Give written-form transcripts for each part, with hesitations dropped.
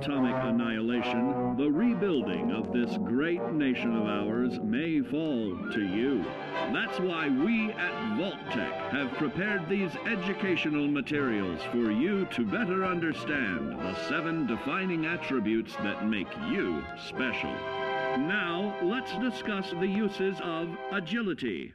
atomic annihilation, the rebuilding of this great nation of ours may fall to you. That's why we at Vault-Tec have prepared these educational materials for you to better understand the 7 defining attributes that make you special. Now, let's discuss the uses of agility.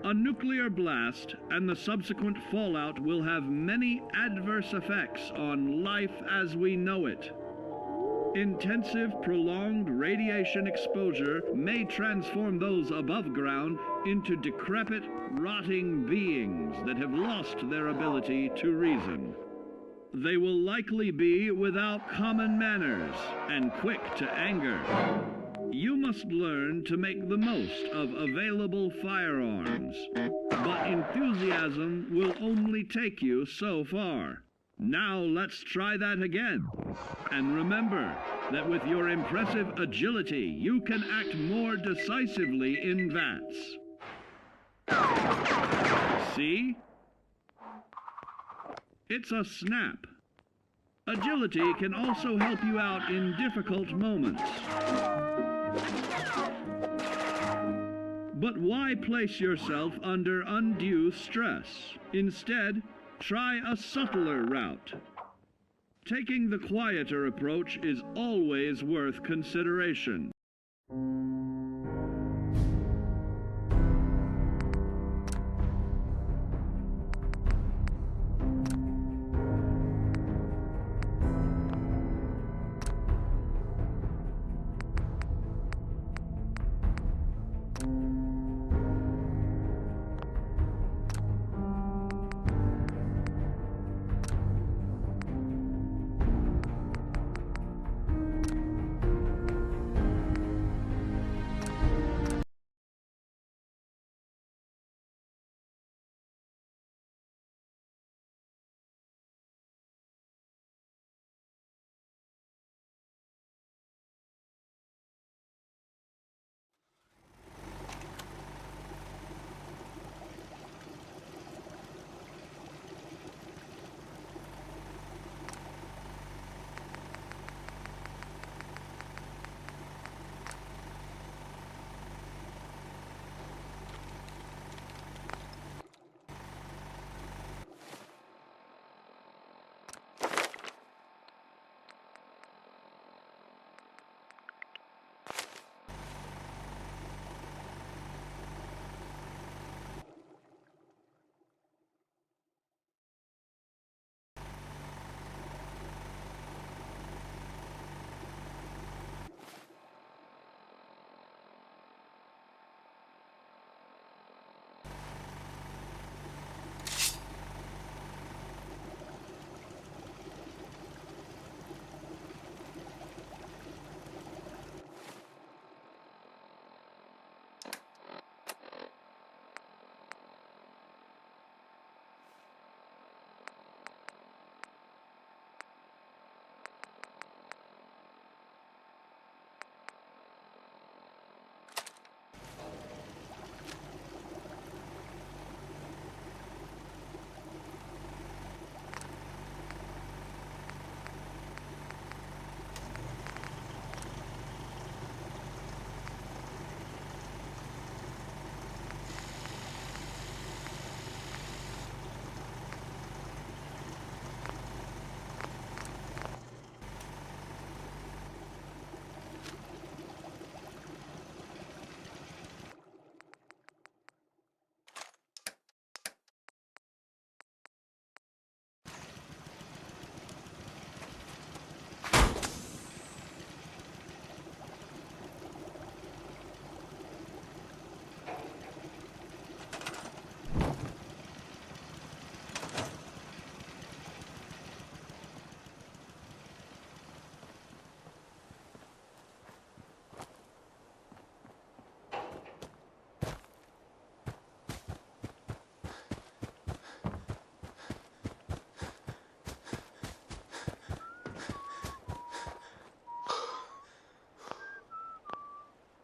A nuclear blast and the subsequent fallout will have many adverse effects on life as we know it. Intensive, prolonged radiation exposure may transform those above ground into decrepit, rotting beings that have lost their ability to reason. They will likely be without common manners and quick to anger. You must learn to make the most of available firearms, but enthusiasm will only take you so far. Now let's try that again. And remember that with your impressive agility, you can act more decisively in VATS. See? It's a snap. Agility can also help you out in difficult moments. But why place yourself under undue stress? Instead, try a subtler route. Taking the quieter approach is always worth consideration.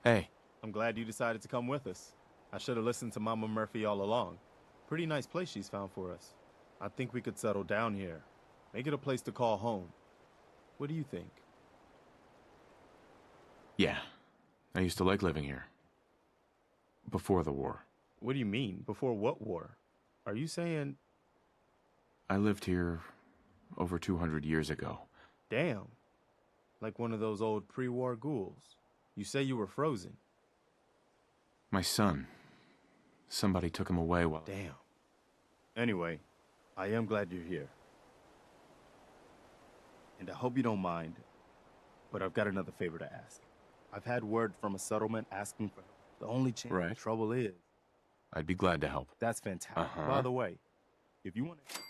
Hey, I'm glad you decided to come with us. I should have listened to Mama Murphy all along. Pretty nice place she's found for us. I think we could settle down here. Make it a place to call home. What do you think? Yeah, I used to like living here. Before the war. What do you mean? Before what war? Are you saying... I lived here over 200 years ago. Damn. Like one of those old pre-war ghouls. You say you were frozen. My son. Somebody took him away while... Damn. Anyway, I am glad you're here. And I hope you don't mind, but I've got another favor to ask. I've had word from a settlement asking for help. The only chance Right. the trouble is... I'd be glad to help. That's fantastic. Uh-huh. By the way, if you want to...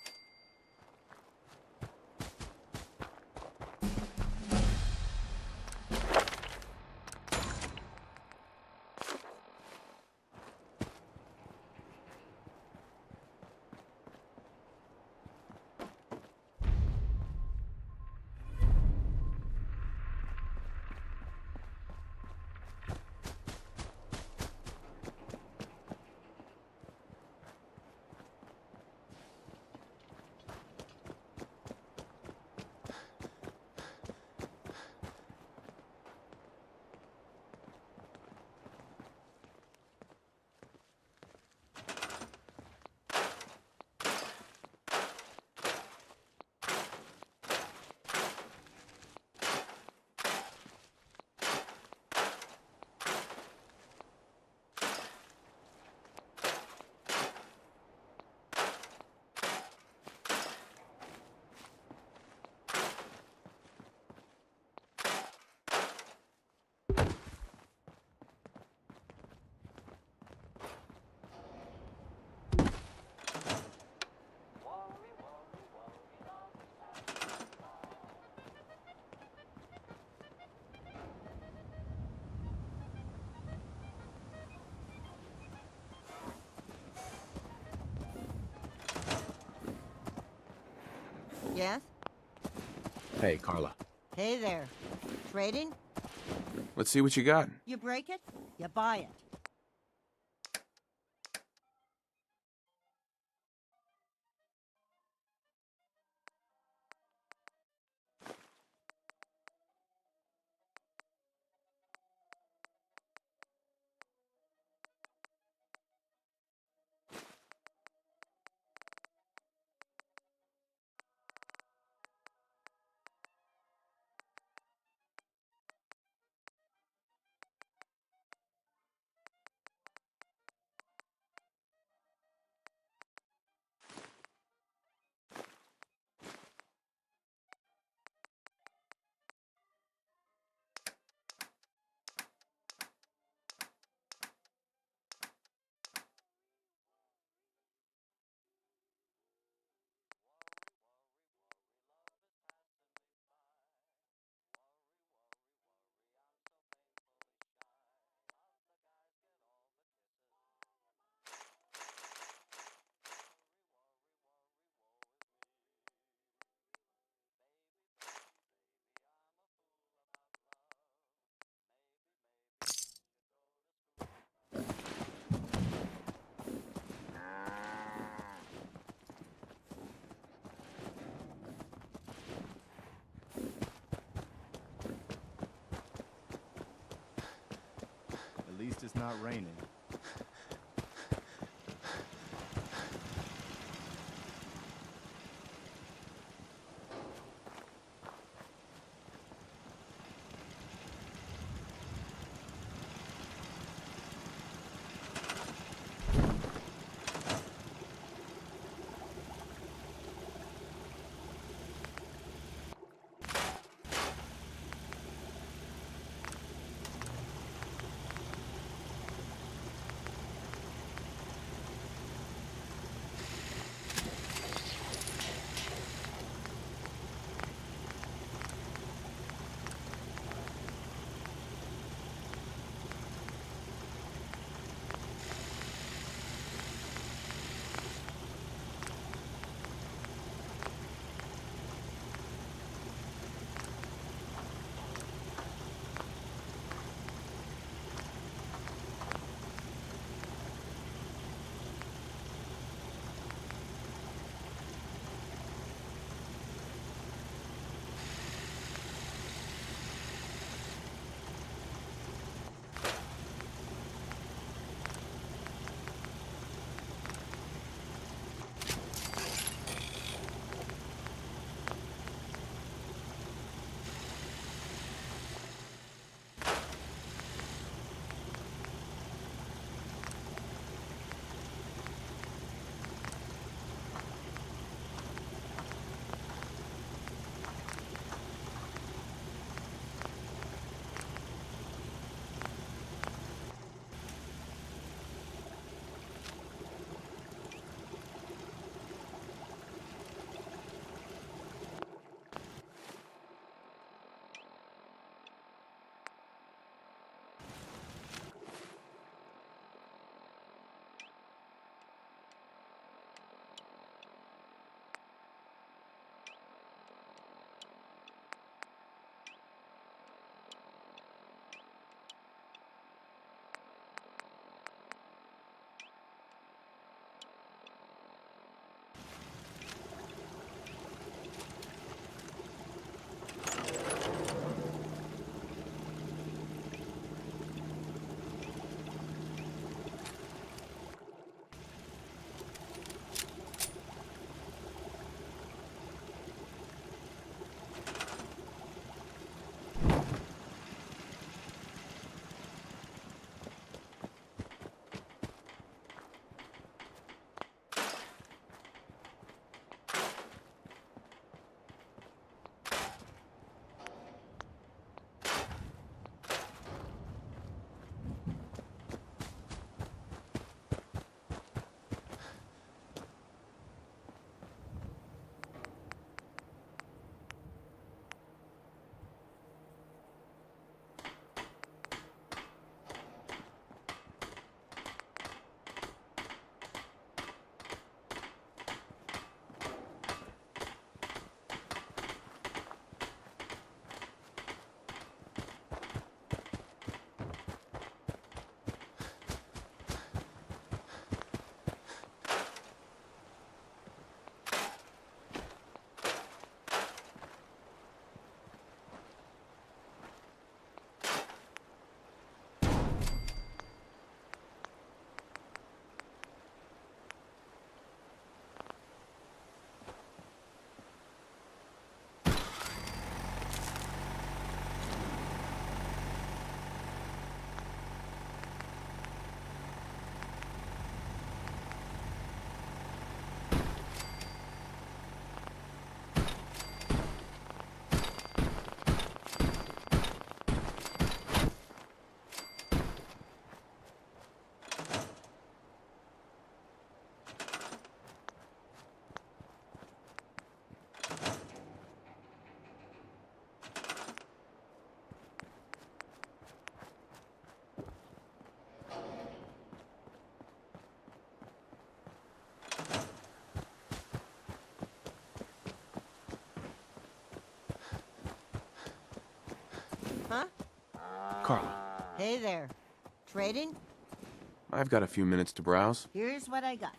Yes? Hey, Carla. Hey there. Trading? Let's see what you got. You break it, you buy it. At least it's not raining. Huh? Carla, Hey there. Trading? I've got a few minutes to browse. Here's what I got.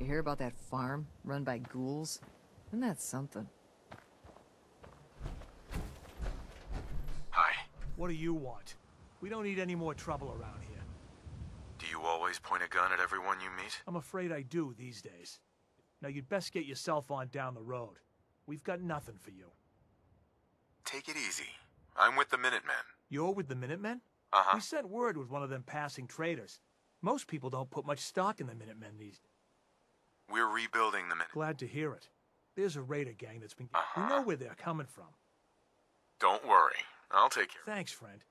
You hear about that farm run by ghouls? Isn't that something? Hi. What do you want? We don't need any more trouble around here. Do you always point a gun at everyone you meet? I'm afraid I do these days. Now you'd best get yourself on down the road. We've got nothing for you. Take it easy. I'm with the Minutemen. You're with the Minutemen? Uh-huh. We sent word with one of them passing traders. Most people don't put much stock in the Minutemen these days. We're rebuilding the Minutemen. Glad to hear it. There's a raider gang that's been... We know where they're coming from. Don't worry. I'll take care of it. Thanks, friend.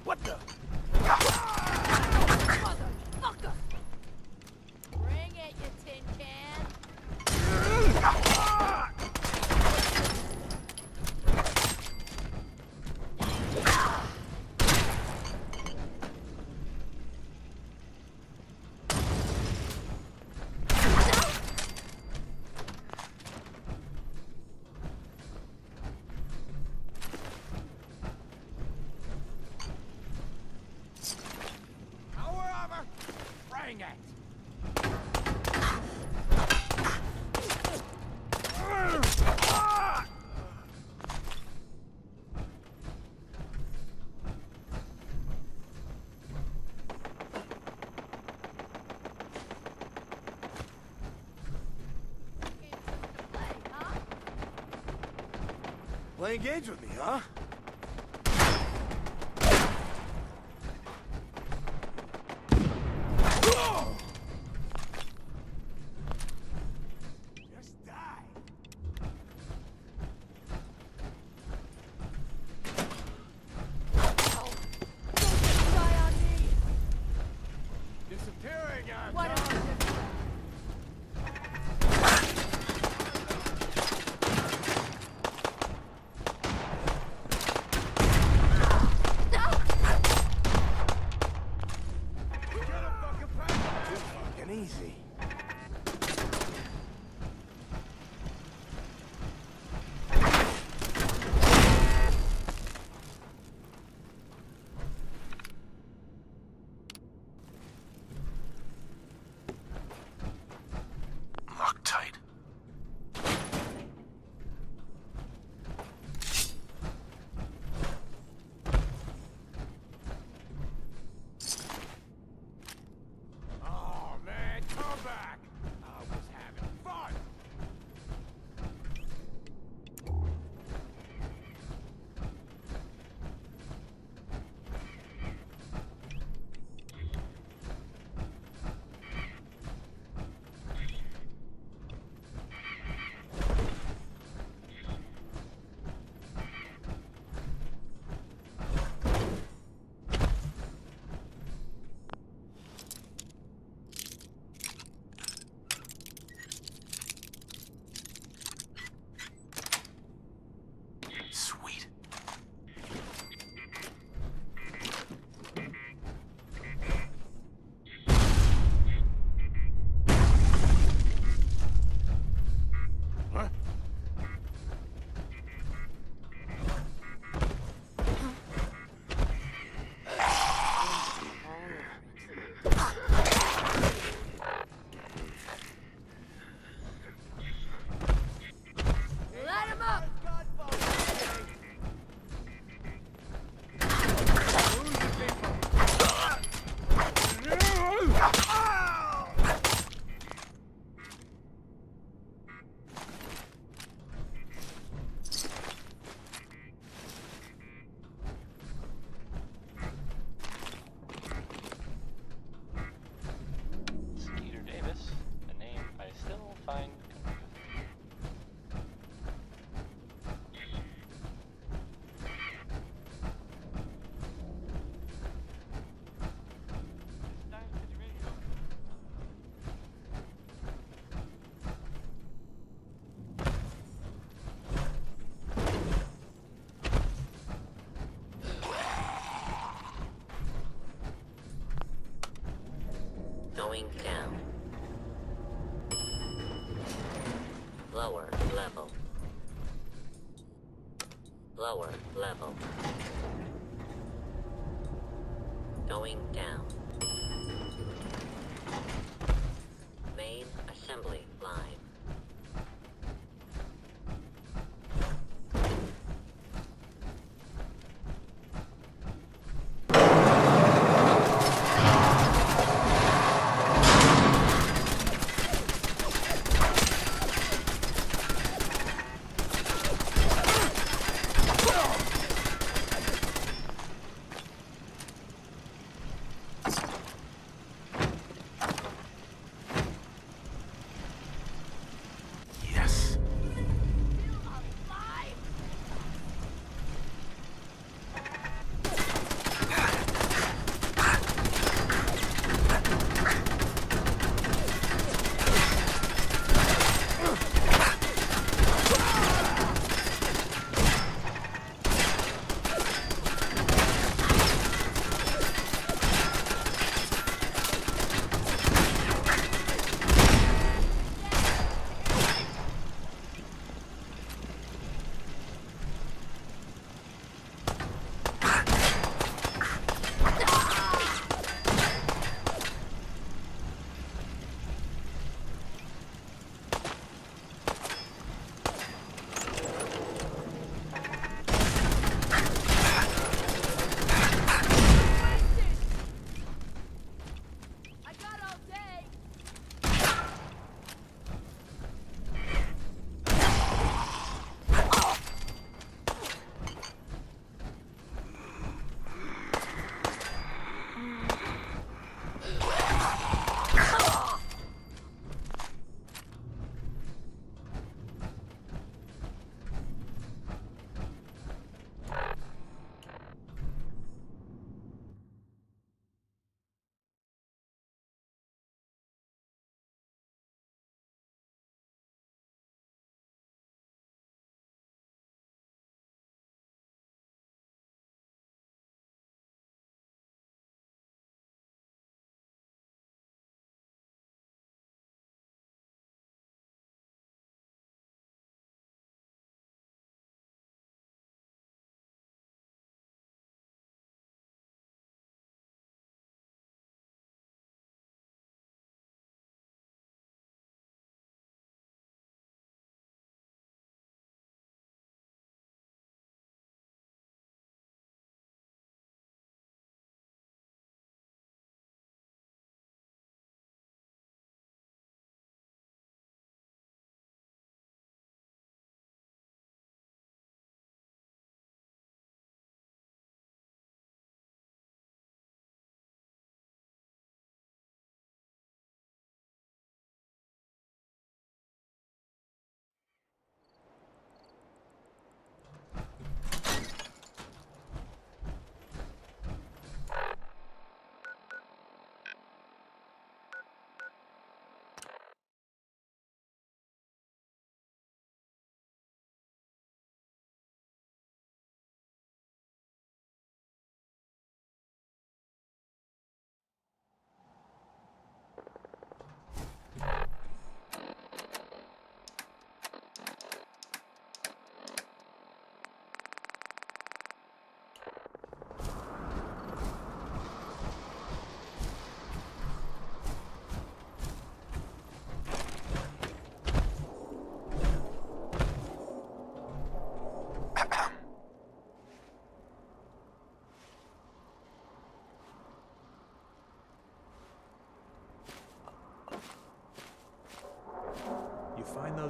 What the? Motherfucker! Bring it, you tin can! Bring it! Playing games with me, huh? Just die! Disappearing on What top. coming easy. Loctite. Oh man, come back! I was having fun! Sweet. Huh? Light him up! Skeeter Davis, a name I still find confusing. Going down. Lower level. Lower level. Going down. Main assembly line.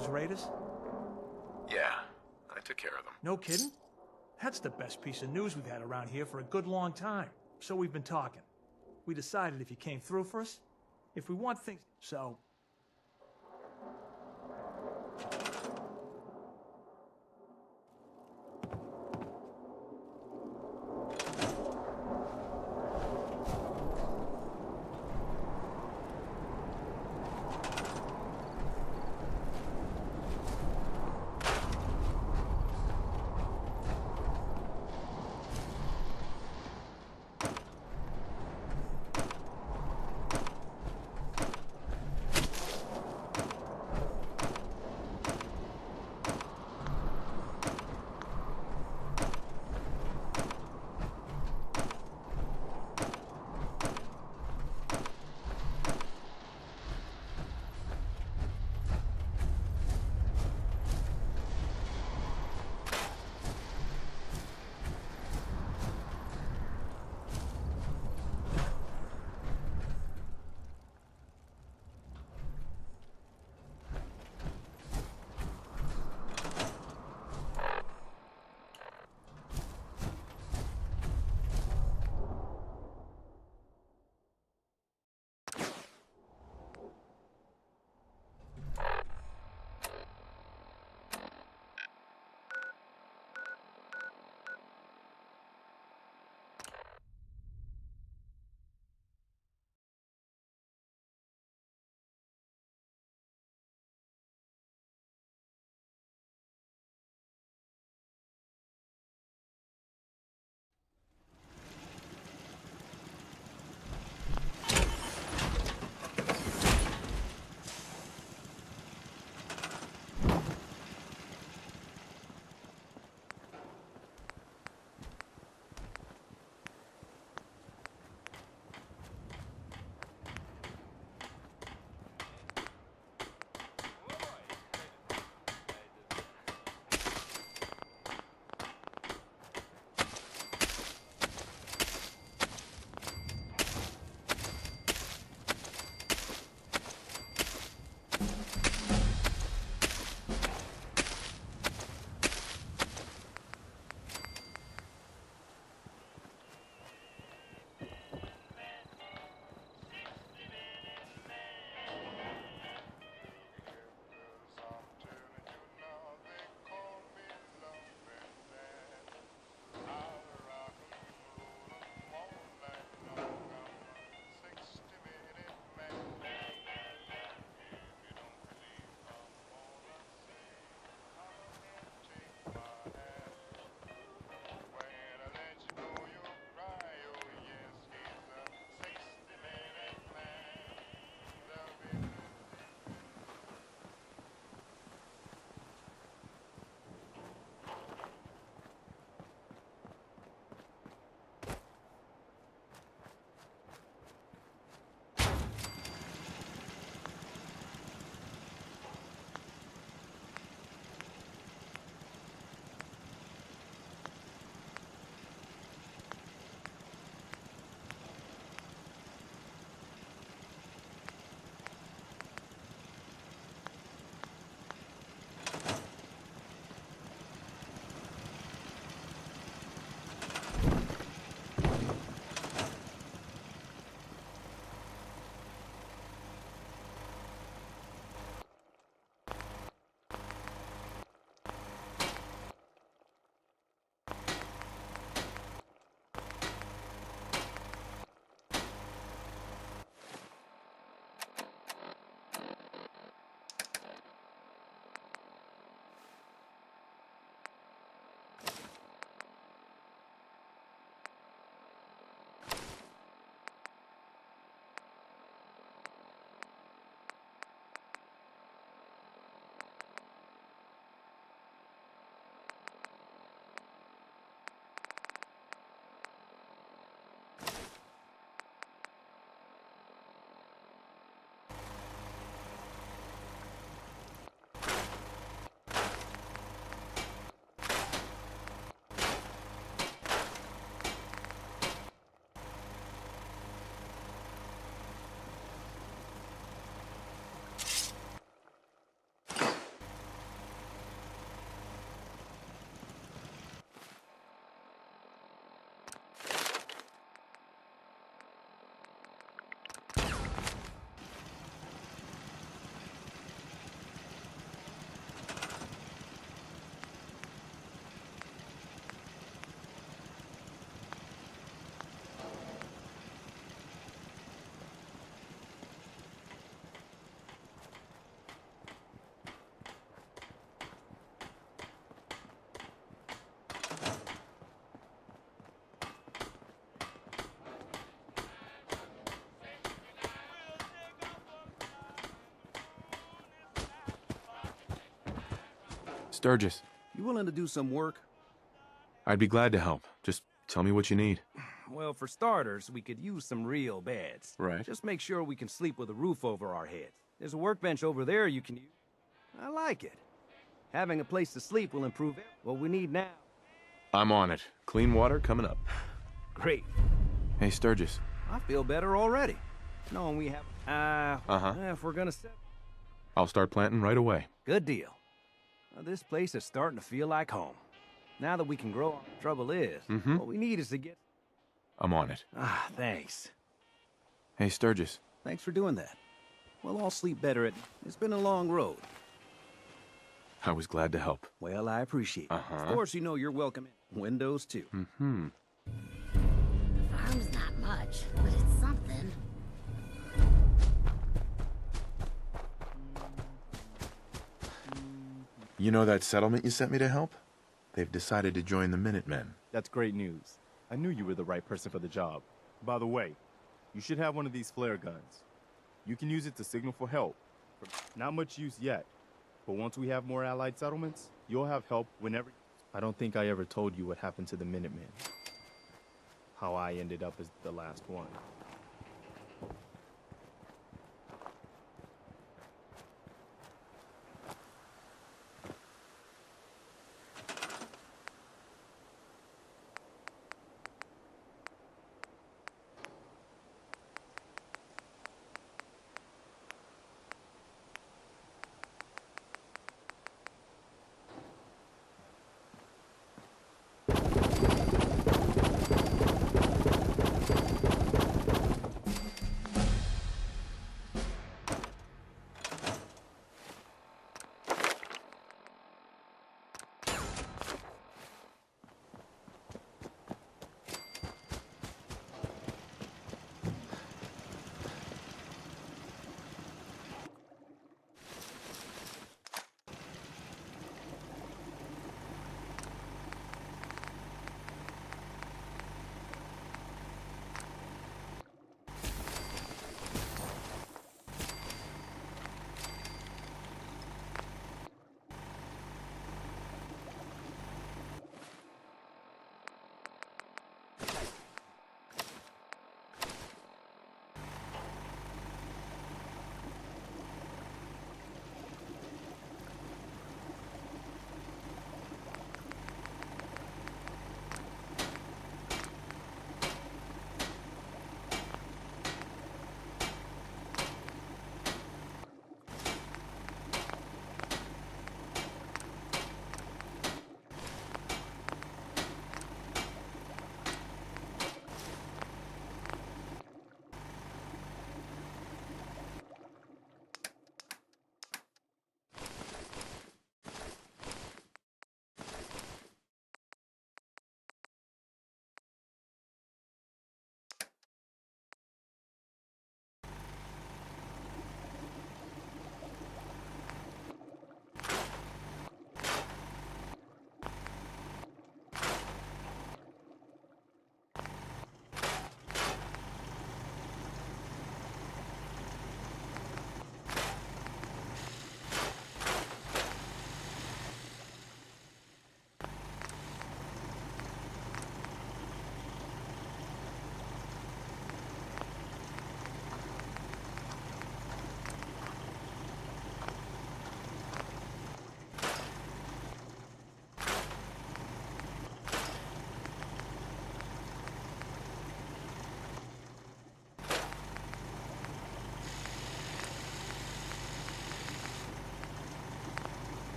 those raiders? Yeah, I took care of them. No kidding? That's the best piece of news we've had around here for a good long time. So we've been talking. We decided if you came through for us, if we want things... So... Sturgis, You willing to do some work? I'd be glad to help. Just tell me what you need. Well, for starters, we could use some real beds. Right. Just make sure we can sleep with a roof over our heads. There's a workbench over there you can use. I like it. Having a place to sleep will improve what we need now. I'm on it. Clean water coming up. Great. Hey, Sturgis. I feel better already. Knowing we have... If we're gonna set... I'll start planting right away. Good deal. Well, this place is starting to feel like home. Now that we can grow, the trouble is, what we need is to get... I'm on it. Thanks. Hey, Sturgis. Thanks for doing that. We'll all sleep better at... It's been a long road. I was glad to help. Well, I appreciate it. Of course, you know you're welcome in. Windows, too. The farm's not much, but it's something. You know that settlement you sent me to help? They've decided to join the Minutemen. That's great news. I knew you were the right person for the job. By the way, you should have one of these flare guns. You can use it to signal for help. Not much use yet, but once we have more allied settlements, you'll have help whenever... I don't think I ever told you what happened to the Minutemen. How I ended up as the last one.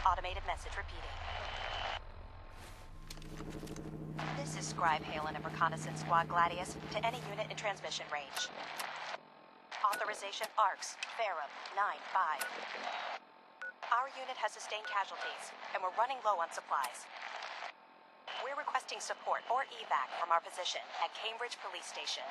Automated message repeating. This is Scribe Halen of Reconnaissance Squad Gladius to any unit in transmission range. Authorization ARCS, Ferrum, 9-5. Our unit has sustained casualties, and we're running low on supplies. We're requesting support or evac from our position at Cambridge Police Station.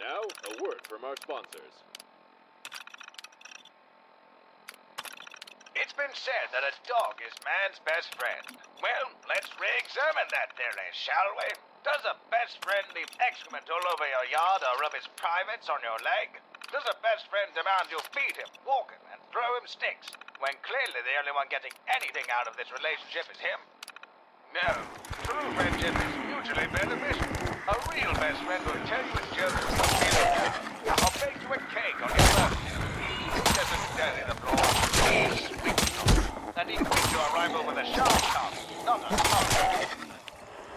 Now, a word from our sponsors. It's been said that a dog is man's best friend. Well, let's re-examine that theory, shall we? Does a best friend leave excrement all over your yard or rub his privates on your leg? Does a best friend demand you feed him, walk him, and throw him sticks, when clearly the only one getting anything out of this relationship is him? No. True friendship is mutually beneficial. A real best friend will tell you his jokes and feel it, or bake you a cake on your birthday. He doesn't dirty the floor. He sweeps you. And he greets your arrival with a sharp tongue, not a soft.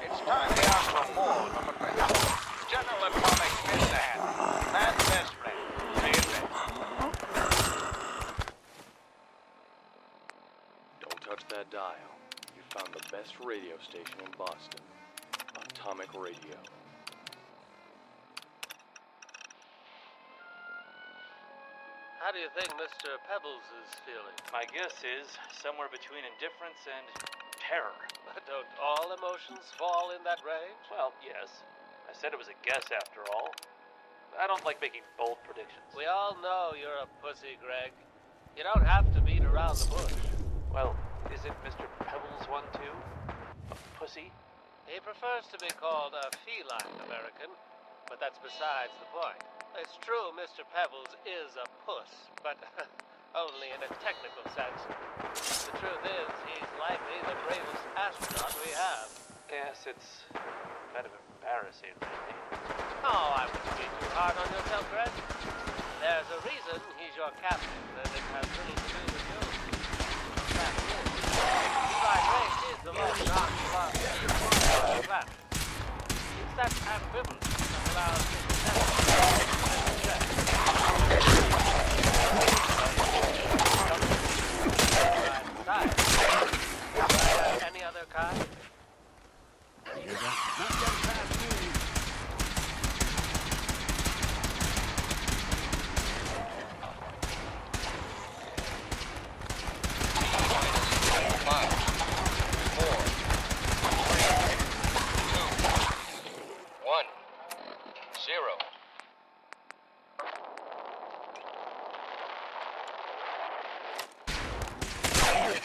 It's time we ask for more from a friend. General Atomic Mr. Man's best friend. See you then. Don't touch that dial. You found the best radio station in Boston. Atomic Radio. How do you think Mr. Pebbles is feeling? My guess is somewhere between indifference and terror. Don't all emotions fall in that range? Well, yes. I said it was a guess after all. I don't like making bold predictions. We all know you're a pussy, Greg. You don't have to beat around the bush. Well, isn't Mr. Pebbles one too? A pussy? He prefers to be called a feline American, but that's besides the point. It's true Mr. Pebbles is a puss, but only in a technical sense. The truth is, he's likely the bravest astronaut we have. Yes, it's kind of embarrassing, really. Oh, I wouldn't be too hard on yourself, Greg. There's a reason he's your captain, and it has little to do with you. The fact is, feline race is the most non-class class. It's that ambivalence that allows Mr. Pebbles to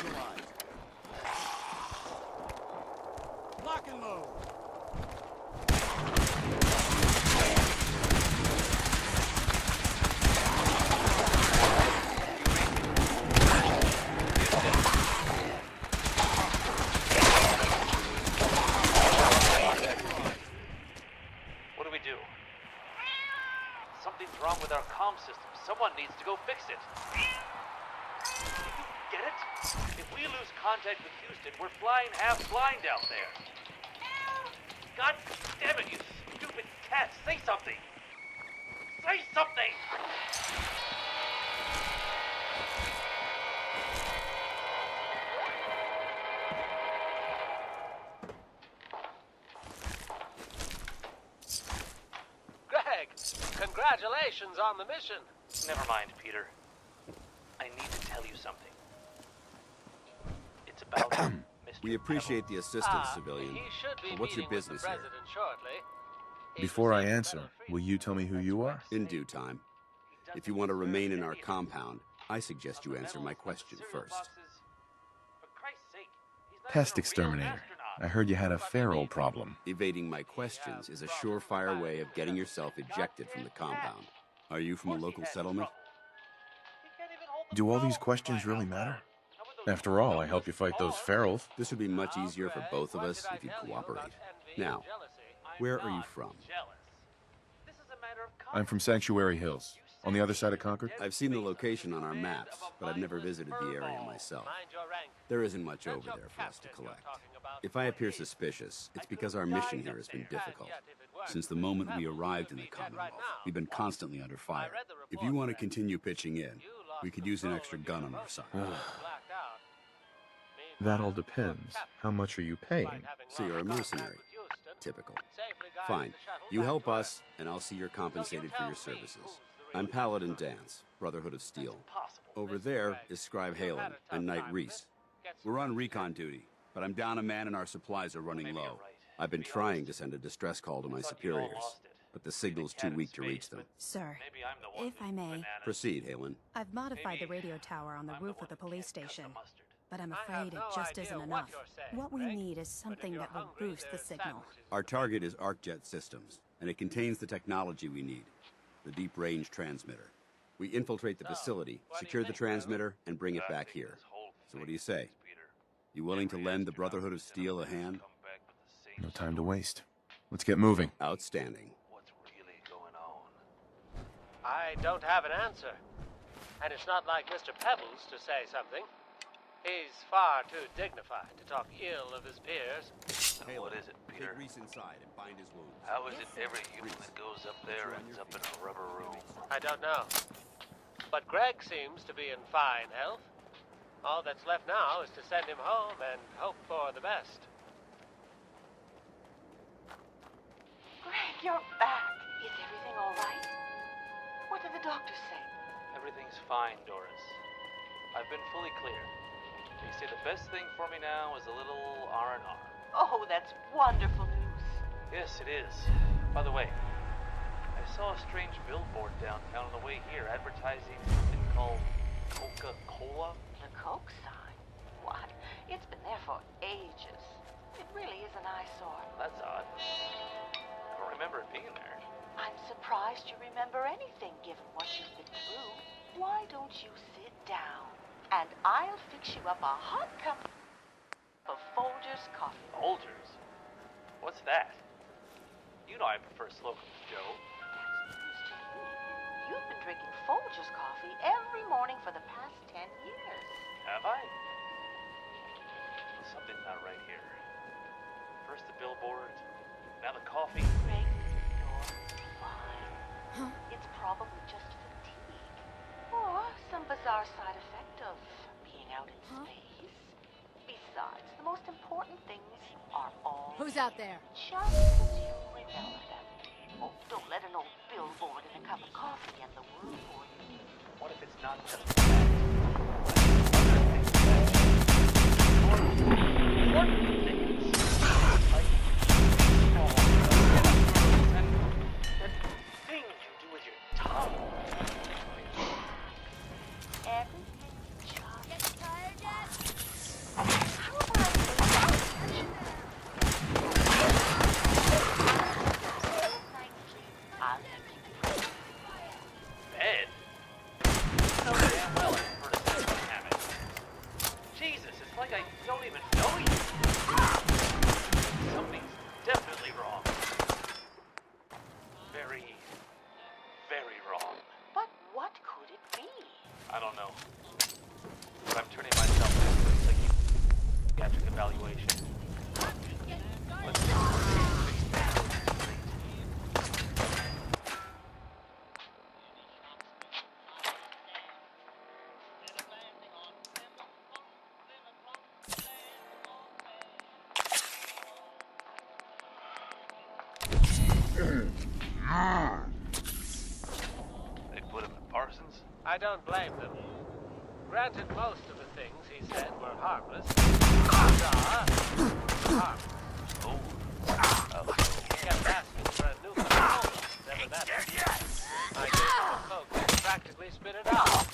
neutralized. Lock and load. What do we do? Something's wrong with our comm system. Someone needs to go fix it. Get it? If we lose contact with Houston, we're flying half blind out there. God damn it, you stupid cat! Say something! Say something! Greg, congratulations on the mission. Never mind, Peter. I need to tell you something. It's about Mr. We appreciate the assistance, civilian. He should be But what's your meeting with the business here? president shortly. Before I answer, will you tell me who you are? In due time. If you want to remain in our compound, I suggest you answer my question first. Pest exterminator. I heard you had a feral problem. Evading my questions is a surefire way of getting yourself ejected from the compound. Are you from a local settlement? Do all these questions really matter? After all, I help you fight those ferals. This would be much easier for both of us if you cooperate. Now, where are you from? I'm from Sanctuary Hills, on the other side of Concord. I've seen the location on our maps, but I've never visited the area myself. There isn't much over there for us to collect. If I appear suspicious, it's because our mission here has been difficult. Since the moment we arrived in the Commonwealth, we've been constantly under fire. If you want to continue pitching in, we could use an extra gun on our side. That all depends. How much are you paying? So you're a mercenary. Typical. Fine. You help us, and I'll see you're compensated for your services. I'm Paladin Dance, Brotherhood of Steel. Over there is Scribe Halen and Knight Reese. We're on recon duty, but I'm down a man and our supplies are running low. I've been trying to send a distress call to my superiors, but the signal's too weak to reach them. Sir, if I may, Proceed, Halen. I've modified the radio tower on the roof of the police station, but I'm afraid it just isn't enough. What we need is something that will boost the signal. Our target is ArcJet Systems, and it contains the technology we need, the deep-range transmitter. We infiltrate the facility, secure the transmitter, and bring it back here. So what do you say? You willing to lend the Brotherhood of Steel a hand? No time to waste. Let's get moving. Outstanding. I don't have an answer. And it's not like Mr. Pebbles to say something. He's far too dignified to talk ill of his peers. Hey, what is it, Peter? Take Reese inside and bind his wounds. How is it every human that goes up there ends up in a rubber room? I don't know. But Greg seems to be in fine health. All that's left now is to send him home and hope for the best. Greg, you're back. Is everything all right? What did the doctors say? Everything's fine, Doris. I've been fully clear. They say the best thing for me now is a little R&R. Oh, that's wonderful news. Yes, it is. By the way, I saw a strange billboard downtown on the way here advertising something called Coca-Cola. The Coke sign? What? It's been there for ages. It really is an eyesore. That's odd. I don't remember it being there. I'm surprised you remember anything given what you've been through. Why don't you sit down? And I'll fix you up a hot cup of Folgers coffee. Folgers? What's that? You know I prefer Slocum's Joe. You've been drinking Folgers coffee every morning for the past 10 years. Have I? Something's not right here. First the billboard, now the coffee. Greg, you're fine. Huh? It's probably just fatigue. Or some bizarre side effect of being out in space. Besides, the most important things are all... Who's out there? Just as you remember them. Oh, don't let an old billboard and a cup of coffee get the word for you. What if it's not just things you do with your tongue? Everything just... Get tired yet? I don't know. But I'm turning myself into a psychiatric evaluation. Let's see. They put him in Parsons? I don't blame them. Granted, most of the things he said were harmless. Harmless. Oh. He kept asking for a new controller. Never that. I gave him a coke and practically spit it out.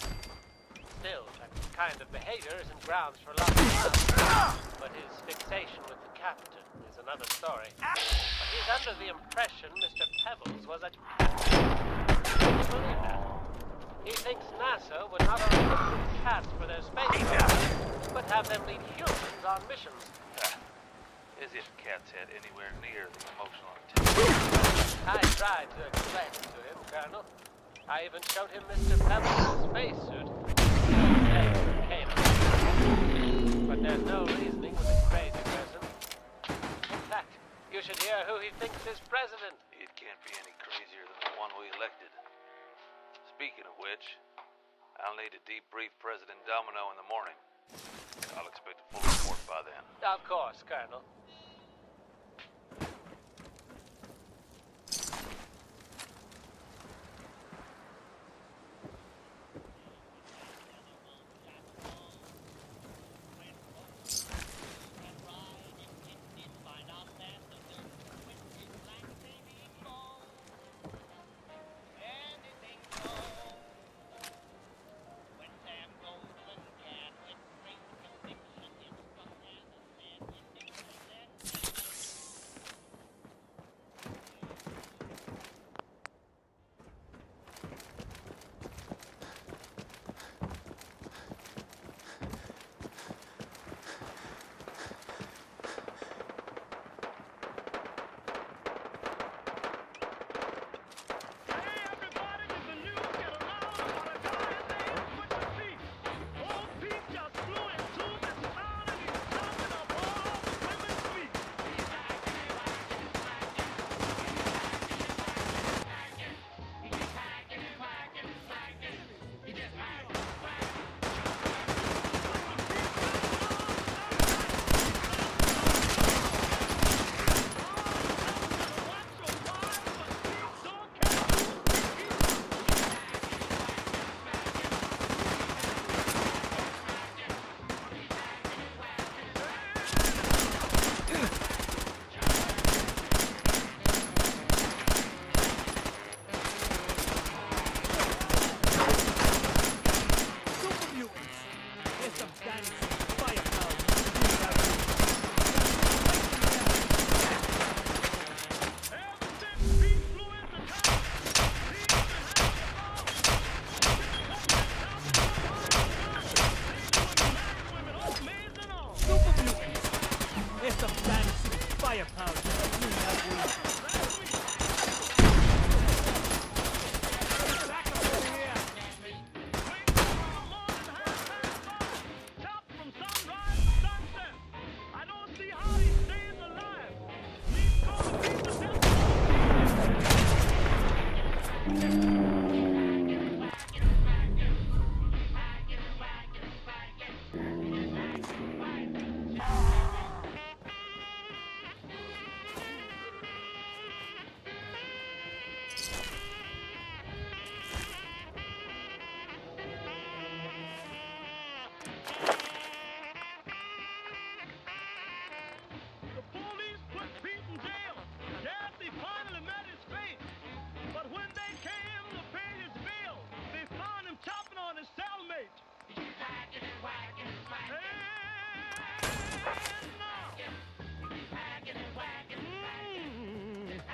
Still, that kind of behavior isn't grounds for locking him up. But his fixation with the captain is another story. But he's under the impression Mr. Pebbles was a... Can you believe that? He thinks NASA would not only recruit cats for their space program, but have them lead humans on missions. As if cats had anywhere near the emotional intelligence. I tried to explain it to him, Colonel. I even showed him Mr. Pebbles' spacesuit. But there's no reasoning with a crazy person. In fact, you should hear who he thinks is president. It can't be any crazier than the one we elected. Speaking of which, I'll need to debrief President Domino in the morning. I'll expect a full report by then. Of course, Colonel.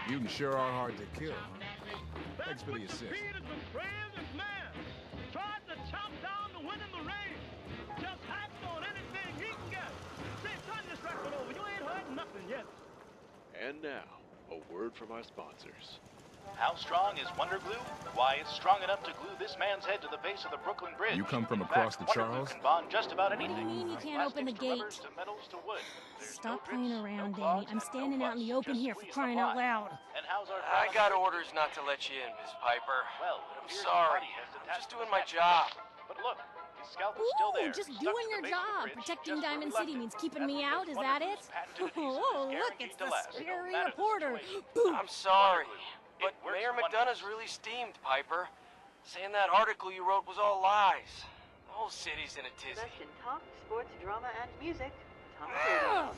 You sure are hard to kill, huh? Thanks for the assist. Tried to chop down the win in the race. Just hacks on anything he can get. Say, turn this record over. You ain't heard nothing yet. And now, a word from our sponsors. How strong is Wonder Glue? Why, it's strong enough to glue this man's head to the base of the Brooklyn Bridge. You come from In across fact, the Wonder Glue Charles? can bond just about anything. What do you mean you From can't open the plastics to rubbers gate? to metals to wood. There's Stop no playing drips, around, no Danny. clogs, I'm and standing no out in the fuss. open Just here for squeeze crying the out ply. loud. And how's our I got orders not to let you in, Miss Piper. Well, it I'm appears sorry. the party has I'm detached just doing the my statue. job. But look, his scalp is still there. Just stuck doing to your the base of the job. bridge, Protecting just where Diamond we City left means it. keeping That's me because out, is Wonder that Glue's it? patented adhesive is Oh, look, guaranteed it's to the last, no scary matter the reporter. situation. Boom. I'm sorry, It but works Mayor wonders. McDonough's really steamed, Piper. Saying that article you wrote was all lies. The whole city's in a tizzy. Best in talk, sports, drama, and music. Ugh.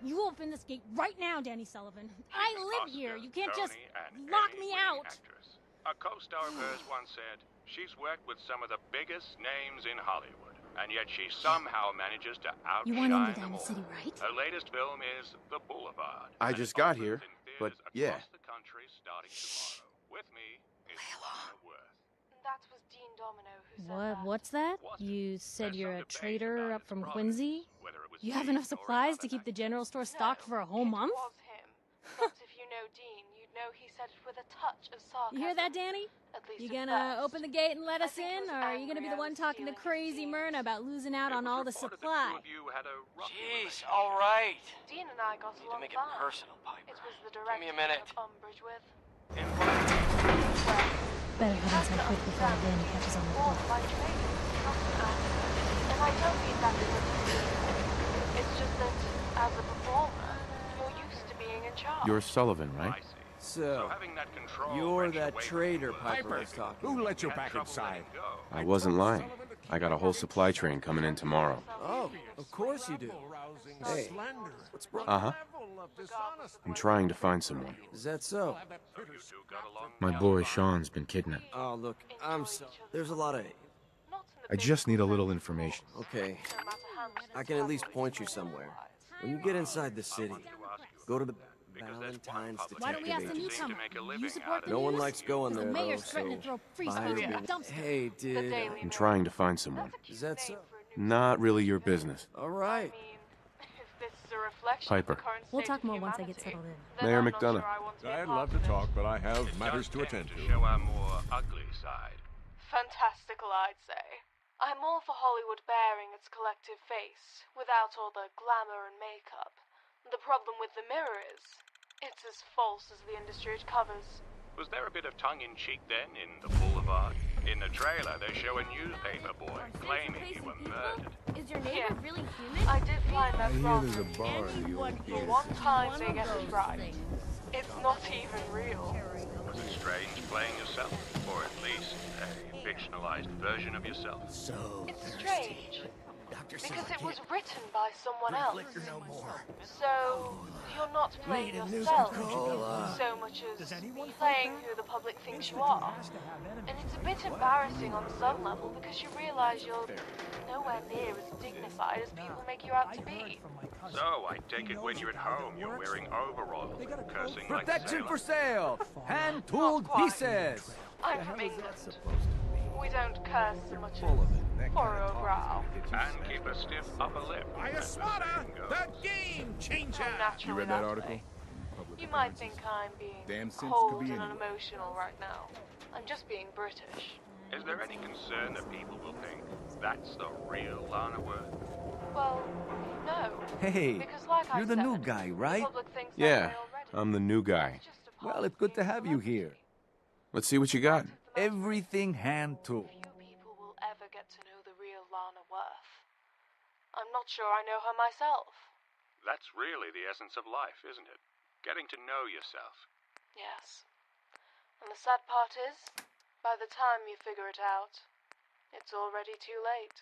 You open this gate right now, Danny Sullivan. I live here. You can't just lock me out. A co-star of hers once said, she's worked with some of the biggest names in Hollywood, and yet she somehow manages to You want into outshine them Diamond all. City, right? Her latest film is The Boulevard. I just got here, but yeah. Across the country starting tomorrow. With me is Lana Worth. That was Dean Domino who said What's that? You said you're a trader up from Quincy? You have enough supplies to keep the general store stocked for a whole month? It was him. But if you know Dean, you'd know he said it with a touch of sarcasm. You hear that, Danny? At least You at gonna first. open the gate and let us think he in, was or are you gonna be the one talking to crazy Myrna about losing out on all the supply? Jeez, all right. Dean and I got Need to along make it fine. personal, Piper. It was the Give director me a minute. I took umbrage with. Better head inside quick before Danny catches on the Born book. by trade, not an actor. And I don't mean that in a demeaning way. It's just that, as a performer, you're used to being in charge. You're Sullivan, right? So, you're that trader Piper was talking Who let you back inside? I wasn't lying. I got a whole supply train coming in tomorrow. Oh, of course you do. Hey, what's wrong? Uh-huh. I'm trying to find someone. Is that so? My boy Sean's been kidnapped. Oh, look, I'm so... There's a lot of... I just need a little information. Okay, I can at least point you somewhere. When you get inside the city, go to the Valentine's Why don't we ask the Detective newcomer? You support the No one news? likes going The there, though, mayor's threatening to so... throw free buyer speech in the beware. dumpster. Hey, dude. I'm trying to find someone. Is that so? Not really your business. All right. If this is a reflection Piper. of the current We'll state talk of more once I humanity, get settled in. then Mayor I'm not McDonough. sure I want to be a I'd part love of to it. talk, but I have matters to attend to. Show our more ugly side. Fantastical, I'd say. I'm all for Hollywood bearing its collective face, without all the glamour and makeup. The problem with the mirror is, it's as false as the industry it covers. Was there a bit of tongue-in-cheek then in The Boulevard? In the trailer, they show a newspaper boy claiming you were murdered. Is your neighbor really human? I did find that wrong. there's a bar in the old For one time they get it right. It's not even real. Was it strange playing yourself? Or at least a fictionalized version of yourself? It's strange. Because it was written by someone else. So, you're not playing yourself so much as playing who the public thinks you are. And it's a bit embarrassing on some level because you realize you're nowhere near as dignified as people make you out to be. So, I take it when you're at home, you're wearing overalls, cursing like Protection sailors. for sale! Hand-tooled pieces! I'm from England. We don't curse so much as furrow brow. And keep a stiff upper lip. I swear, the game changer. Naturally, You read that way. article? You might think I'm being Damn sense cold could be and anywhere. unemotional right now. I'm just being British. Is there any concern that people will think that's the real Lana Worth? Well, no. Hey, Because like I you're the said, new guy, right? The public thinks Yeah, that way already. I'm the new guy. Well, it's good to have you here. Let's see what you got. Everything hand-tooled. Few people will ever get to know the real Lana Worth. I'm not sure I know her myself. That's really the essence of life, isn't it? Getting to know yourself. Yes. And the sad part is, by the time you figure it out, it's already too late.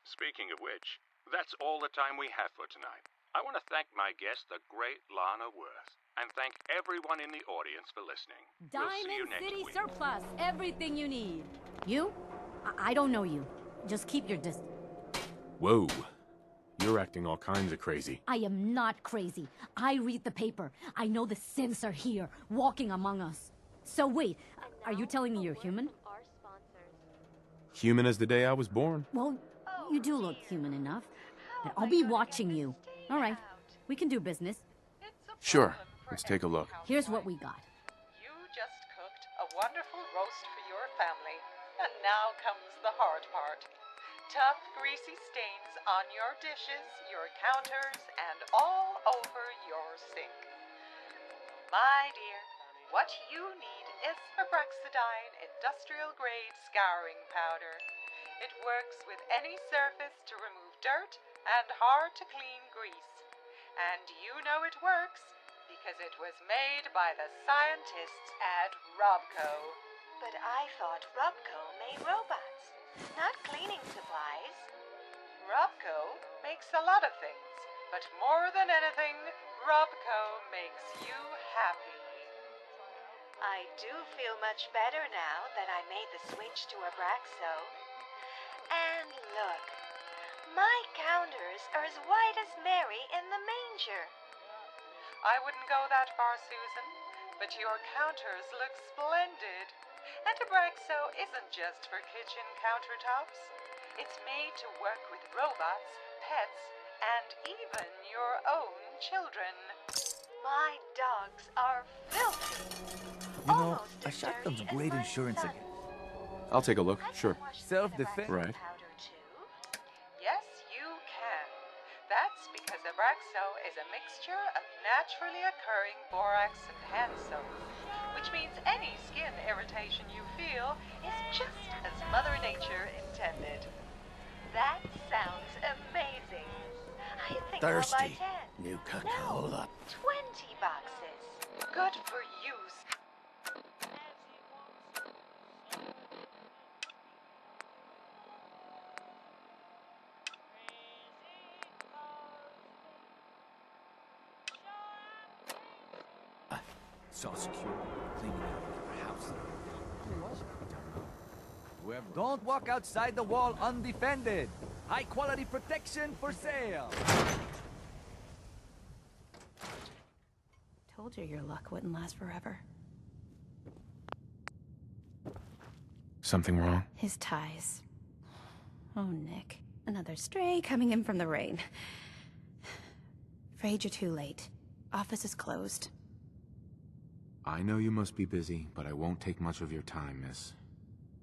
Speaking of which, that's all the time we have for tonight. I want to thank my guest, the great Lana Worth, and thank everyone in the audience for listening. We'll see you Diamond next City week. surplus. Everything you need. You? I don't know you. Just keep your distance. Whoa. You're acting all kinds of crazy. I am not crazy. I read the paper. I know the synths are here, walking among us. So wait, are you telling me you're human? Human as the day I was born. Well, you do look human enough. And I'll be watching you. All right, we can do business. Sure. Let's take a look. Here's what we got. You just roast for your family. And now comes the hard part. Tough, greasy stains on your dishes, your counters, and all over your sink. My dear, what you need is Abraxadine industrial-grade scouring powder. It works with any surface to remove dirt and hard-to-clean grease. And you know it works because it was made by the scientists at Robco. But I thought Robco made robots, not cleaning supplies. Robco makes a lot of things, but more than anything, Robco makes you happy. I do feel much better now that I made the switch to Abraxo. And look, my counters are as white as Mary in the manger. I wouldn't go that far, Susan, but your counters look splendid. And Abraxo isn't just for kitchen countertops. It's made to work with robots, pets, and even your own children. My dogs are filthy. You know, a shotgun's great insurance again. I'll take a look, sure. Self-defense? Right. Yes, you can. That's because Abraxo is a mixture of naturally occurring borax and hand soap, which means any skin irritation you feel is just as Mother Nature intended. That sounds amazing. I think I'll buy 10. New Coca-Cola. 20 boxes. Good for you. So secure, cleaning out your house. Whoever. Don't walk outside the wall undefended. High quality protection for sale. Told you your luck wouldn't last forever. Something wrong? His ties. Oh, Nick. Another stray coming in from the rain. Afraid you're too late. Office is closed. I know you must be busy, but I won't take much of your time, miss.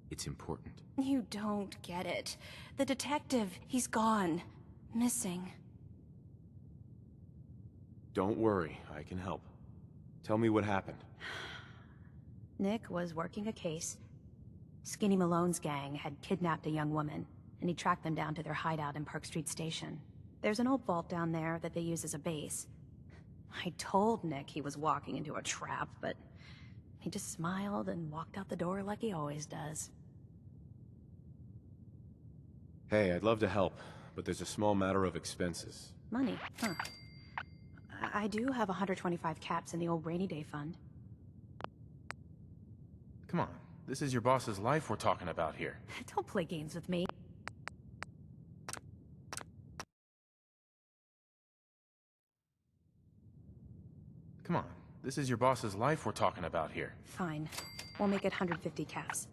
It's important. You don't get it. The detective, he's gone. Missing. Don't worry, I can help. Tell me what happened. Nick was working a case. Skinny Malone's gang had kidnapped a young woman, and he tracked them down to their hideout in Park Street Station. There's an old vault down there that they use as a base. I told Nick he was walking into a trap, but he just smiled and walked out the door like he always does. Hey, I'd love to help, but there's a small matter of expenses. Money, huh? I do have 125 caps in the old rainy day fund. Come on, this is your boss's life we're talking about here. Don't play games with me. Come on, this is your boss's life we're talking about here. Fine. We'll make it 150 caps.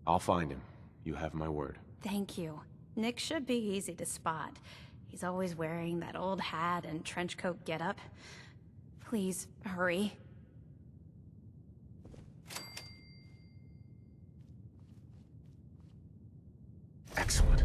I'll find him. You have my word. Thank you. Nick should be easy to spot. He's always wearing that old hat and trench coat getup. Please, hurry. Excellent.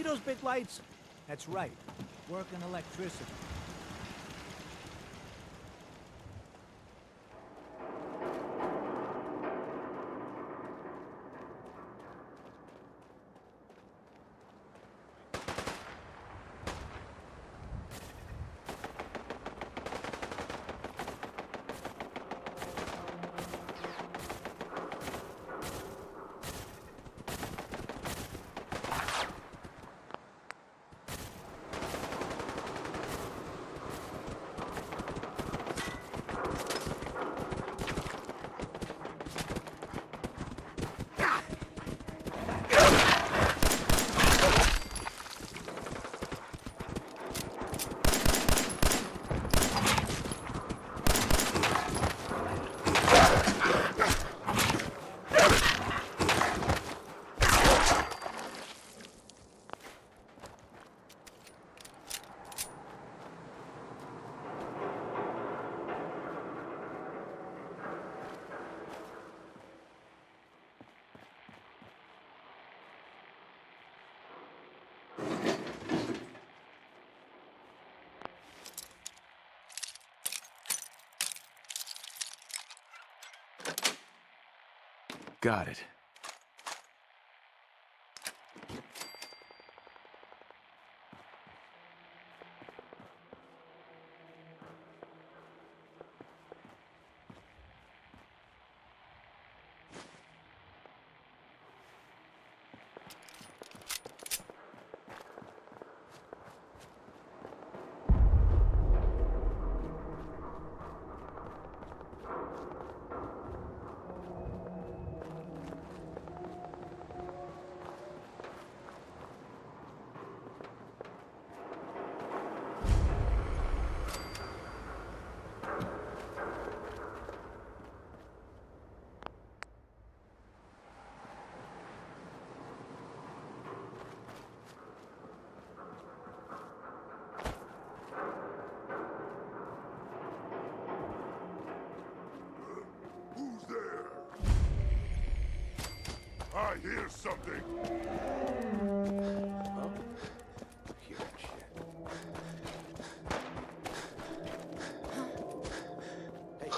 see those big lights? That's right. Working electricity. Got it. I hear something. Oh. Hear that shit. Hey.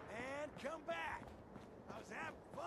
Man, come back. I was having fun.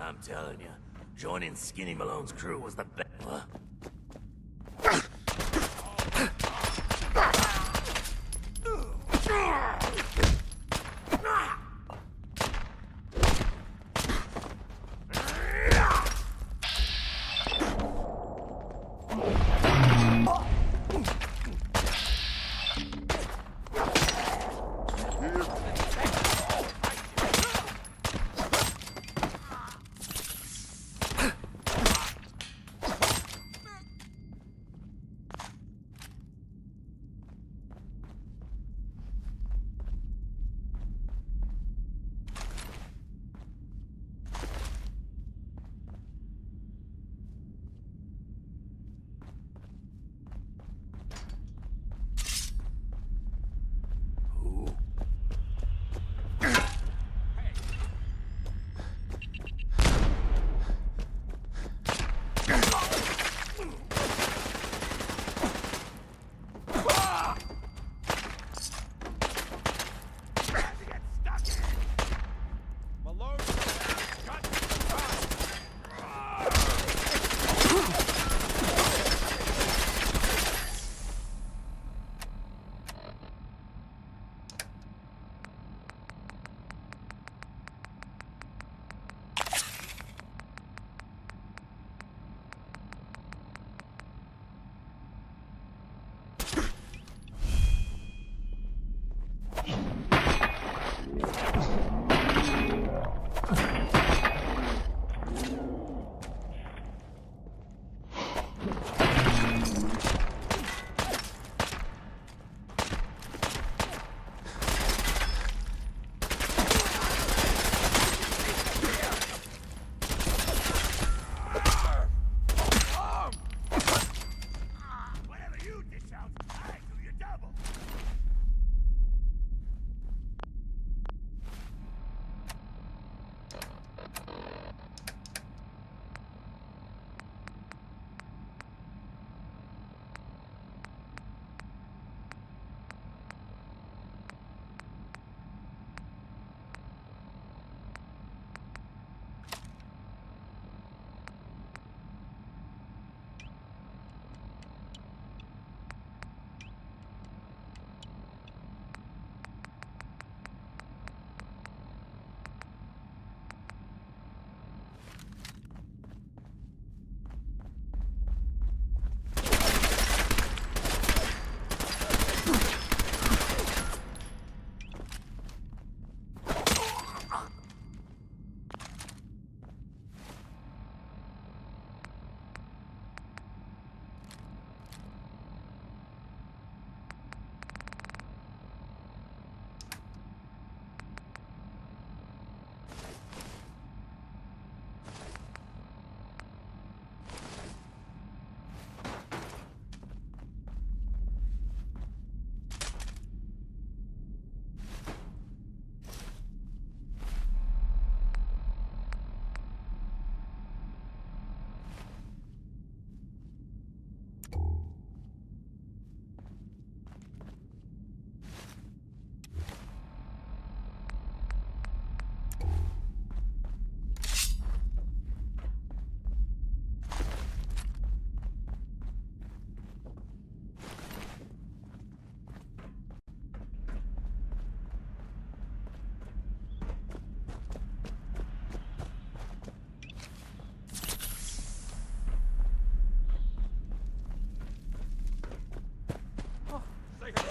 I'm telling you, joining Skinny Malone's crew was the best. Huh?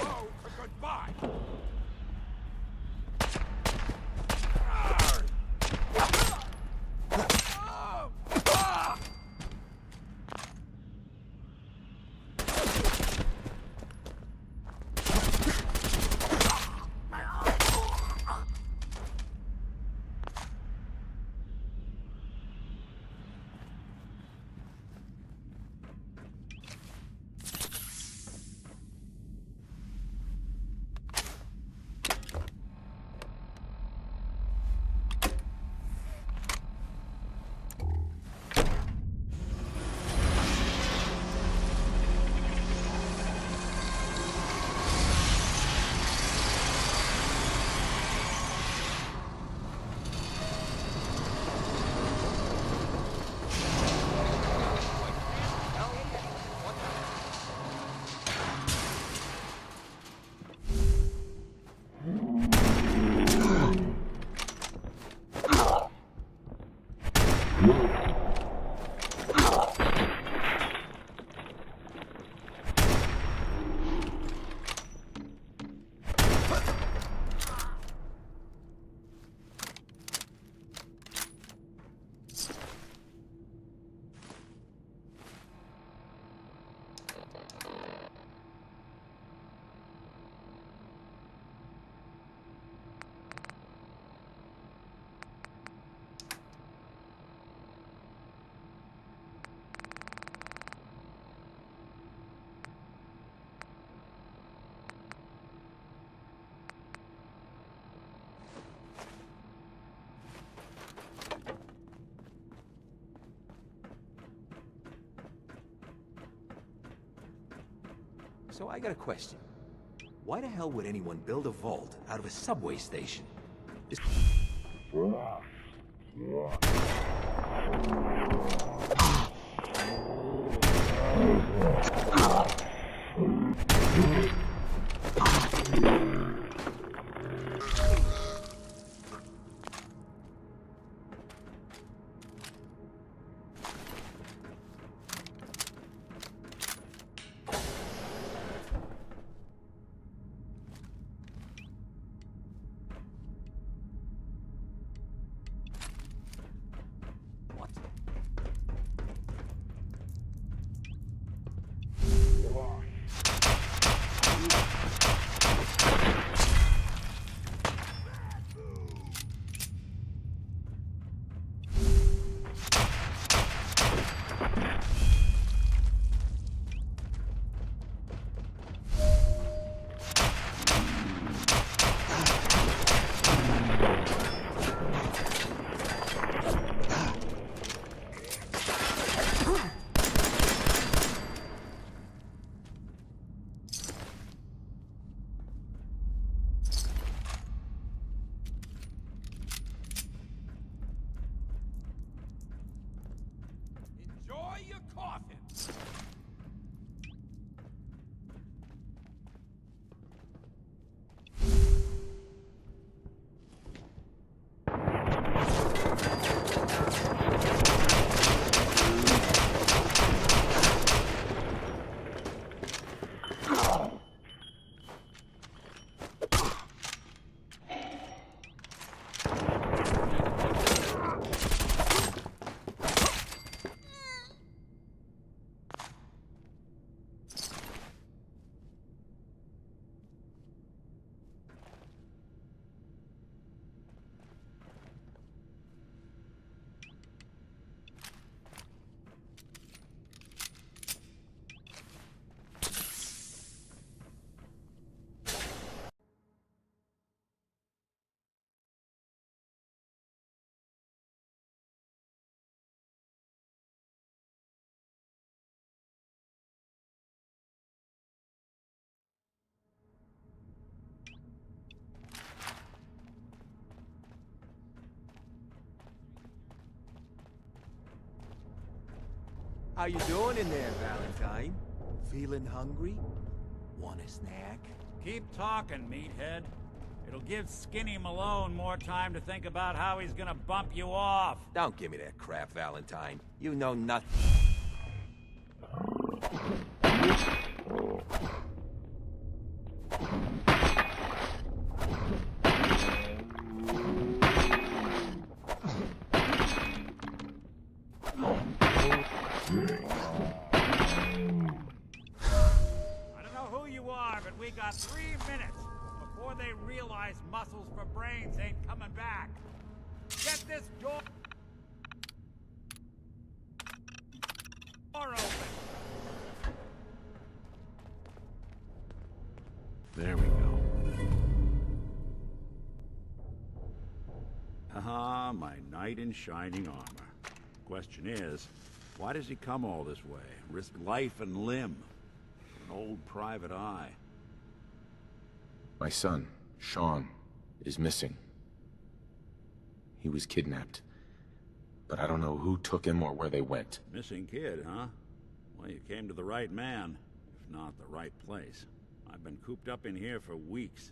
Oh, goodbye. So I got a question. Why the hell would anyone build a vault out of a subway station? Enjoy your coffin. How you doing in there, Valentine? Feeling hungry? Want a snack? Keep talking, meathead. It'll give Skinny Malone more time to think about how he's gonna bump you off. Don't give me that crap, Valentine. You know nothing. but we got 3 minutes before they realize muscles for brains ain't coming back. Get this door open. There we go. Ah, my knight in shining armor. Question is, why does he come all this way? Risk life and limb? An old private eye. My son, Sean, is missing. He was kidnapped. But I don't know who took him or where they went. Missing kid, huh? Well, you came to the right man, if not the right place. I've been cooped up in here for weeks.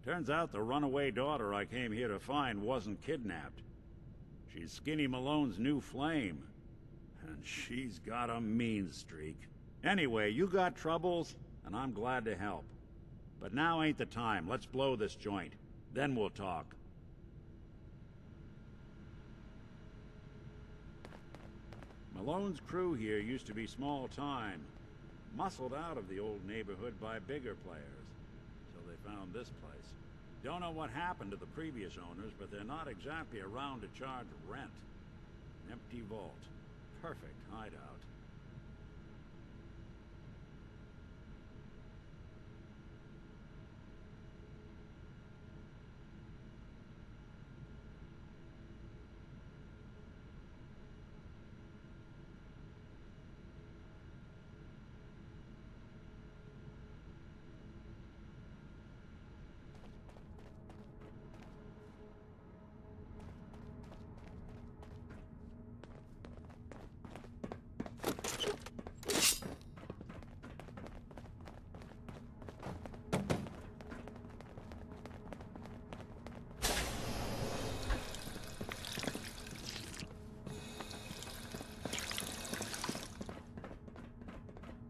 Turns out the runaway daughter I came here to find wasn't kidnapped. She's Skinny Malone's new flame. And she's got a mean streak. Anyway, you got troubles, and I'm glad to help. But now ain't the time. Let's blow this joint. Then we'll talk. Malone's crew here used to be small time. Muscled out of the old neighborhood by bigger players. So they found this place. Don't know what happened to the previous owners, but they're not exactly around to charge rent. Empty vault. Perfect hideout.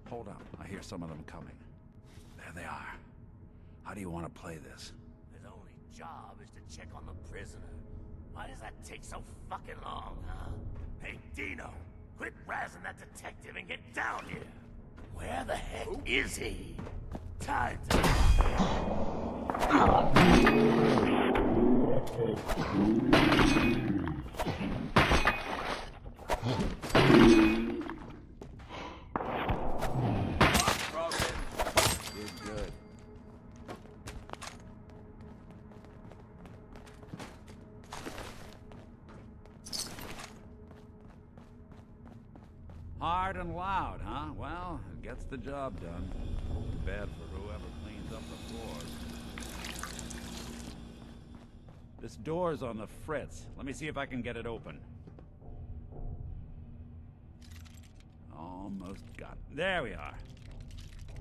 Hold up, I hear some of them coming. There they are. How do you want to play this? His only job is to check on the prisoner. Why does that take so fucking long, huh? Hey, Dino, quit razzing that detective and get down here. Where the heck is he? Time to... Good. Hard and loud, huh? Well, it gets the job done. Too bad for whoever cleans up the floors. This door's on the fritz. Let me see if I can get it open. Almost got it. There we are.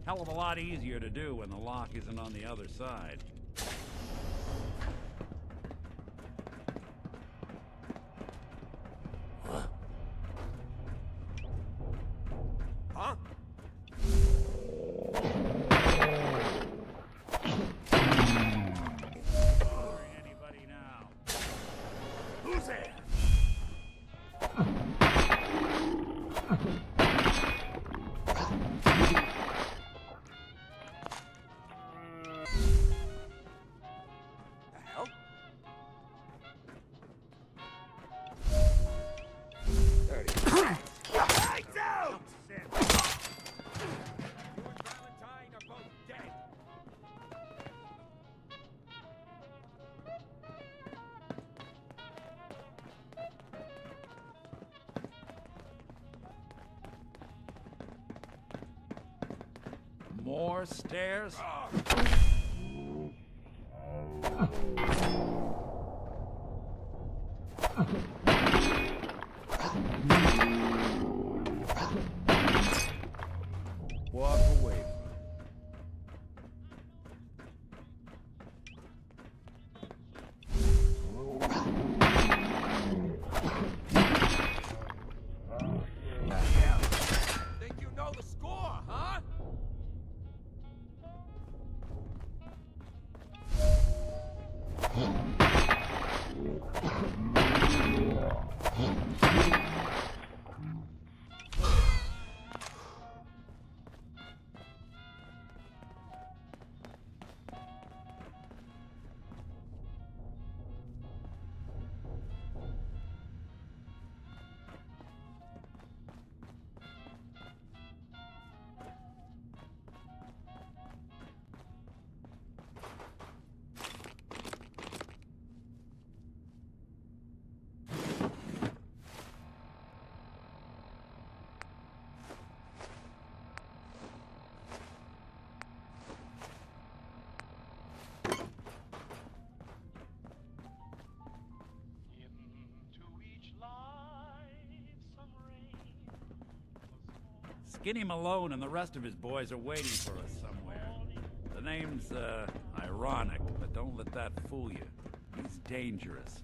Hell of a lot easier to do when the lock isn't on the other side. Huh? Huh? Anybody now? Who's there? More stairs? Walk away. Think you know the score, huh? Skinny Malone and the rest of his boys are waiting for us somewhere. The name's, ironic, but don't let that fool you. He's dangerous.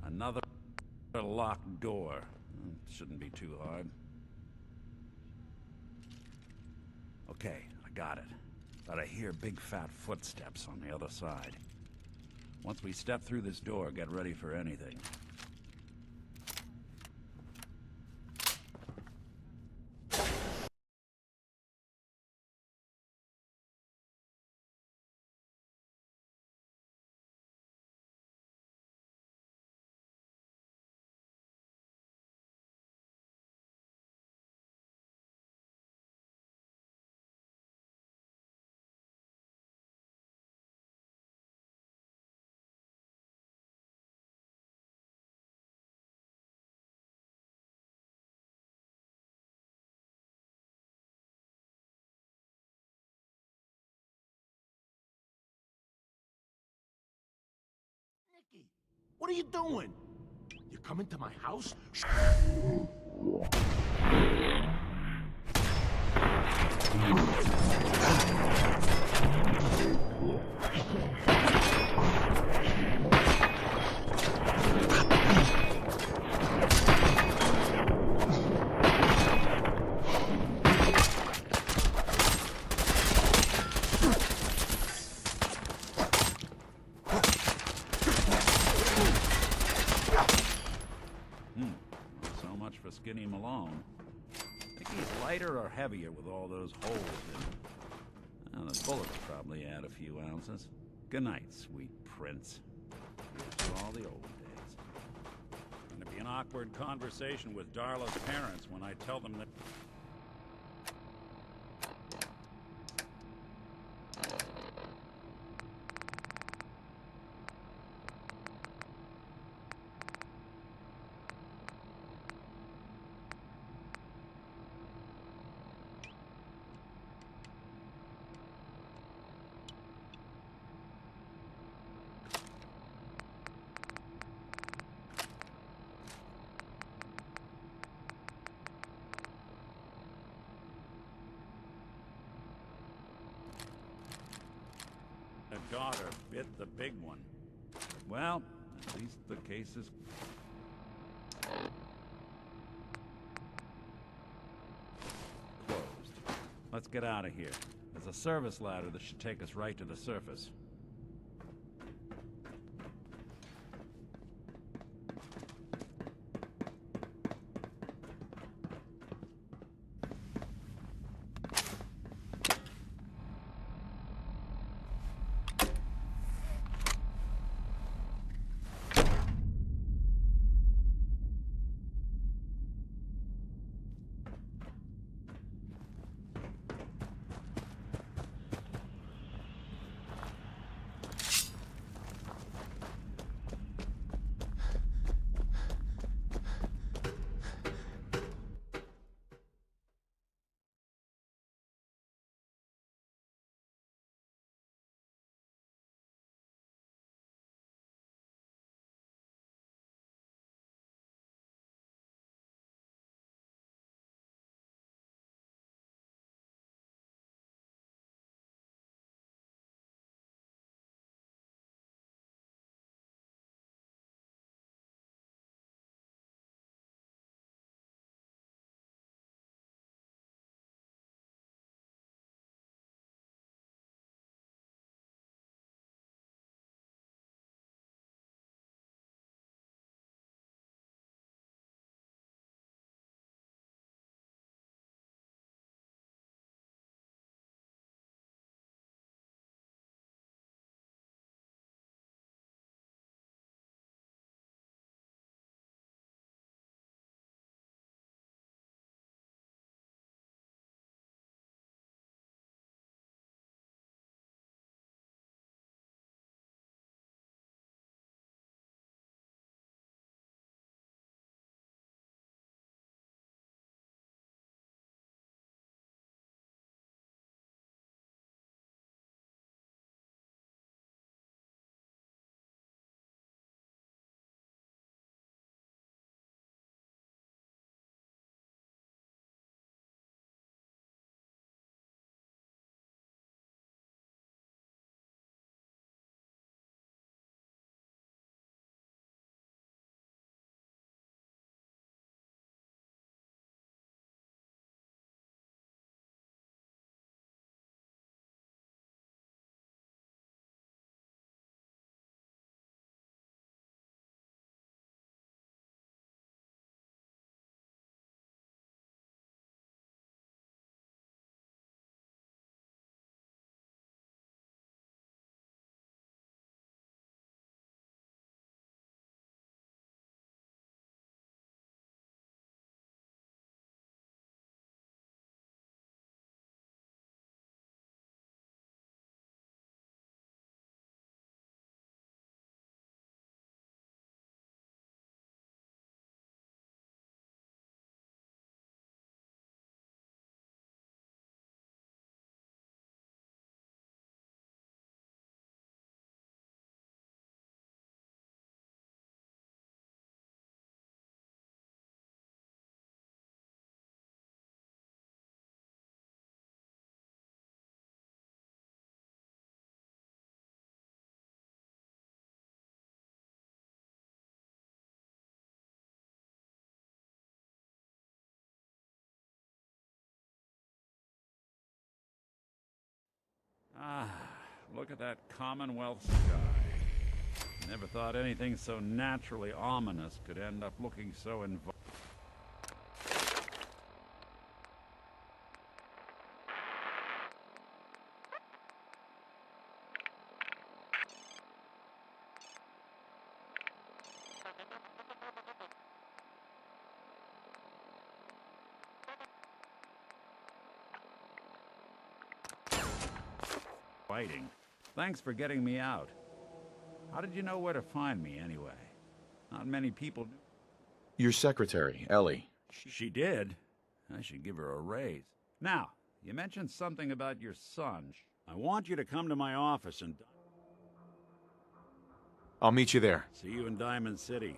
Another locked door. Shouldn't be too hard. Okay, I got it. But I hear big fat footsteps on the other side. Once we step through this door, get ready for anything. What are you doing? You coming to my house? Skinny Malone. Think he's lighter or heavier with all those holes in him? Well, the bullets probably add a few ounces. Good night, sweet prince. Here's to all the old days. Gonna be an awkward conversation with Darla's parents when I tell them that... daughter bit the big one. Well, at least the case is... closed. Let's get out of here. There's a service ladder that should take us right to the surface. Ah, look at that Commonwealth sky. Never thought anything so naturally ominous could end up looking so fighting. Thanks for getting me out. How did you know where to find me, anyway? Not many people do. Your secretary, Ellie. She did? I should give her a raise. Now, you mentioned something about your son. I want you to come to my office and... I'll meet you there. See you in Diamond City.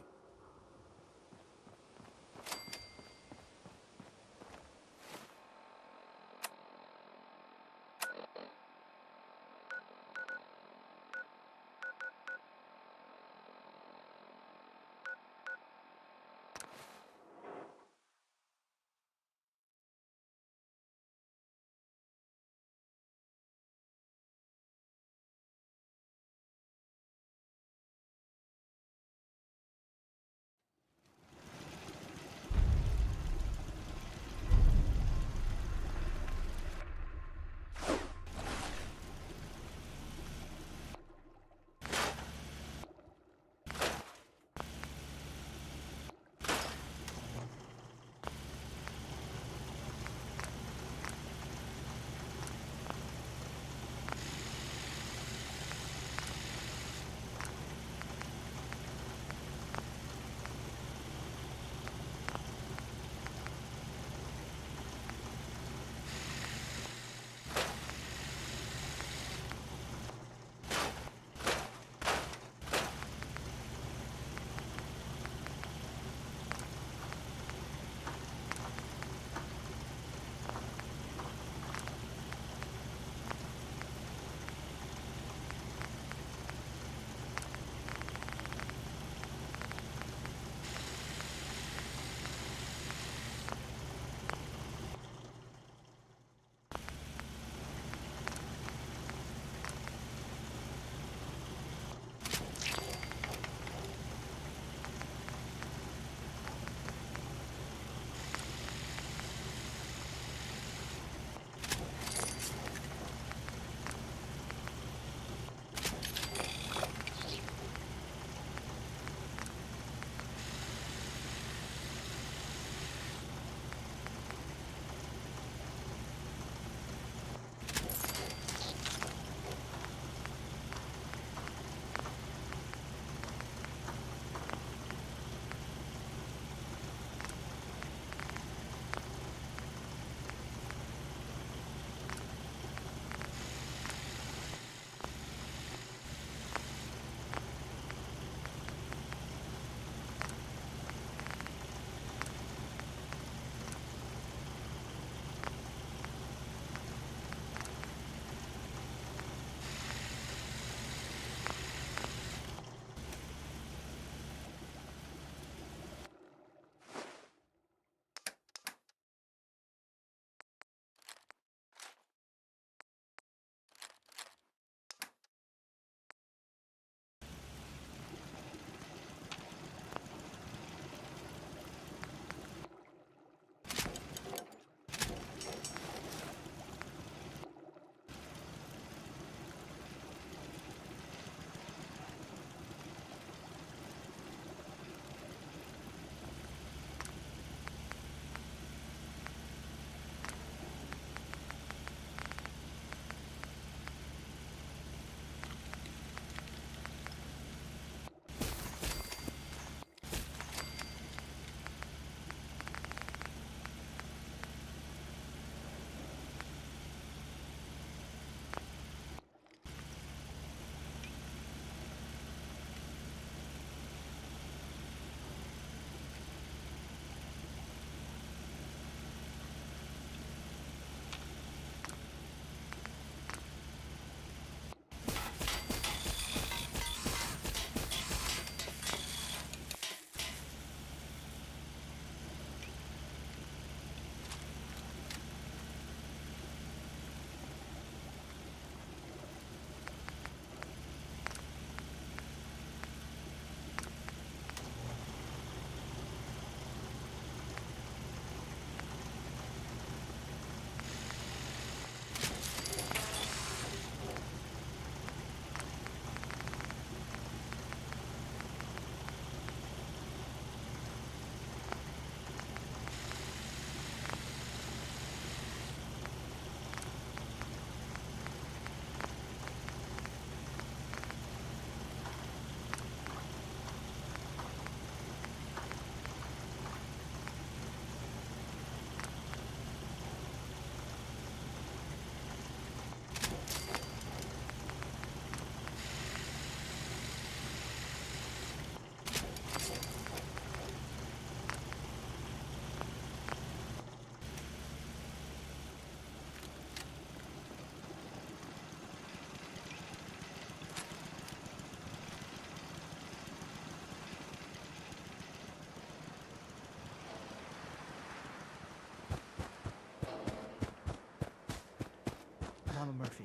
Mama Murphy,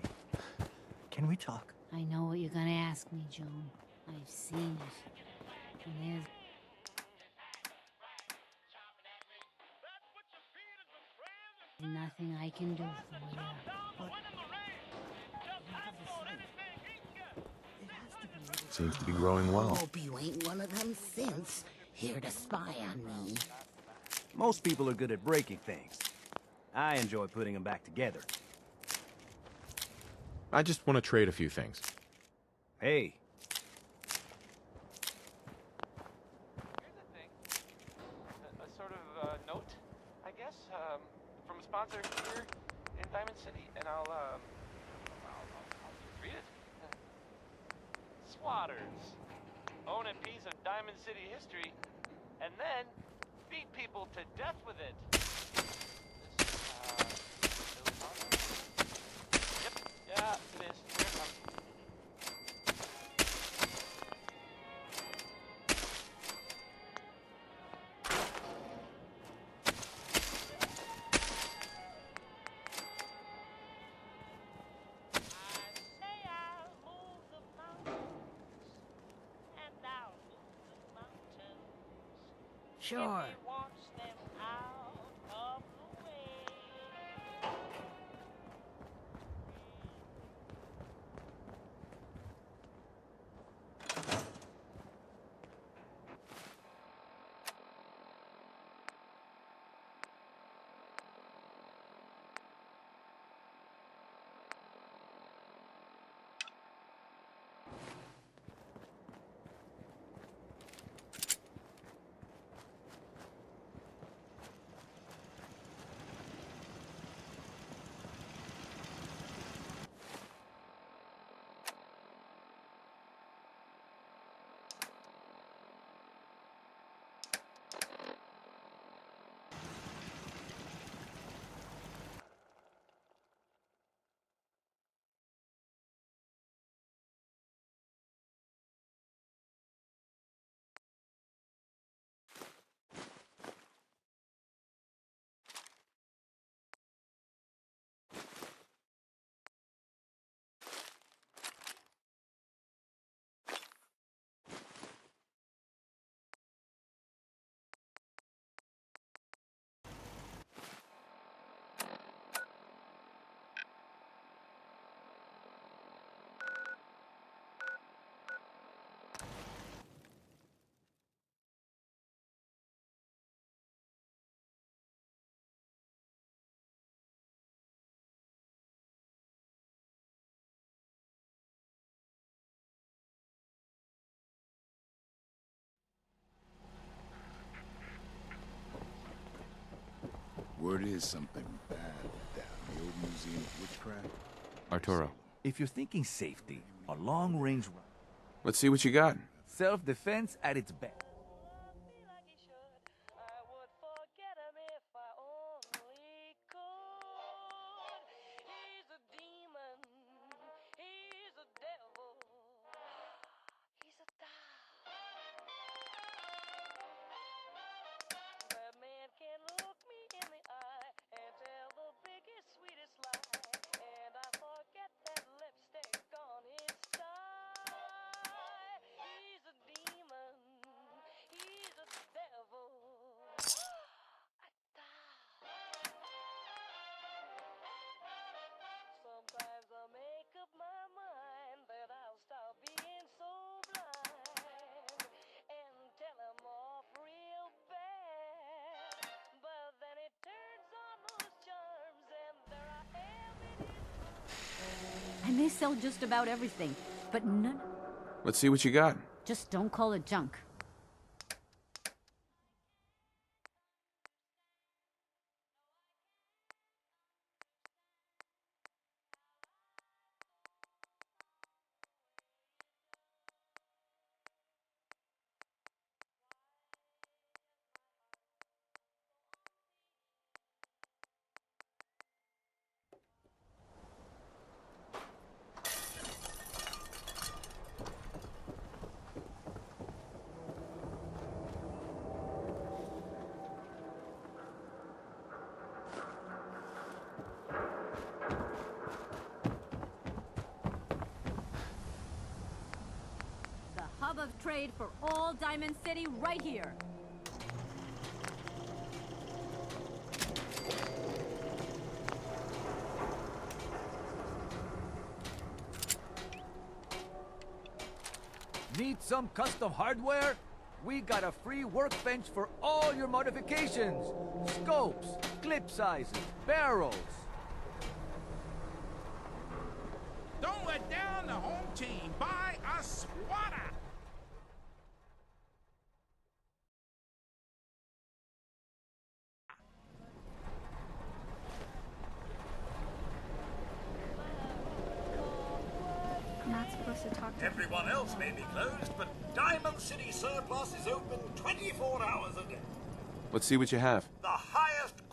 can we talk? I know what you're gonna ask me, Joan. I've seen it. And there's nothing I can do for you. Seems to be growing well. Hope you ain't one of them synths here to spy on me. Most people are good at breaking things. I enjoy putting them back together. I just want to trade a few things. Hey. Here's the thing. A sort of note, I guess, from a sponsor here in Diamond City, and I'll just read it. Swatters own a piece of Diamond City history, and then beat people to death with it. Yep, yeah, it is. Here it comes. Sure. Word is something bad down the old Museum of Witchcraft. Arturo. If you're thinking safety, a long-range rifle. Let's see what you got. Self-defense at its best. And they sell just about everything, but none. Let's see what you got. Just don't call it junk. trade for all Diamond City right here. Need some custom hardware? We got a free workbench for all your modifications. Scopes, clip sizes, barrels. Don't let down the home team. Buy a swatter. I'm not supposed to talk to Everyone else may be closed, but Diamond City Surplus is open 24 hours a day. Let's see what you have. The highest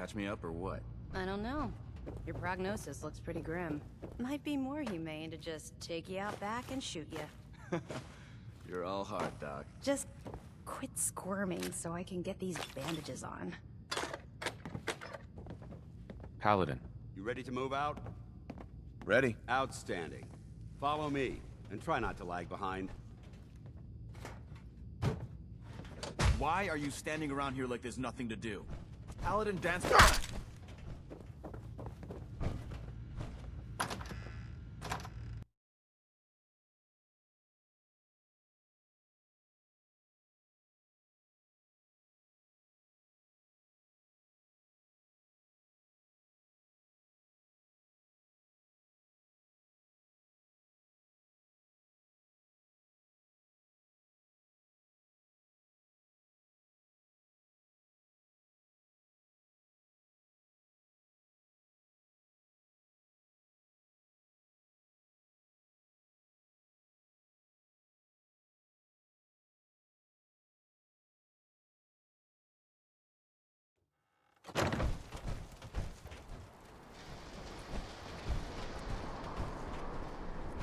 Patch me up or what? I don't know. Your prognosis looks pretty grim. Might be more humane to just take you out back and shoot you. You're all hard, Doc. Just quit squirming so I can get these bandages on. Paladin. You ready to move out? Ready. Outstanding. Follow me, and try not to lag behind. Why are you standing around here like there's nothing to do? Paladin dance.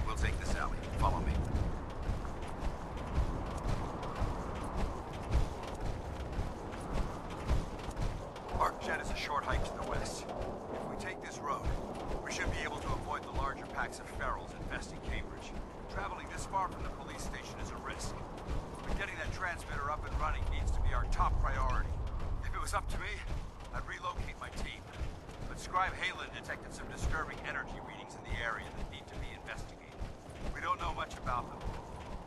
We'll take this alley. Follow me. Arcjet is a short hike to the west. If we take this road, we should be able to avoid the larger packs of ferals infesting Cambridge. Traveling this far from the police station is a risk. But getting that transmitter up and running needs to be our top priority. If it was up to me, I'd relocate my team. But Scribe Halen detected some disturbing energy readings in the area that need to be investigated. We don't know much about them,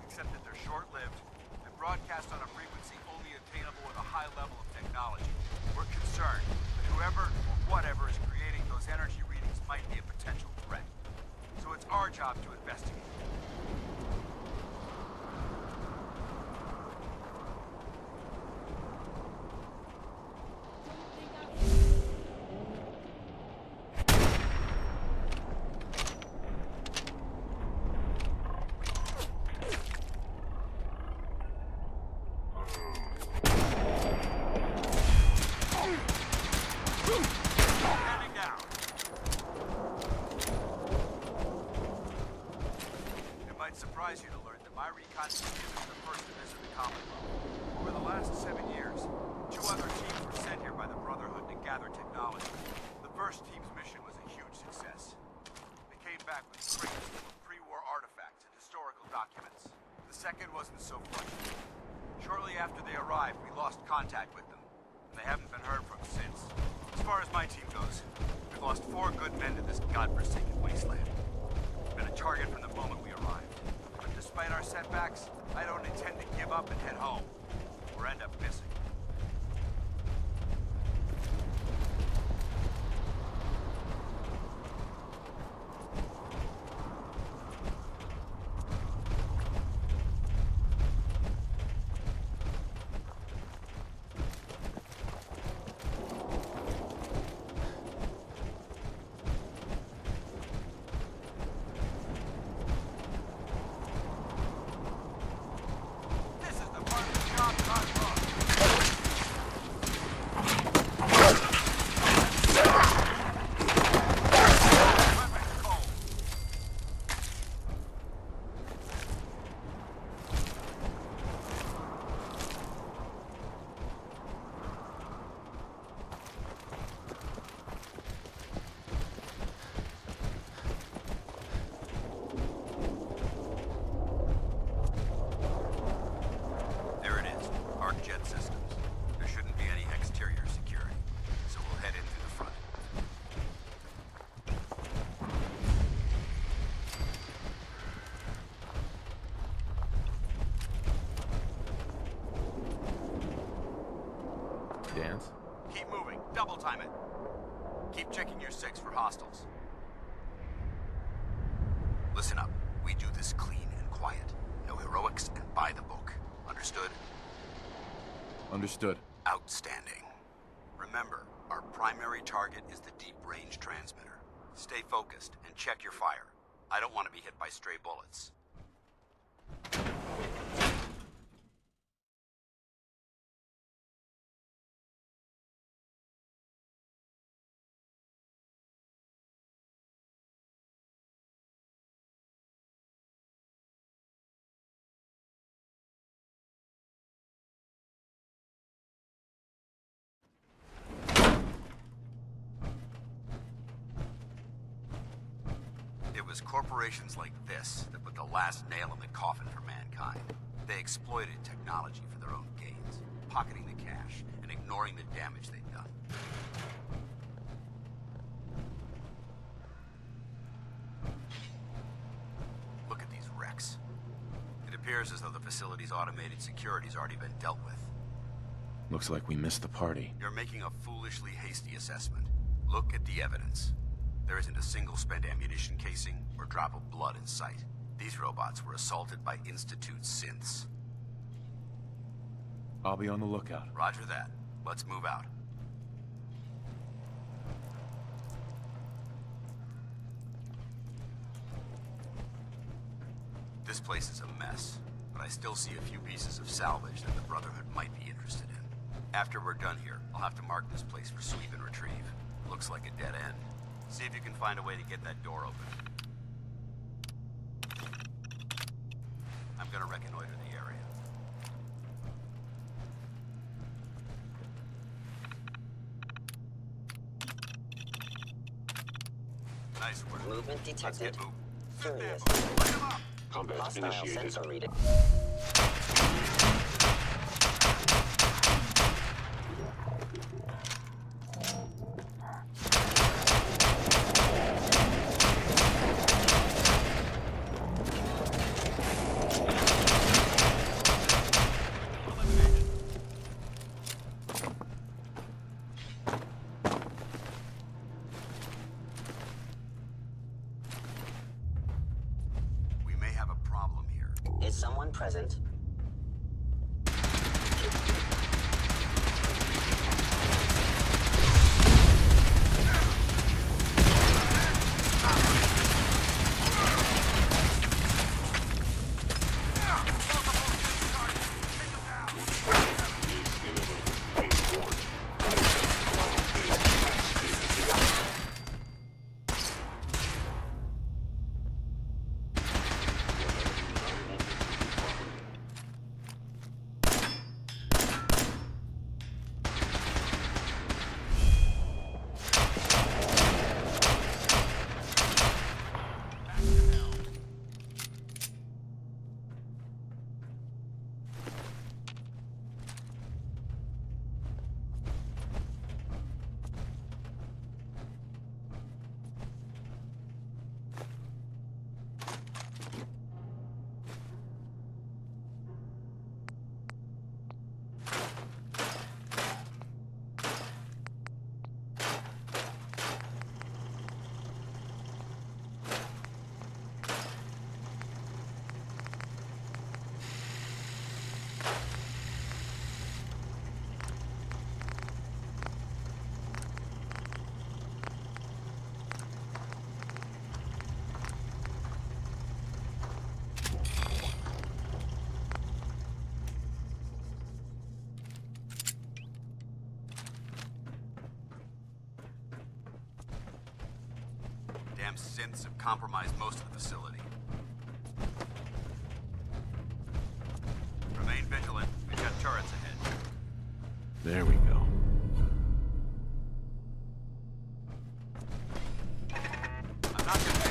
except that they're short-lived and broadcast on a frequency only attainable with a high level of technology. We're concerned that whoever or whatever is creating those energy readings might be a potential threat. So it's our job to investigate. Surprise you to learn that my recon team isn't the first to visit the Commonwealth. Over the last 7 years, 2 other teams were sent here by the Brotherhood to gather technology. The first team's mission was a huge success. They came back with crates full of pre-war artifacts and historical documents. The second wasn't so fortunate. Shortly after they arrived, we lost contact with them, and they haven't been heard from since. As far as my team goes, we've lost 4 good men to this godforsaken wasteland. We've been a target from the moment we arrived. Despite our setbacks, I don't intend to give up and head home, or end up missing. Jet systems. There shouldn't be any exterior security, so we'll head in through the front. Dance? Keep moving. Double time it. Keep checking your 6 for hostiles. Listen up. We do this clean and quiet. No heroics and by the book. Understood? Understood. Outstanding. Remember, our primary target is the deep-range transmitter. Stay focused and check your fire. I don't want to be hit by stray bullets. It's corporations like this that put the last nail in the coffin for mankind. They exploited technology for their own gains, pocketing the cash and ignoring the damage they've done. Look at these wrecks. It appears as though the facility's automated security's already been dealt with. Looks like we missed the party. You're making a foolishly hasty assessment. Look at the evidence. There isn't a single spent ammunition casing or drop of blood in sight. These robots were assaulted by Institute synths. I'll be on the lookout. Roger that. Let's move out. This place is a mess, but I still see a few pieces of salvage that the Brotherhood might be interested in. After we're done here, I'll have to mark this place for sweep and retrieve. Looks like a dead end. See if you can find a way to get that door open. I'm gonna reconnoiter the area. Nice work. Movement detected. Let's get moving. Furious. Light 'em up. Combat hostile sensor reading. Is someone present? Damn synths have compromised most of the facility. Remain vigilant. We've got turrets ahead. There we go. I'm not gonna make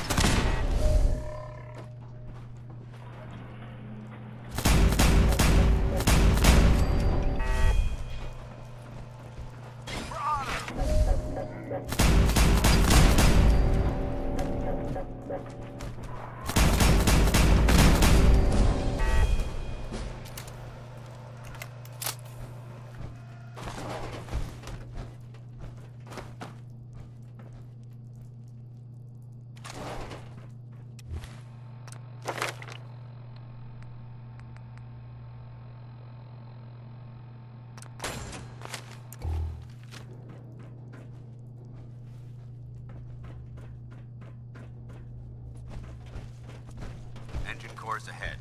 engine cores ahead.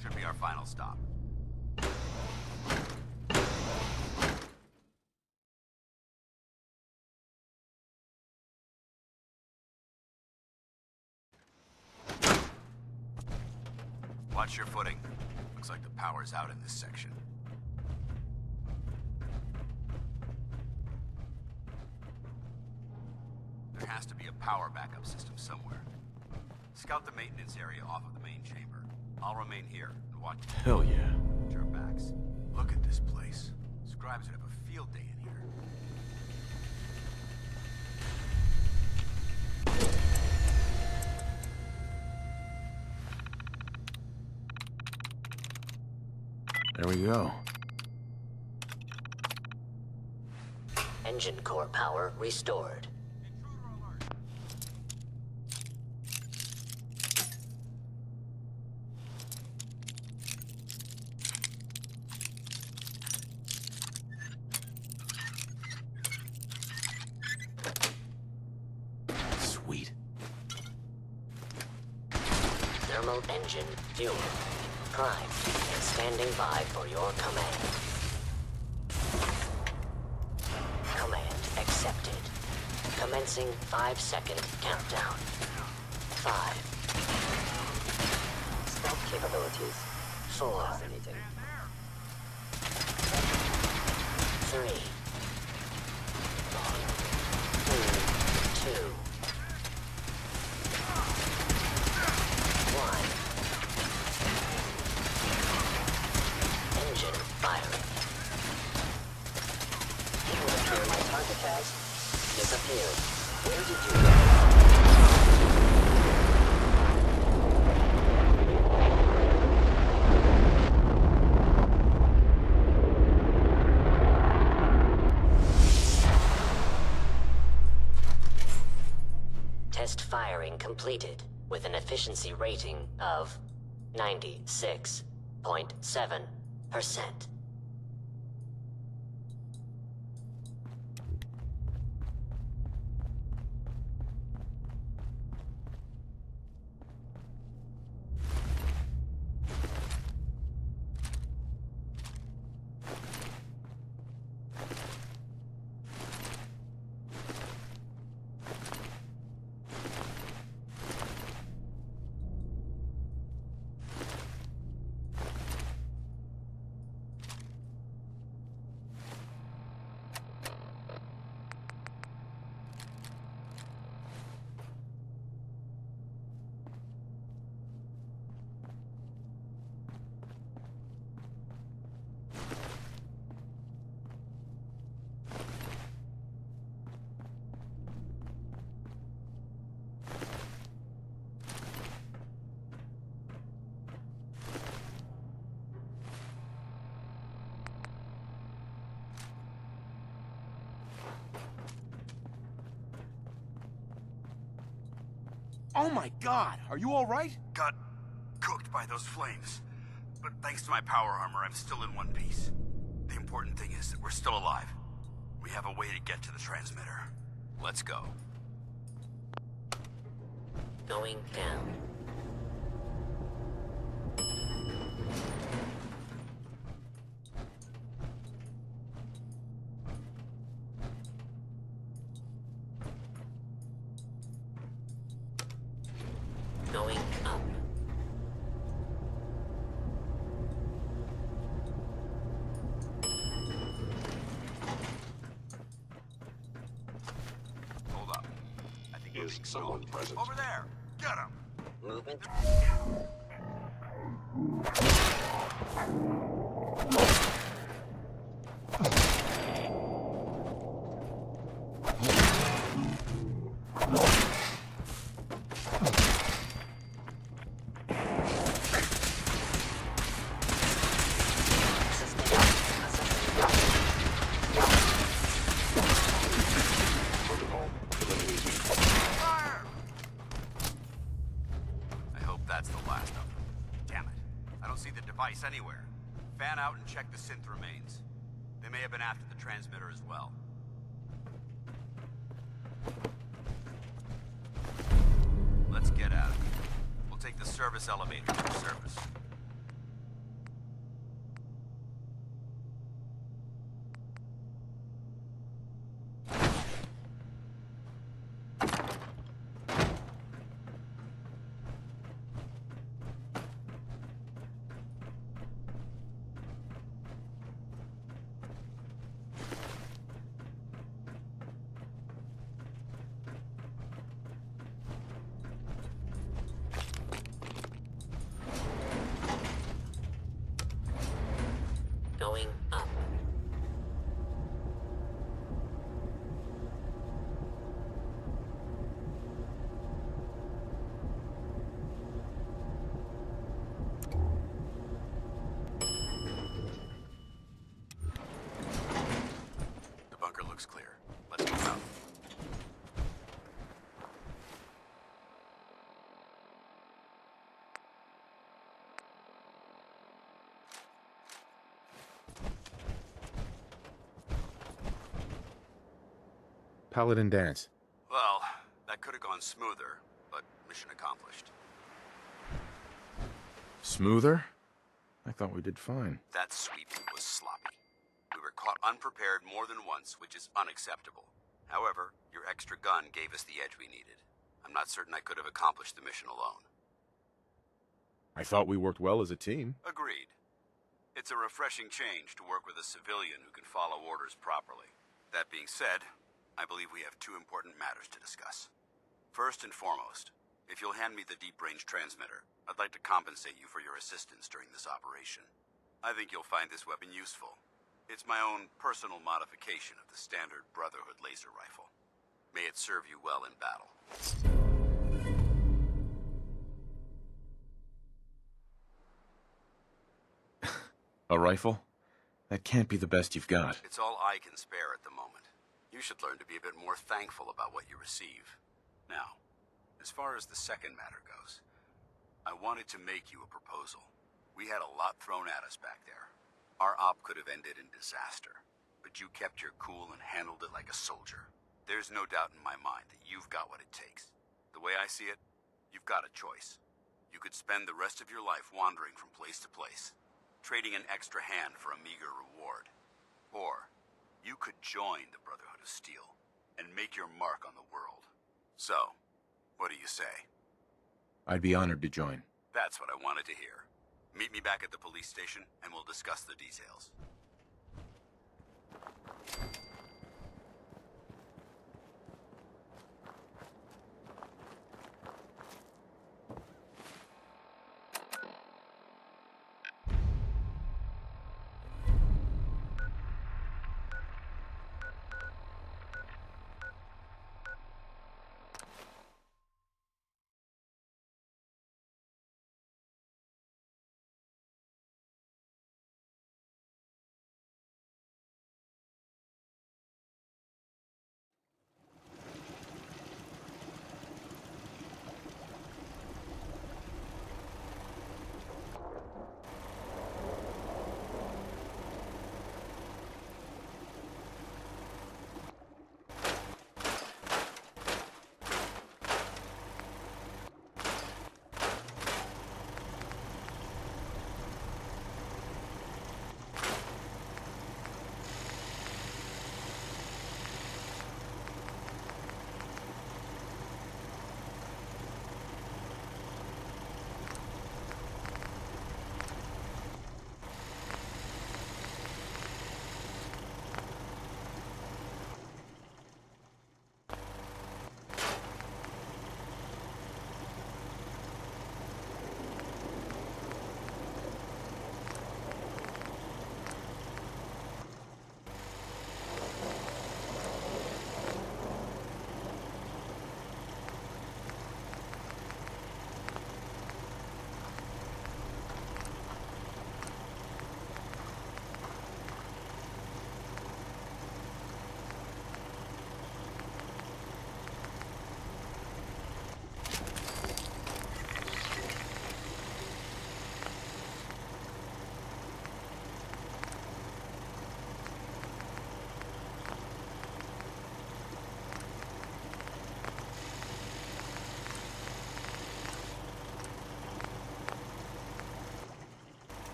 Should be our final stop. Watch your footing. Looks like the power's out in this section. There has to be a power backup system somewhere. Scout the maintenance area off of the main chamber. I'll remain here and watch. Hell yeah. Watch our backs. Look at this place. Scribes would have a field day in here. There we go. Engine core power restored. Sweet. Thermal engine fuel. Prime and standing by for your command. Command accepted. Commencing 5-second countdown. 5. Stealth capabilities. 4. Anything. 3. 2. 1. Engine firing. It would appear my target has disappeared. Where did you go? Test firing completed with an efficiency rating of 96.7%. Oh my god, are you alright? Got cooked by those flames. But thanks to my power armor, I'm still in one piece. The important thing is that we're still alive. We have a way to get to the transmitter. Let's go. Going down. Going up. Hold up. I think is someone present? Over there. Get him. Movement. Anywhere. Fan out and check the synth remains. They may have been after the transmitter as well. Let's get at it. We'll take the service elevator to the surface. looks clear. Let's move out. Paladin dance. Well, that could have gone smoother, but mission accomplished. Smoother? I thought we did fine. That sweep was sloppy. We were caught unprepared more than once, which is unacceptable. However, your extra gun gave us the edge we needed. I'm not certain I could have accomplished the mission alone. I thought we worked well as a team. Agreed. It's a refreshing change to work with a civilian who can follow orders properly. That being said, I believe we have two important matters to discuss. First and foremost, if you'll hand me the deep-range transmitter, I'd like to compensate you for your assistance during this operation. I think you'll find this weapon useful. It's my own personal modification of the standard Brotherhood laser rifle. May it serve you well in battle. A rifle? That can't be the best you've got. It's all I can spare at the moment. You should learn to be a bit more thankful about what you receive. Now, as far as the second matter goes, I wanted to make you a proposal. We had a lot thrown at us back there. Our op could have ended in disaster, but you kept your cool and handled it like a soldier. There's no doubt in my mind that you've got what it takes. The way I see it, you've got a choice. You could spend the rest of your life wandering from place to place, trading an extra hand for a meager reward. Or, you could join the Brotherhood of Steel and make your mark on the world. So, what do you say? I'd be honored to join. That's what I wanted to hear. Meet me back at the police station, and we'll discuss the details.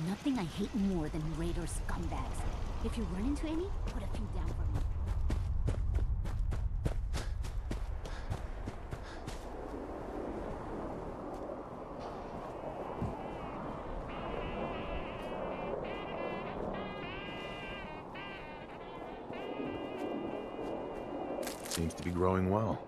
Nothing I hate more than raider scumbags. If you run into any, put a few down for me. Seems to be growing well.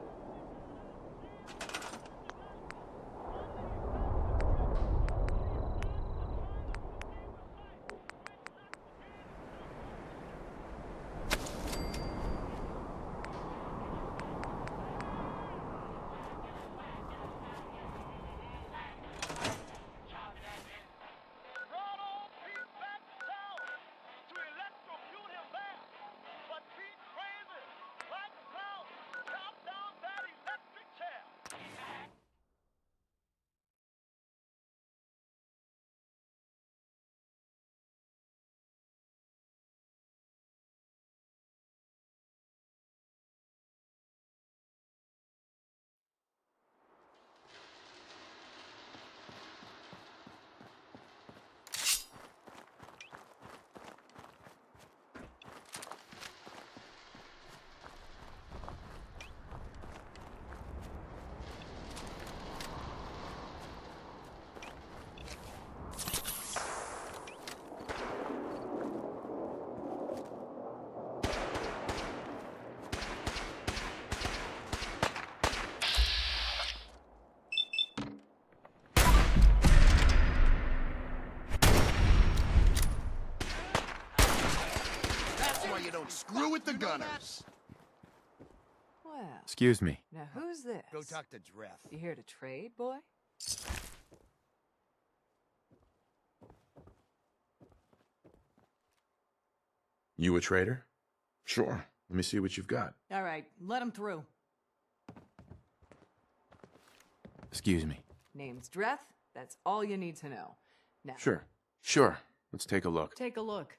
screw with the gunners. Well, Excuse me. now who's this? Go talk to Dreth. You here to trade, boy? You a trader? Sure. Let me see what you've got. All right, let him through. Excuse me. Name's Dreth. That's all you need to know. Now, Sure. Sure. Let's take a look. take a look.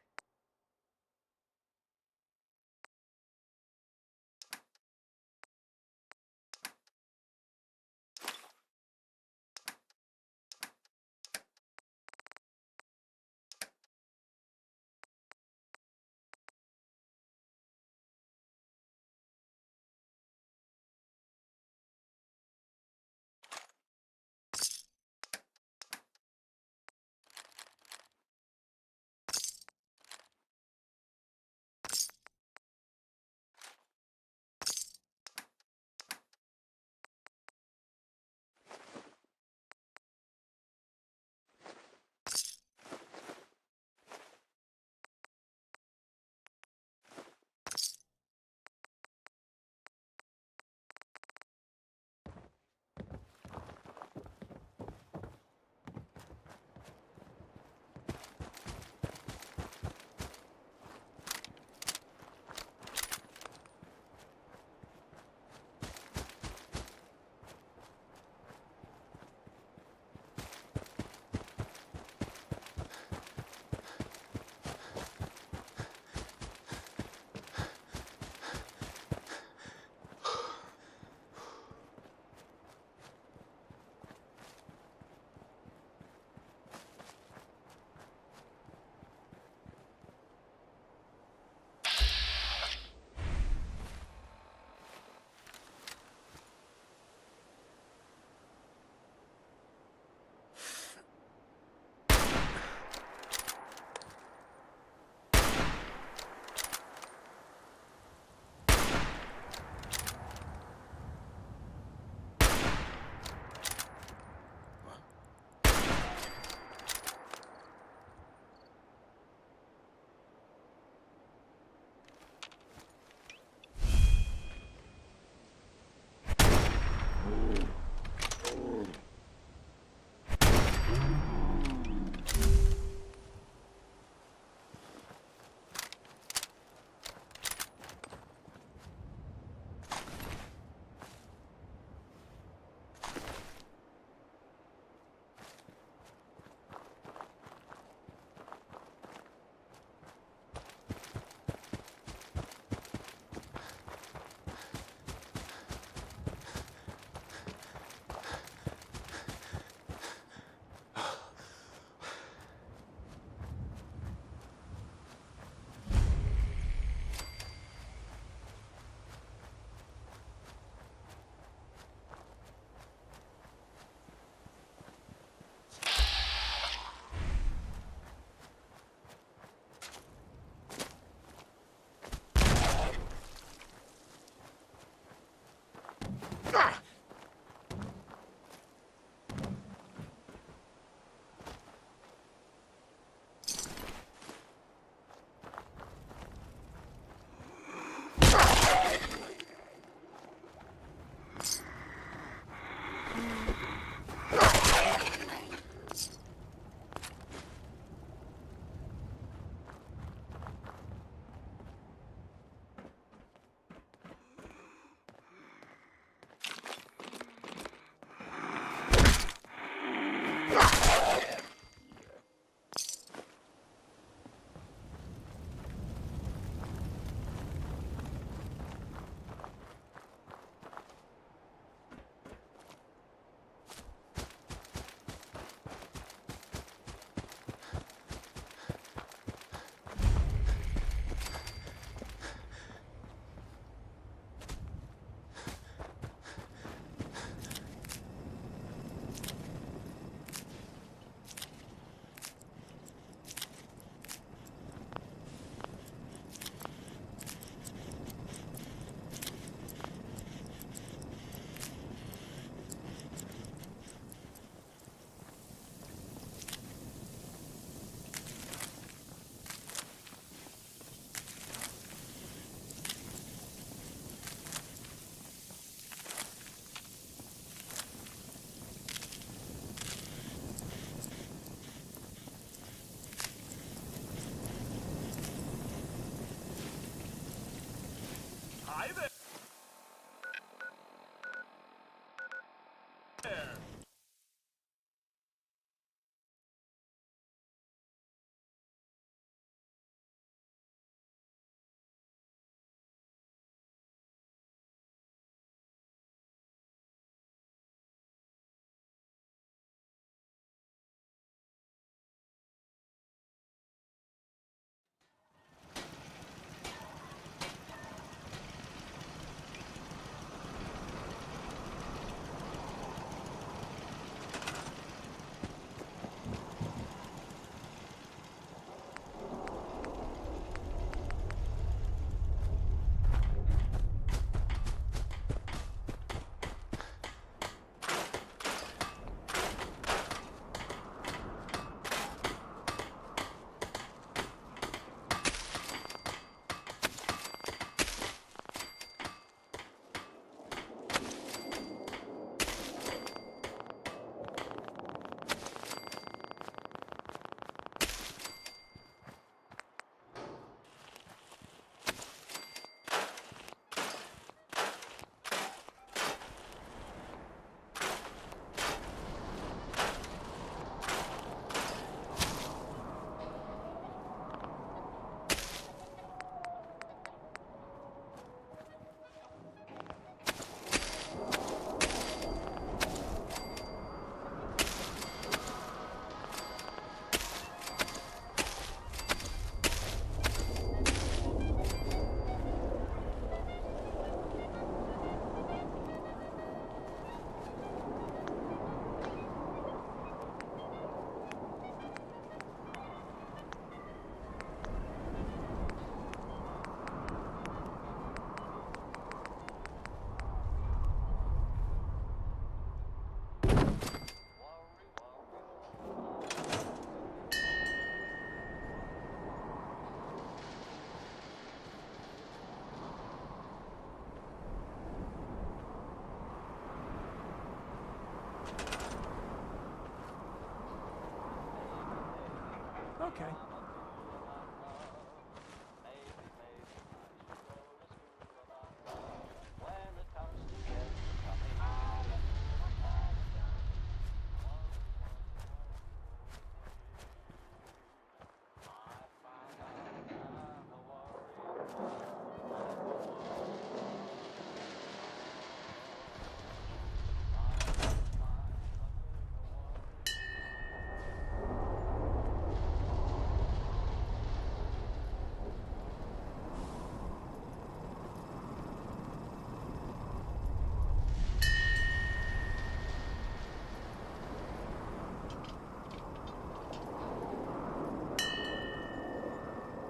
Okay.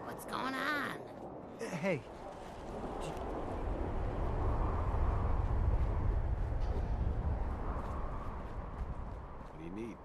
What's going on? Hey. What do you need?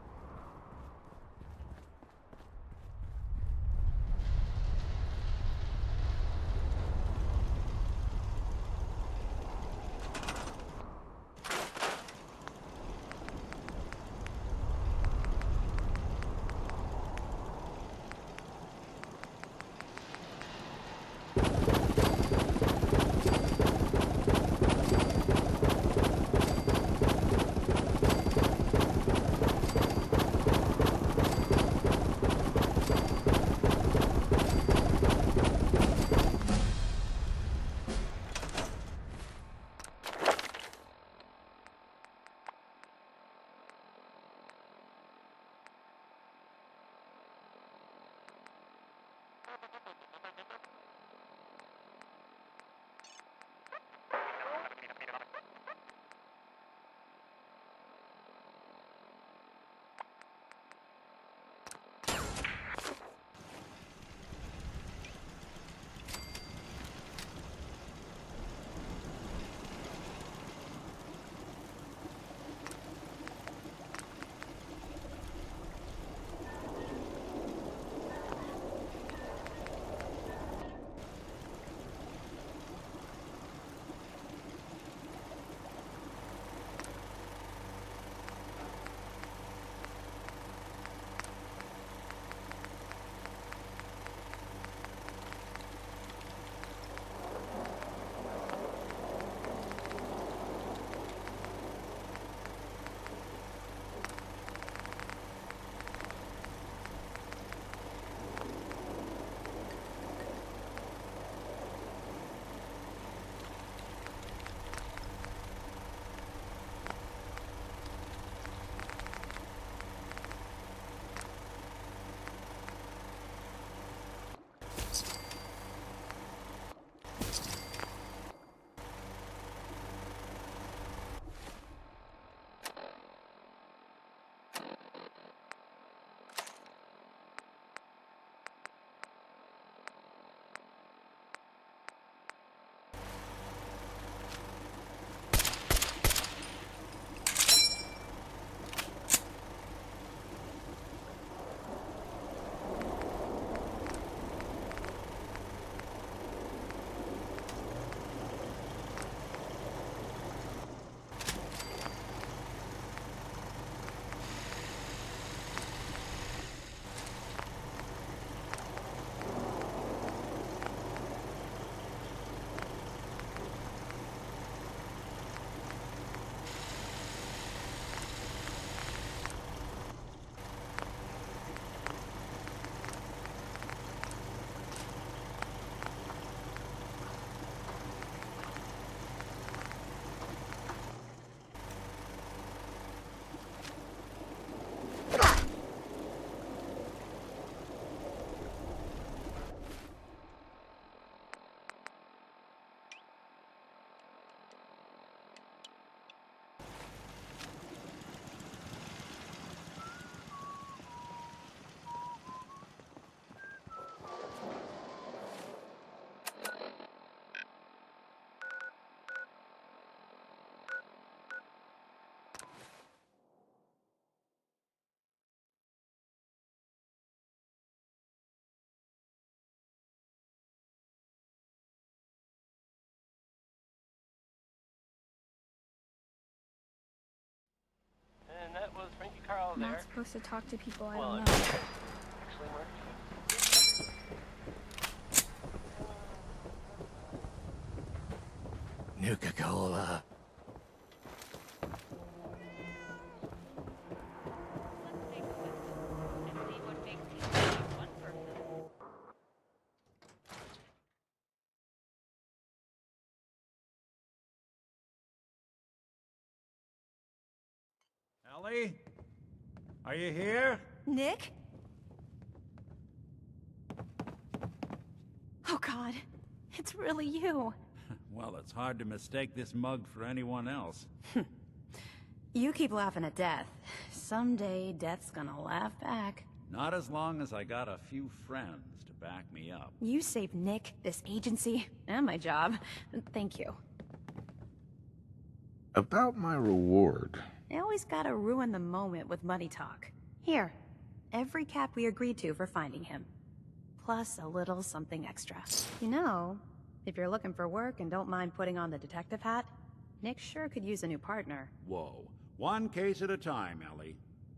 And that was Frankie Carl there. I'm not supposed to talk to people I Well, don't know. actually, Mark, Nuka-Cola. Ellie? Are you here? Nick? Oh God, it's really you. Well, it's hard to mistake this mug for anyone else. You keep laughing at death. Someday, death's gonna laugh back. Not as long as I got a few friends to back me up. You saved Nick, this agency, and my job. Thank you. About my reward. I always gotta ruin the moment with money talk. Here, every cap we agreed to for finding him. Plus a little something extra. You know, if you're looking for work and don't mind putting on the detective hat, Nick sure could use a new partner. Whoa. One case at a time, Ellie.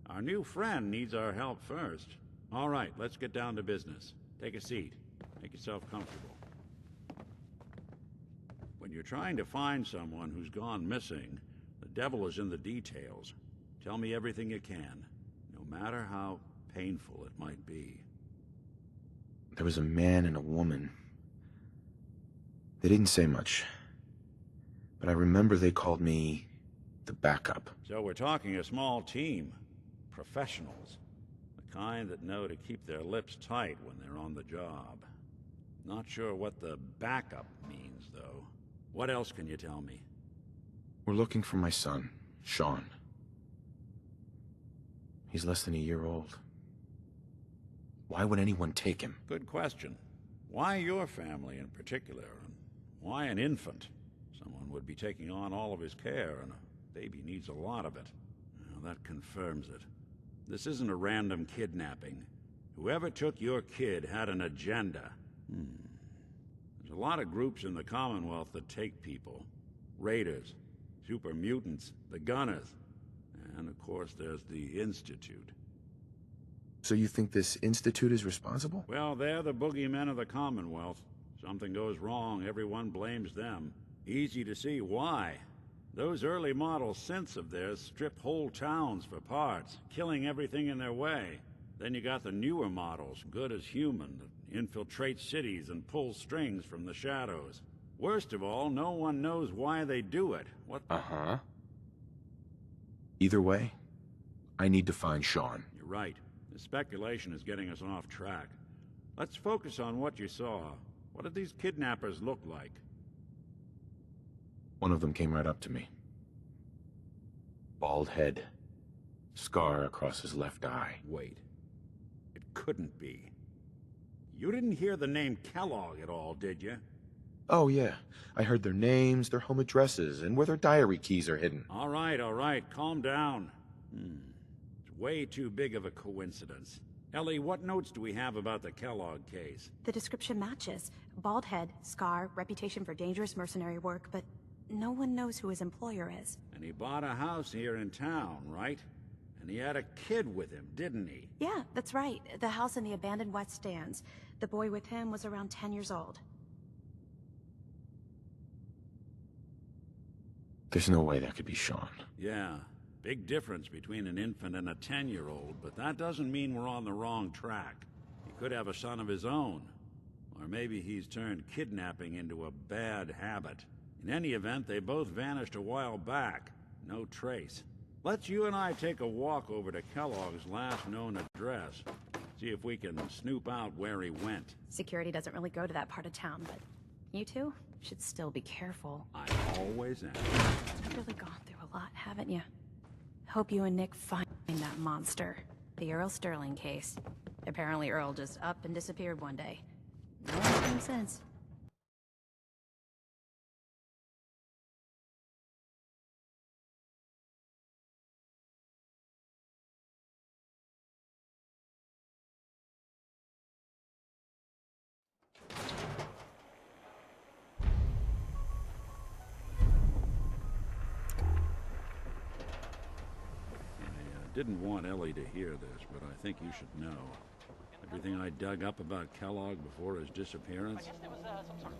Our new friend needs our help first. All right, let's get down to business. Take a seat. Make yourself comfortable. When you're trying to find someone who's gone missing, the devil is in the details. Tell me everything you can, no matter how painful it might be. There was a man and a woman. They didn't say much, but I remember they called me the backup. So we're talking a small team. Professionals. The kind that know to keep their lips tight when they're on the job. Not sure what the backup means, though. What else can you tell me? We're looking for my son, Sean. He's less than a year old. Why would anyone take him? Good question. Why your family in particular? And why an infant? Someone would be taking on all of his care, and a baby needs a lot of it. Well, that confirms it. This isn't a random kidnapping. Whoever took your kid had an agenda. There's a lot of groups in the Commonwealth that take people. Raiders, super mutants, the Gunners, and of course there's the Institute. So you think this Institute is responsible? Well, they're the boogeymen of the Commonwealth. Something goes wrong, everyone blames them. Easy to see why. Those early model synths of theirs strip whole towns for parts, killing everything in their way. Then you got the newer models, good as human, that infiltrate cities and pull strings from the shadows. Worst of all, no one knows why they do it. What? Uh-huh. Either way, I need to find Sean. You're right. The speculation is getting us off track. Let's focus on what you saw. What did these kidnappers look like? One of them came right up to me. Bald head. Scar across his left eye. Wait. It couldn't be. You didn't hear the name Kellogg at all, did you? Oh, yeah. I heard their names, their home addresses, and where their diary keys are hidden. All right, calm down. It's way too big of a coincidence. Ellie, what notes do we have about the Kellogg case? The description matches. Bald head, scar, reputation for dangerous mercenary work, but no one knows who his employer is. And he bought a house here in town, right? And he had a kid with him, didn't he? Yeah, that's right. The house in the abandoned West Stands. The boy with him was around 10 years old. There's no way that could be Sean. Yeah. Big difference between an infant and a 10-year-old, but that doesn't mean we're on the wrong track. He could have a son of his own. Or maybe he's turned kidnapping into a bad habit. In any event, they both vanished a while back. No trace. Let's you and I take a walk over to Kellogg's last known address. See if we can snoop out where he went. Security doesn't really go to that part of town, but you two should still be careful. I always am. You've really gone through a lot, haven't you? Hope you and Nick find that monster. The Earl Sterling case. Apparently Earl just up and disappeared one day. No one came since. Didn't want Ellie to hear this, but I think you should know. Everything I dug up about Kellogg before his disappearance?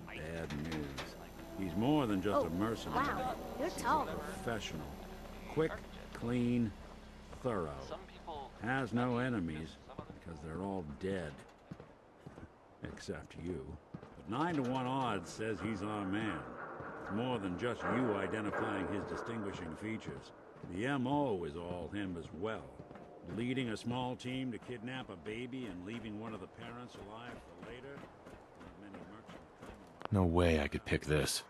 Bad news. He's more than just a mercenary. Wow, you're tall. Professional. Quick, clean, thorough. Has no enemies, because they're all dead. Except you. But 9 to 1 odds says he's our man. It's more than just you identifying his distinguishing features. The M.O. is all him as well. Leading a small team to kidnap a baby and leaving one of the parents alive for later. Not many merchants. No way I could pick this.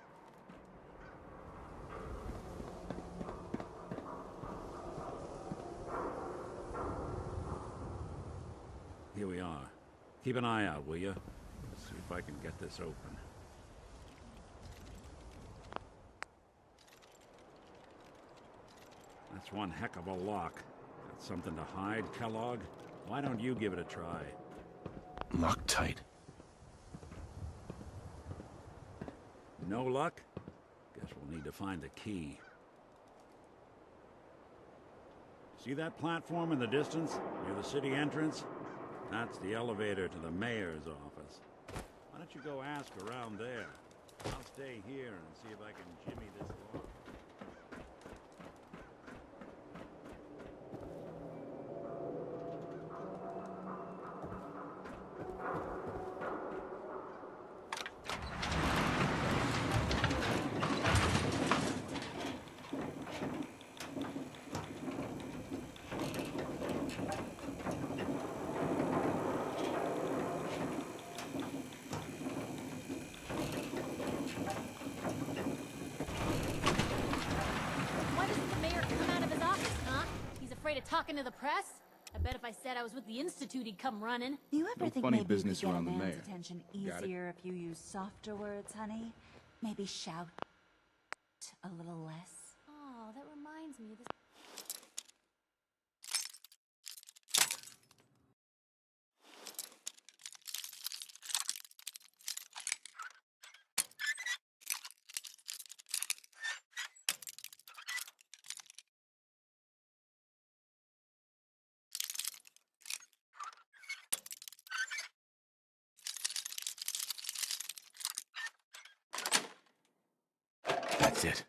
Here we are. Keep an eye out, will you? Let's see if I can get this open. That's one heck of a lock. Got something to hide, Kellogg? Why don't you give it a try? Locked tight. No luck? Guess we'll need to find the key. See that platform in the distance, near the city entrance? That's the elevator to the mayor's office. Why don't you go ask around there? I'll stay here and see if I can jimmy this lock. Talking to the press? I bet if I said I was with the Institute, he'd come running. Do you ever No think funny maybe business you could around the get a man's mayor. attention Got it? easier if you use softer words, honey? Maybe shout a little less. Oh, that reminds me. This That's it.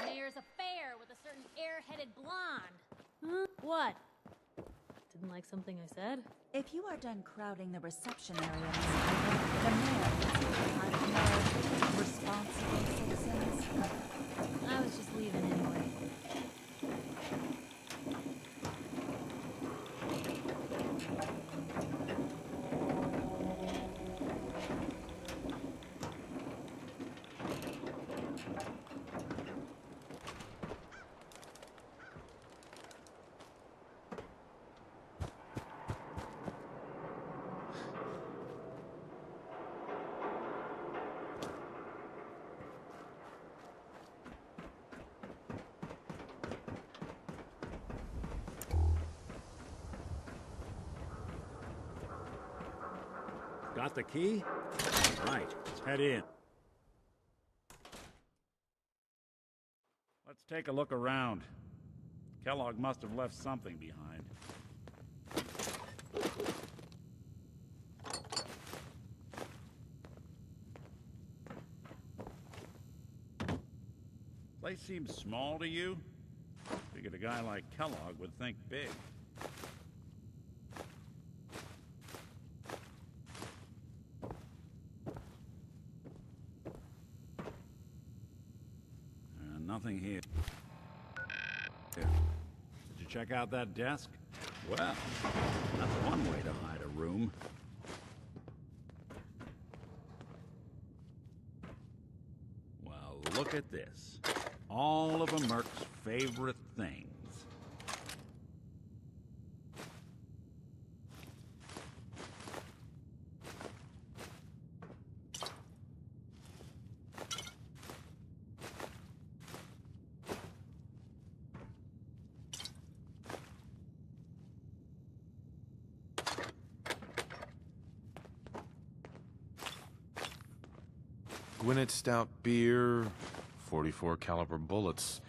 mayor's affair with a certain air-headed blonde. Huh? What? Didn't like something I said? If you are done crowding the reception area, Miss Ivor, the mayor needs to take time for more responsible citizens. I was just leaving anyway. Got the key? Right, let's head in. Let's take a look around. Kellogg must have left something behind. Place seems small to you? Figured a guy like Kellogg would think big. Nothing here. Did you check out that desk? Well, that's one way to hide a room. Well, look at this. All of a merc's favorite things. Gwinnett stout beer, 44 caliber bullets,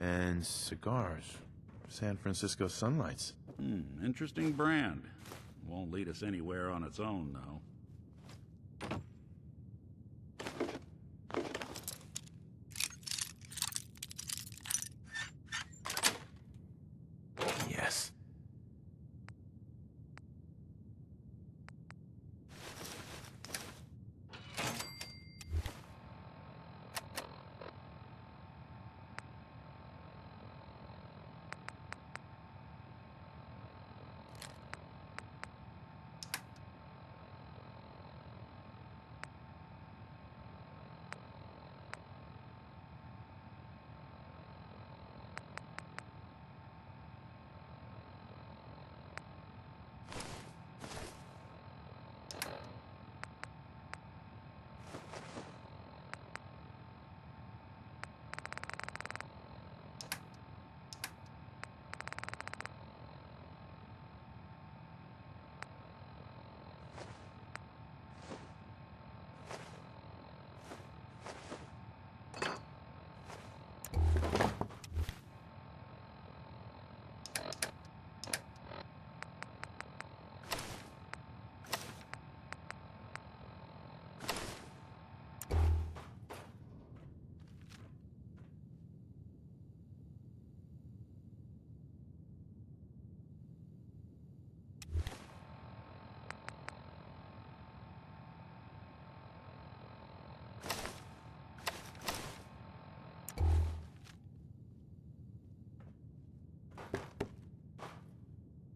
and cigars. San Francisco Sunlights. Interesting brand. Won't lead us anywhere on its own, though. Yes.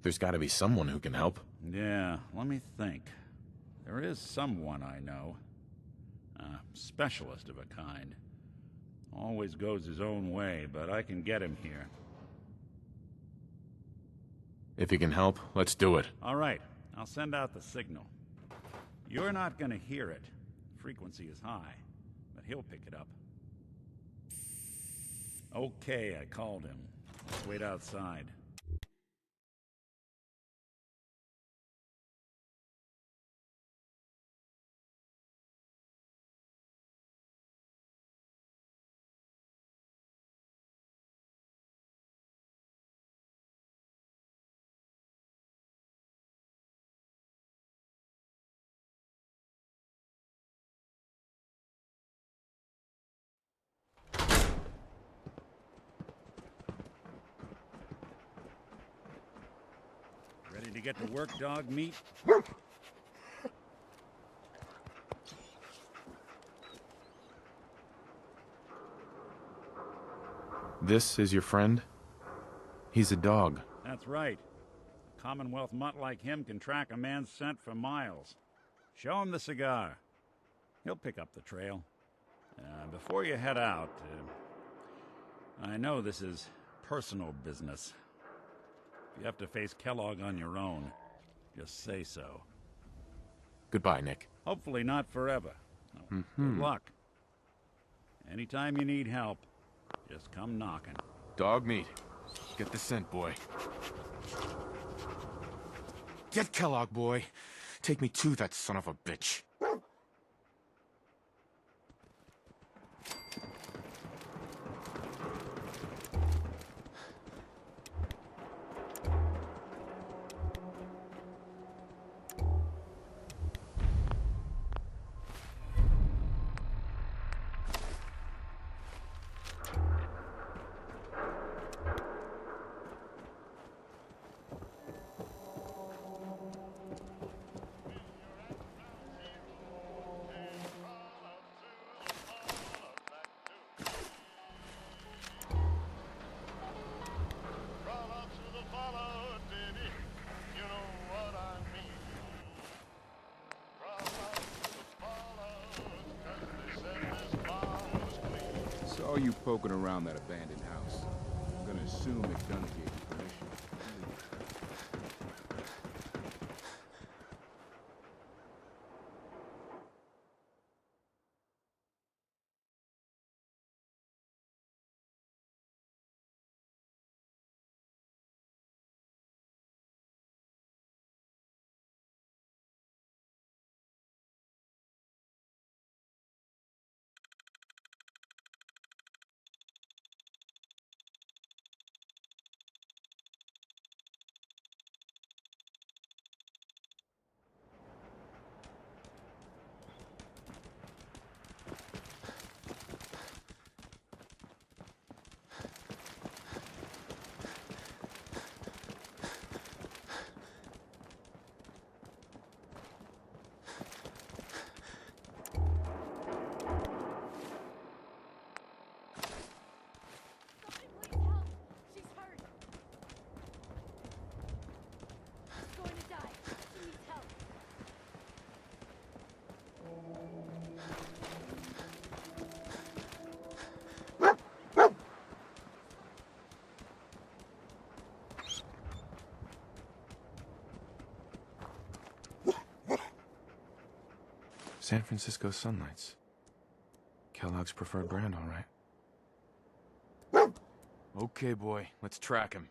There's gotta be someone who can help. Yeah, let me think. There is someone I know. A specialist of a kind. Always goes his own way, but I can get him here. If he can help, let's do it. All right, I'll send out the signal. You're not gonna hear it. Frequency is high, but he'll pick it up. Okay, I called him. Let's wait outside. Ready to get to work, dog meat? This is your friend? He's a dog. That's right. A Commonwealth mutt like him can track a man's scent for miles. Show him the cigar. He'll pick up the trail. Before you head out, I know this is personal business. If you have to face Kellogg on your own, just say so. Goodbye, Nick. Hopefully not forever. Good luck. Anytime you need help, just come knocking. Dog meat. Get the scent, boy. Get Kellogg, boy. Take me to that son of a bitch. Saw you poking around that abandoned house. I'm gonna assume McDonough gave you permission. San Francisco Sunlights. Kellogg's preferred brand, all right. Okay, boy, let's track him.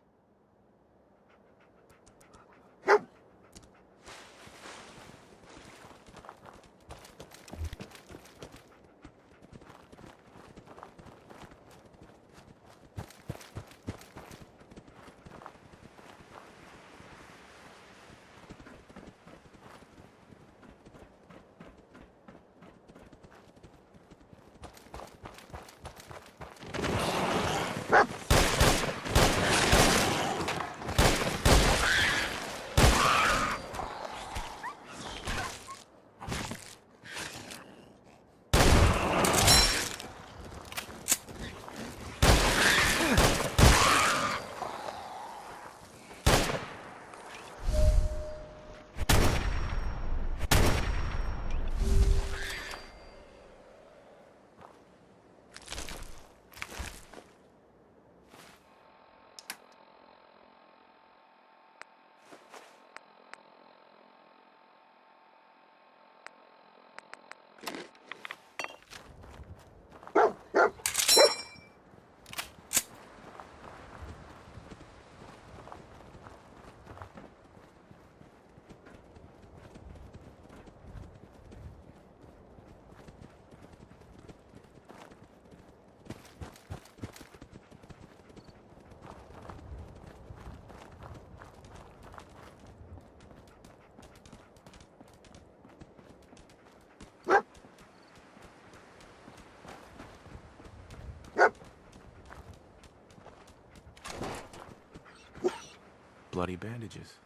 Bloody bandages.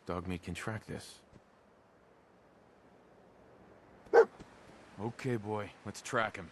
Dogmeat can track this. Okay, boy, let's track him.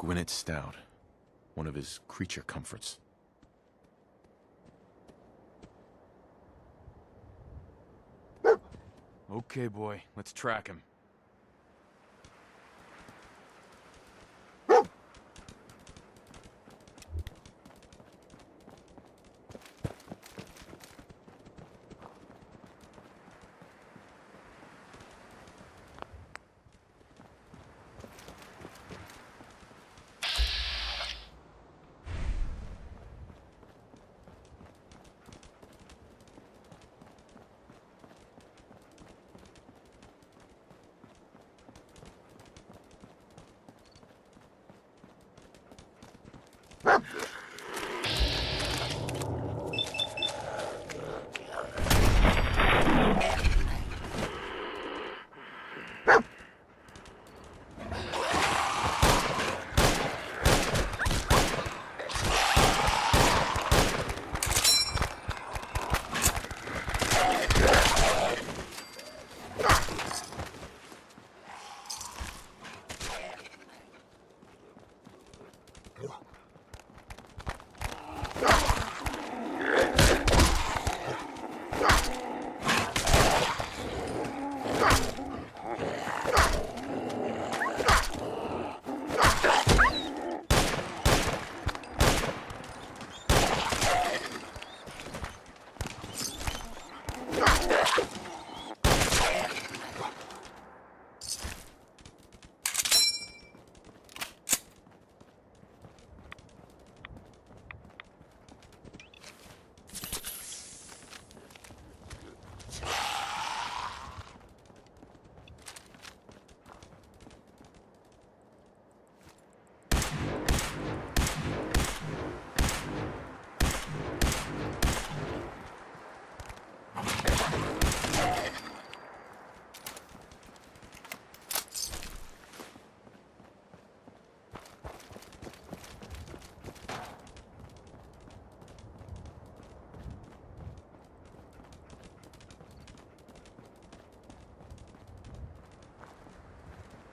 Gwinnett Stout. One of his creature comforts. Okay, boy. Let's track him.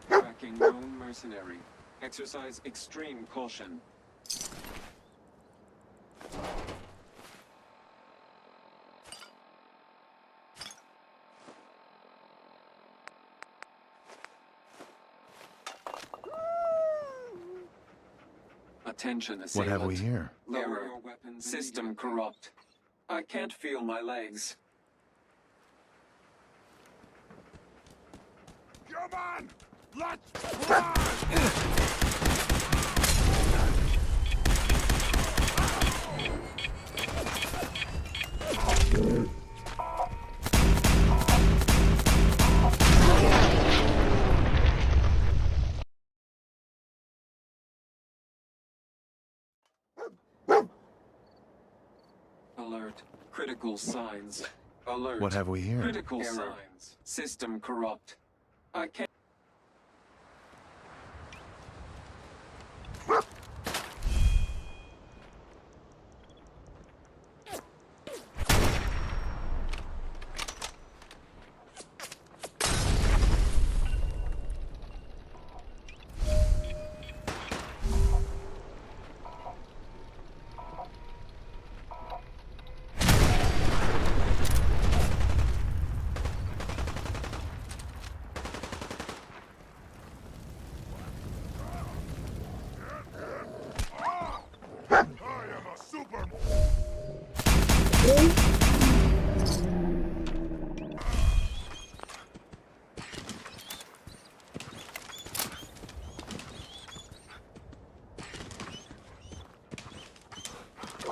Tracking known mercenary. Exercise extreme caution. Attention, assailant. What have we here? Error. Your weapon system corrupt. I can't feel my legs. Come on! Let's run! Alert. Critical signs. Alert. What have we here? Critical signs. System corrupt. I can't.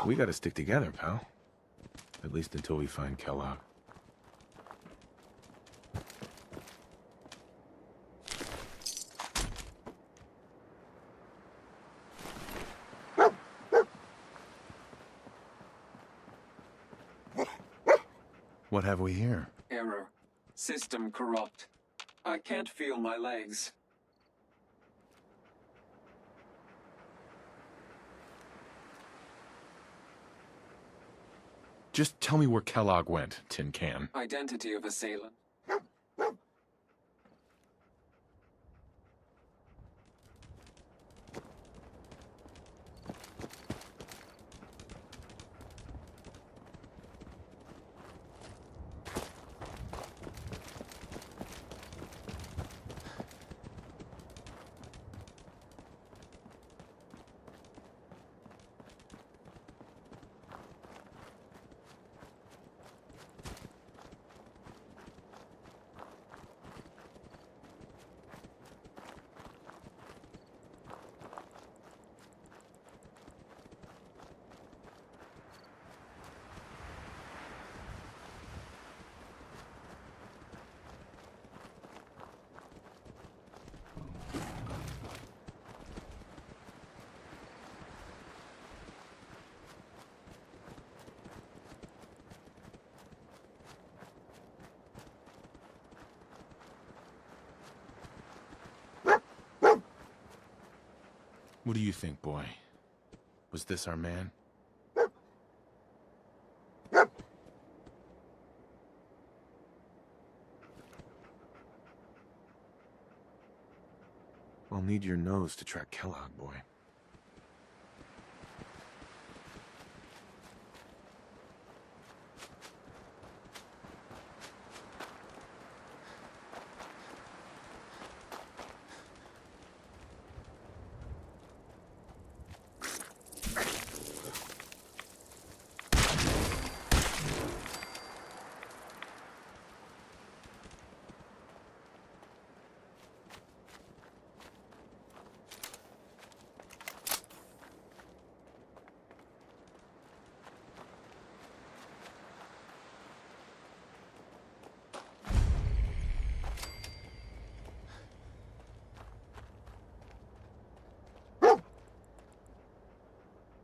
We gotta stick together, pal. At least until we find Kellogg. What have we here? Error. System corrupt. I can't feel my legs. Just tell me where Kellogg went, Tin Can. Identity of assailant. What do you think, boy? Was this our man? I'll need your nose to track Kellogg, boy.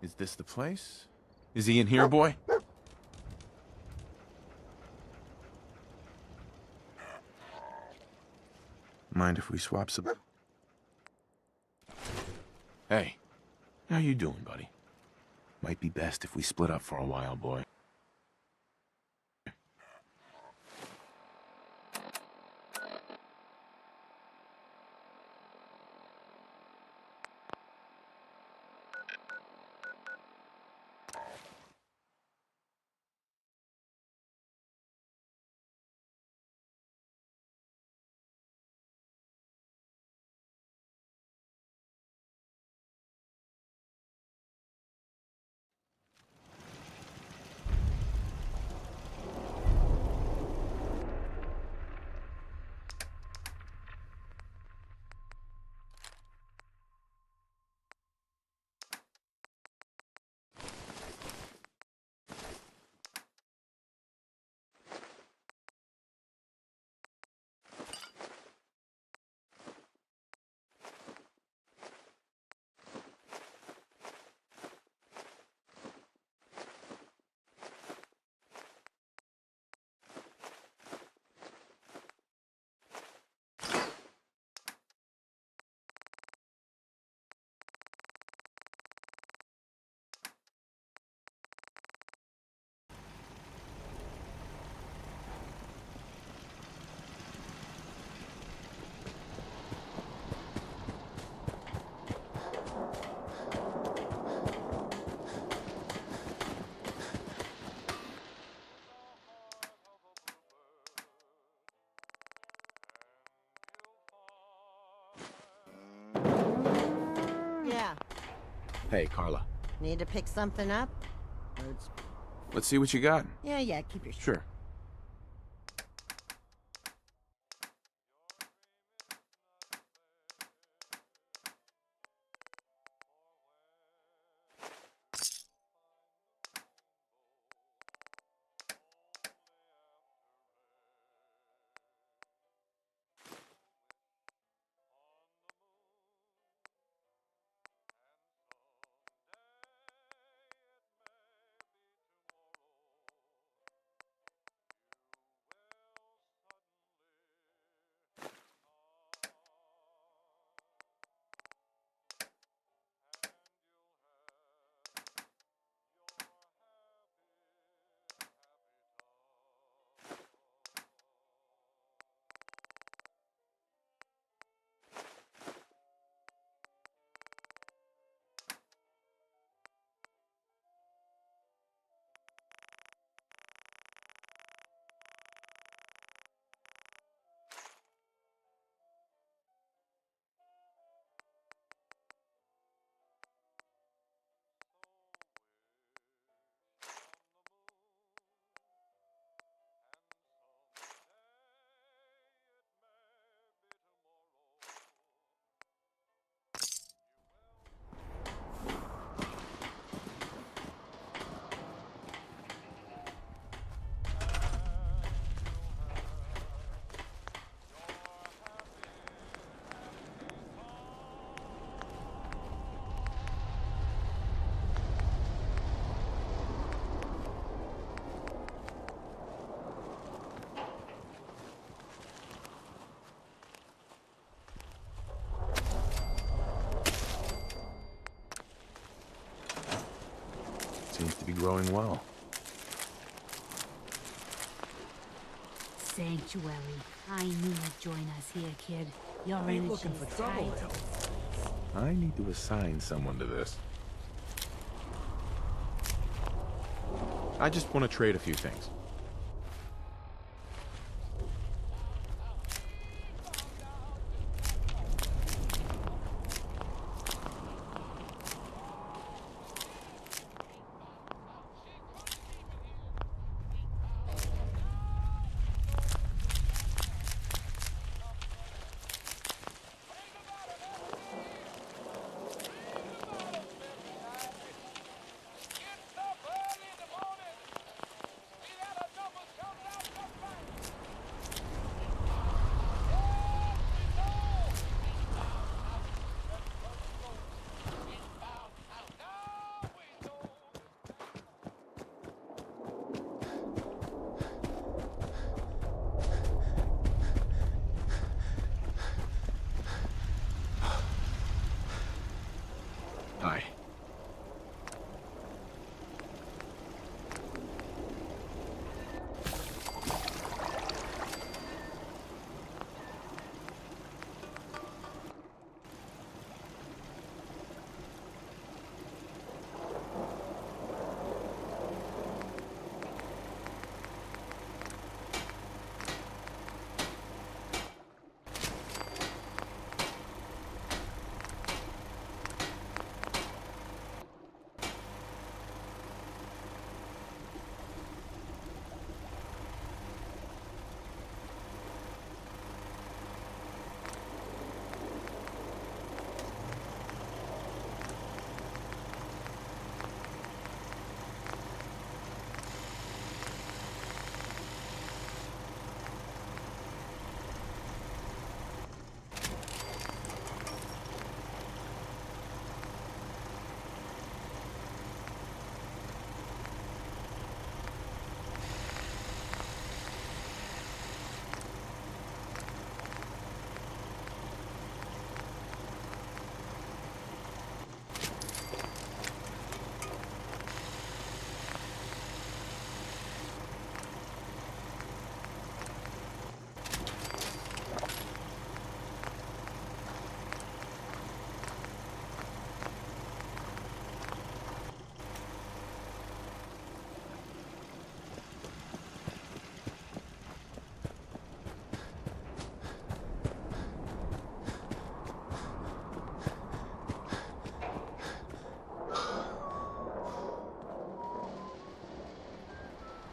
Is this the place? Is he in here, boy? Mind if we swap some... Hey, how you doing, buddy? Might be best if we split up for a while, boy. Yeah. Hey, Carla. Need to pick something up? Let's see what you got. Yeah, keep your... Sure. growing well. Sanctuary. I knew you'd join us here, kid. Your Ain't energy looking for is trouble, tight. I need to assign someone to this. I just want to trade a few things. Hi.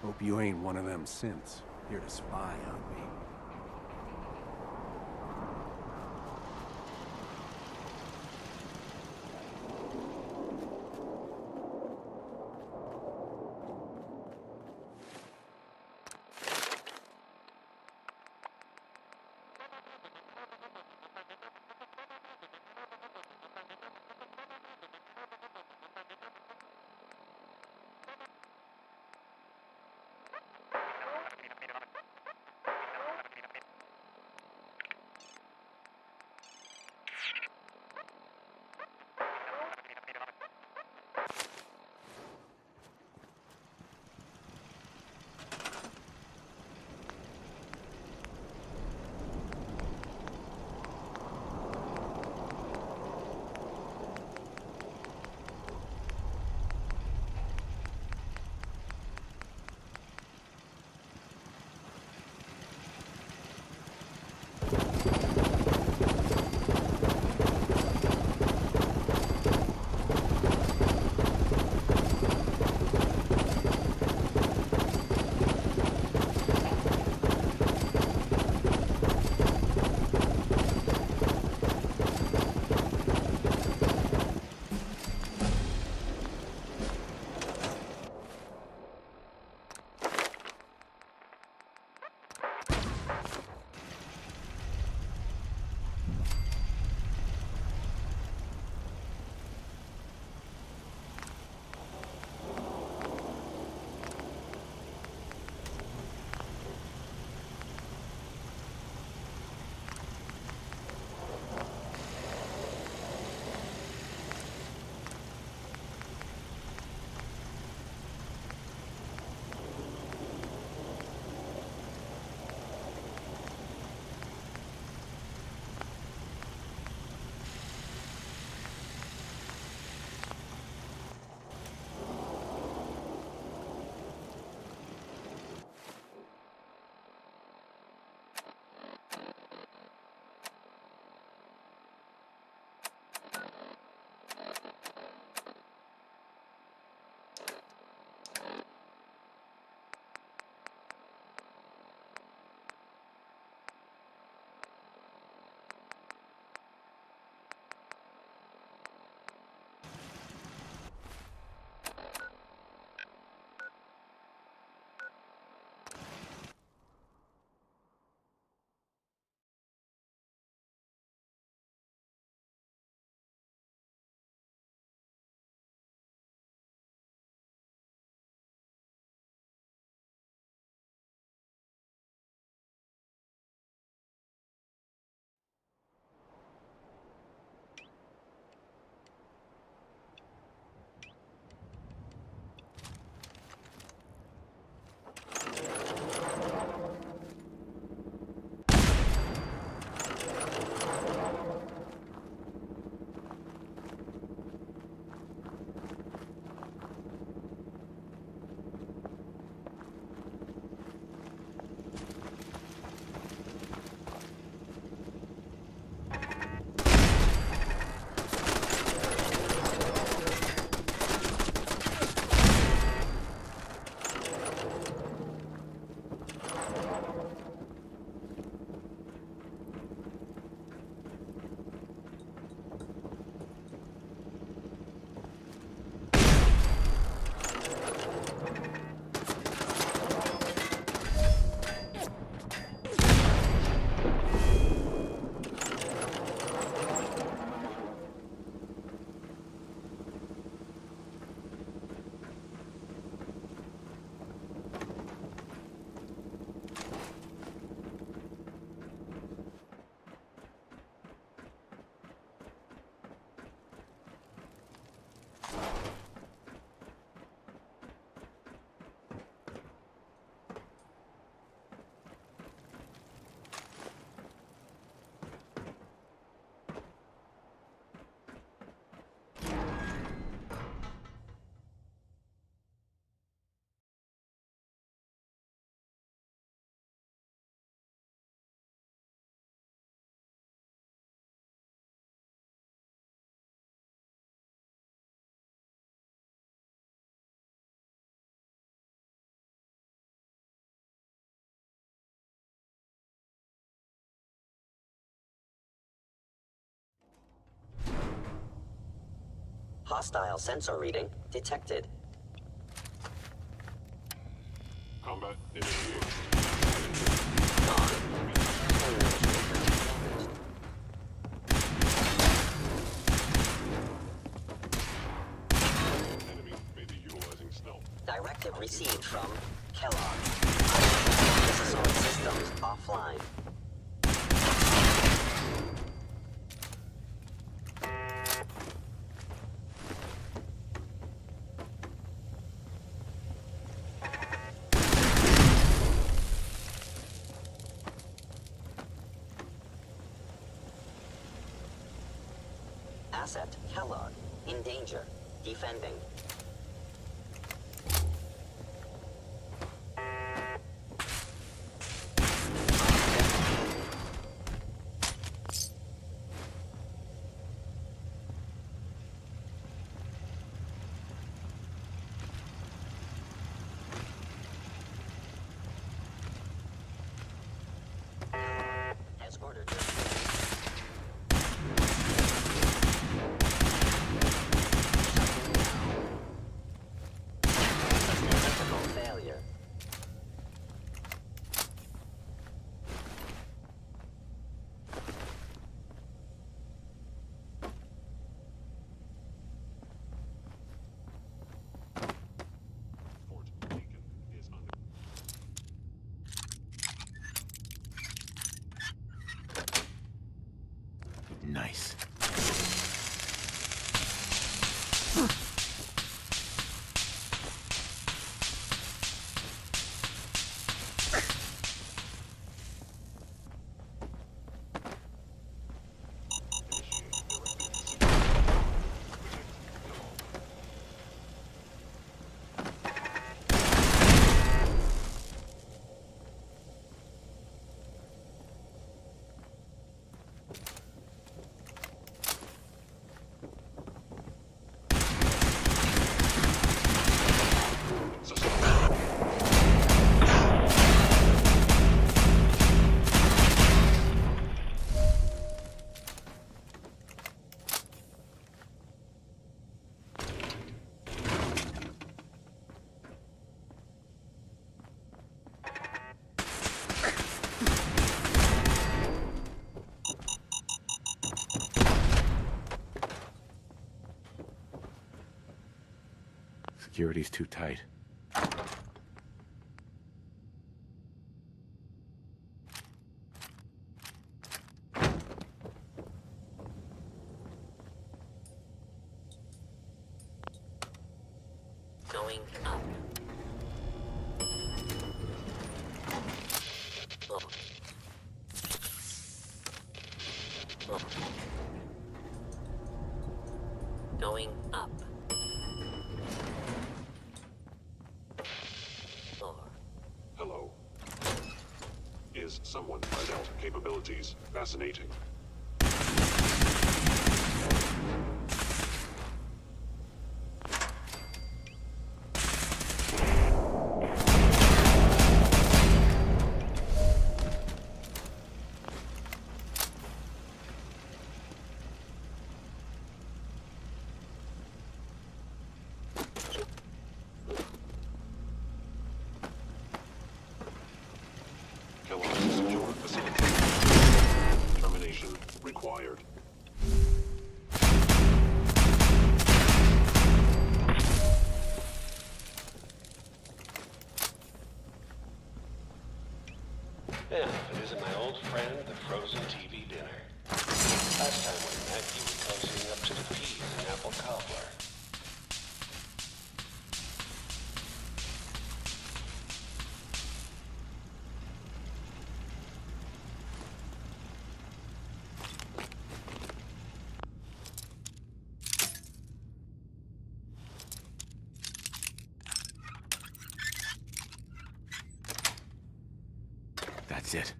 Hope you ain't one of them synths here to spy on me. Hostile sensor reading detected. Combat initiated. Enemy may be utilizing stealth. Directive received from Kellogg. Disassort systems offline. Asset Kellogg. In danger. Defending. Has ordered your failure. Fort Beacon is under. Nice. Security's too tight. Going up. Oh. Oh. Going up. Hello. Is someone find out capabilities fascinating? Secure facility. Termination required. Yeah, it isn't my old friend, the frozen TV dinner. Last time we met, you were cozying up to the peas and apple cobbler. That's it.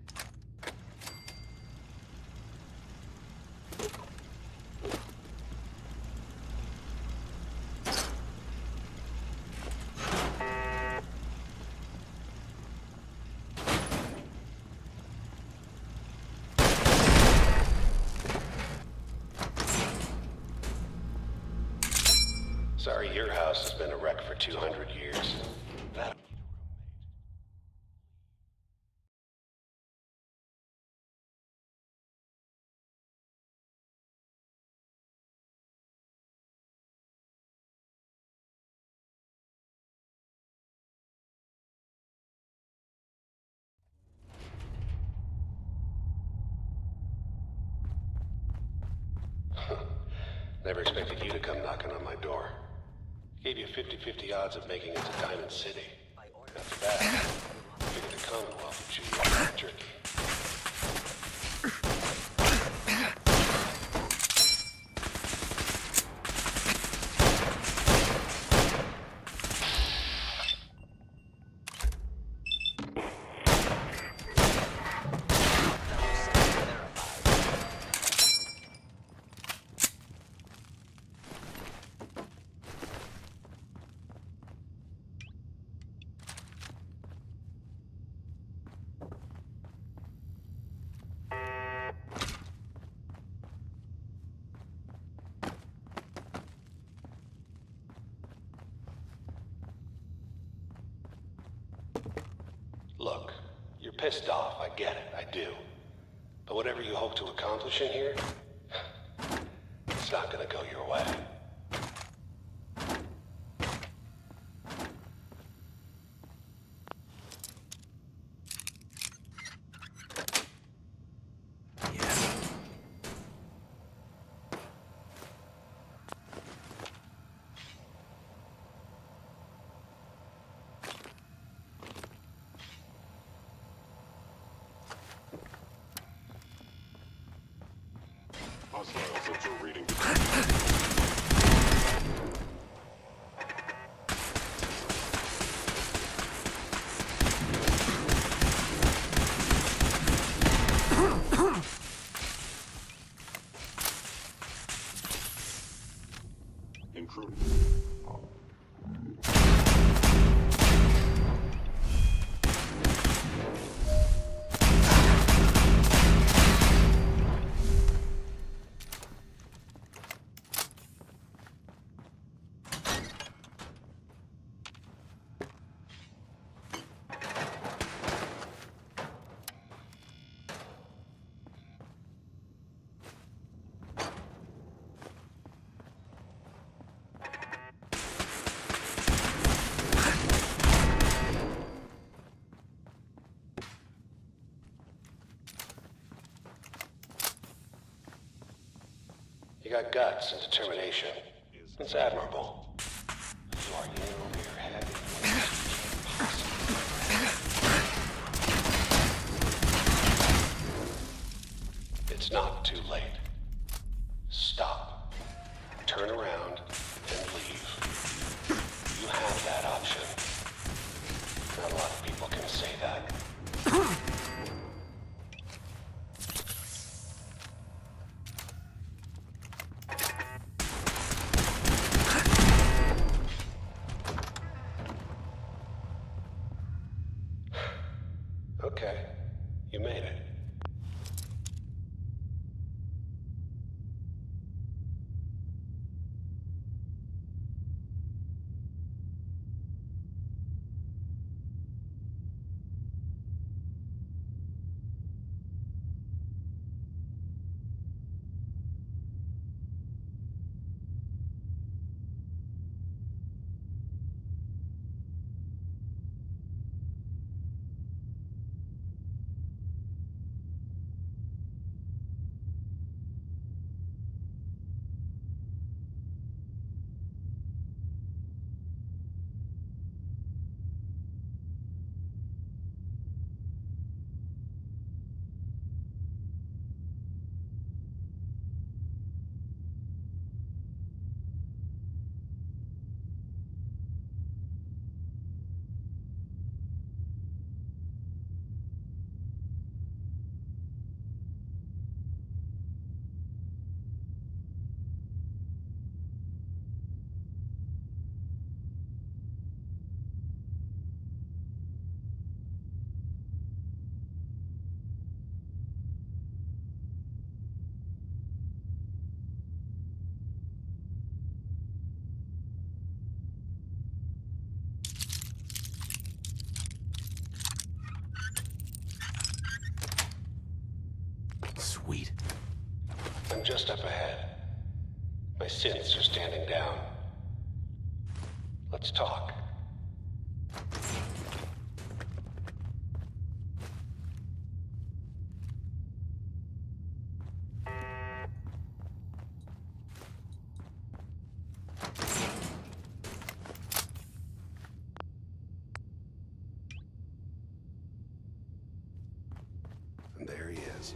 Sorry your house has been a wreck for 200 years. That... Never expected you to come knocking on my door. Gave you 50-50 odds of making it to Diamond City. That's bad. Figured the Commonwealth would chew you out like jerky. Look, you're pissed off, I get it, I do. But whatever you hope to accomplish in here, it's not gonna go your way. You got guts and determination. It's admirable. You are in over your head. It's not too late. Stop. Turn around and leave. You have that option. Not a lot of people can say that. Okay, you made it. Sweet. I'm just up ahead. My synths are standing down. Let's talk. And there he is.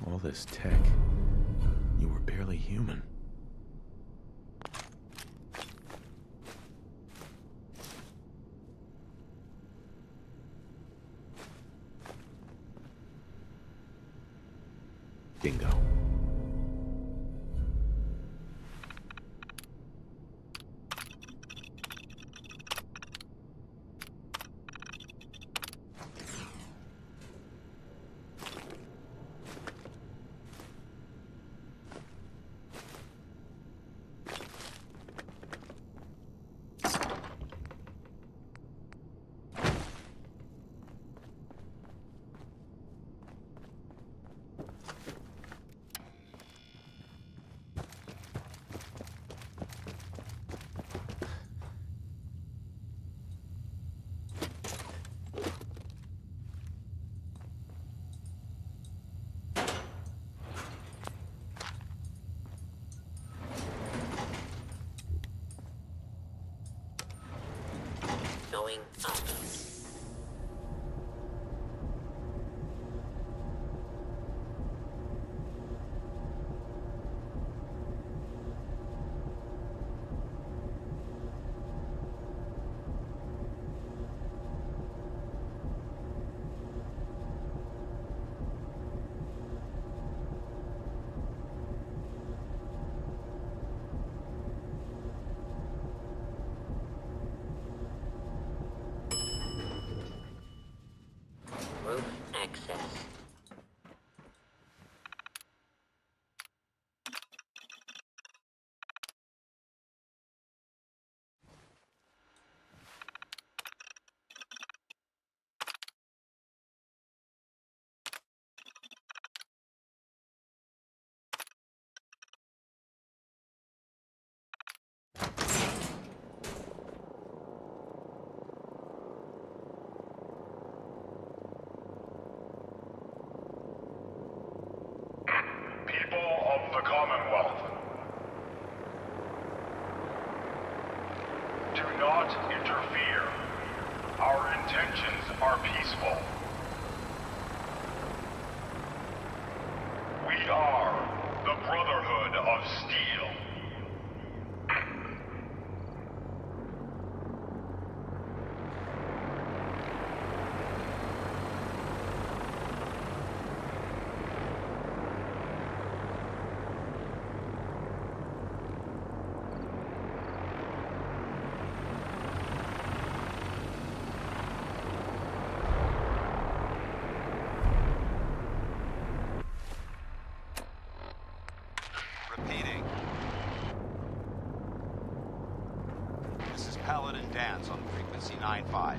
All this tech. You were barely human. Bingo. Going up. Group access. The Commonwealth. Do not interfere. Our intentions are peaceful. We are the Brotherhood of Steel. Repeating. This is Paladin Dance on frequency 9-5.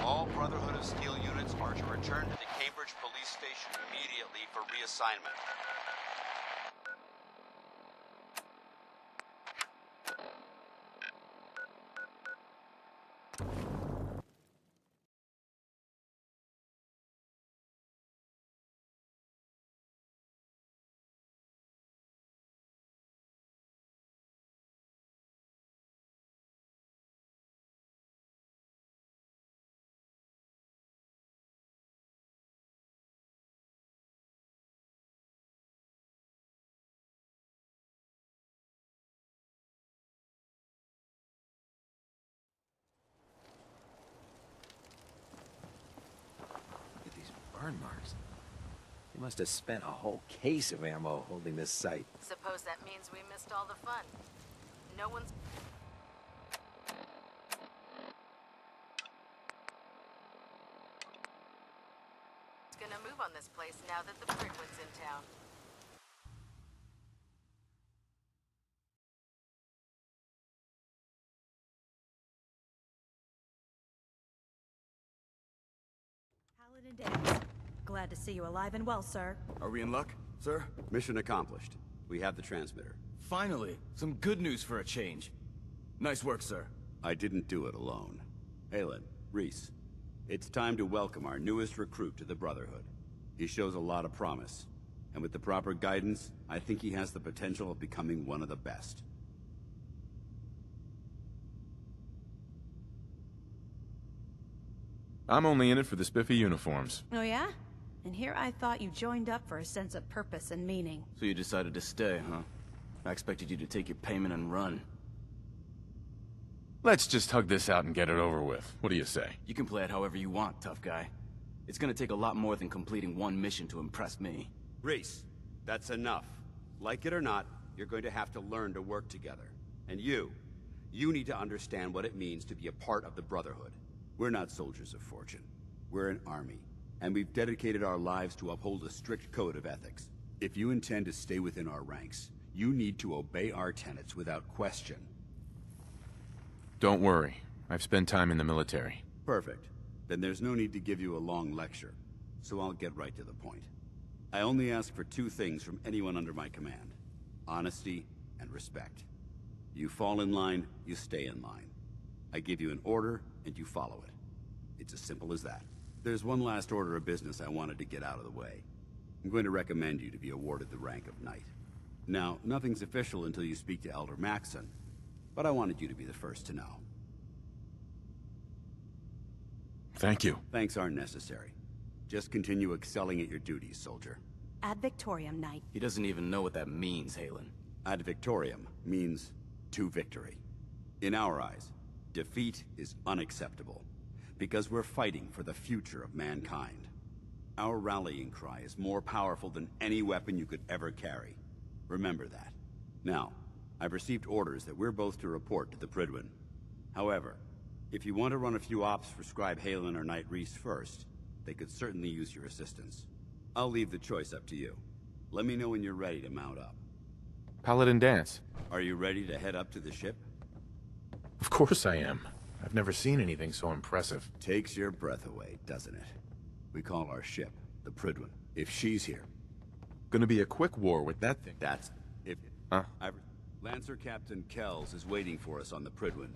All Brotherhood of Steel units are to return to the Cambridge Police Station immediately for reassignment. burn marks. He must have spent a whole case of ammo holding this site. Suppose that means we missed all the fun. No one's... gonna move on this place now that the Pridwin's in town. Paladin Dance. Glad to see you alive and well, sir. Are we in luck, sir? Mission accomplished. We have the transmitter. Finally, some good news for a change. Nice work, sir. I didn't do it alone. Aelin, Reese, it's time to welcome our newest recruit to the Brotherhood. He shows a lot of promise, and with the proper guidance, I think he has the potential of becoming one of the best. I'm only in it for the spiffy uniforms. Oh yeah? And here I thought you joined up for a sense of purpose and meaning. So you decided to stay, huh? I expected you to take your payment and run. Let's just hug this out and get it over with. What do you say? You can play it however you want, tough guy. It's gonna take a lot more than completing one mission to impress me. Reese, that's enough. Like it or not, you're going to have to learn to work together. And you need to understand what it means to be a part of the Brotherhood. We're not soldiers of fortune. We're an army, and we've dedicated our lives to uphold a strict code of ethics. If you intend to stay within our ranks, you need to obey our tenets without question. Don't worry. I've spent time in the military. Perfect. Then there's no need to give you a long lecture, so I'll get right to the point. I only ask for two things from anyone under my command: honesty and respect. You fall in line, you stay in line. I give you an order, and you follow it. It's as simple as that. There's one last order of business I wanted to get out of the way. I'm going to recommend you to be awarded the rank of Knight. Now, nothing's official until you speak to Elder Maxson, but I wanted you to be the first to know. Thank you. Thanks aren't necessary. Just continue excelling at your duties, soldier. Ad Victoriam, Knight. He doesn't even know what that means, Halen. Ad Victoriam means to victory. In our eyes, defeat is unacceptable, because we're fighting for the future of mankind. Our rallying cry is more powerful than any weapon you could ever carry. Remember that. Now, I've received orders that we're both to report to the Pridwin. However, if you want to run a few ops for Scribe Halen or Knight Reese first, they could certainly use your assistance. I'll leave the choice up to you. Let me know when you're ready to mount up. Paladin Dance. Are you ready to head up to the ship? Of course I am. I've never seen anything so impressive. Takes your breath away, doesn't it? We call our ship the Pridwin. If she's here... Gonna be a quick war with that thing. That's... if... Huh? Lancer Captain Kells is waiting for us on the Pridwin.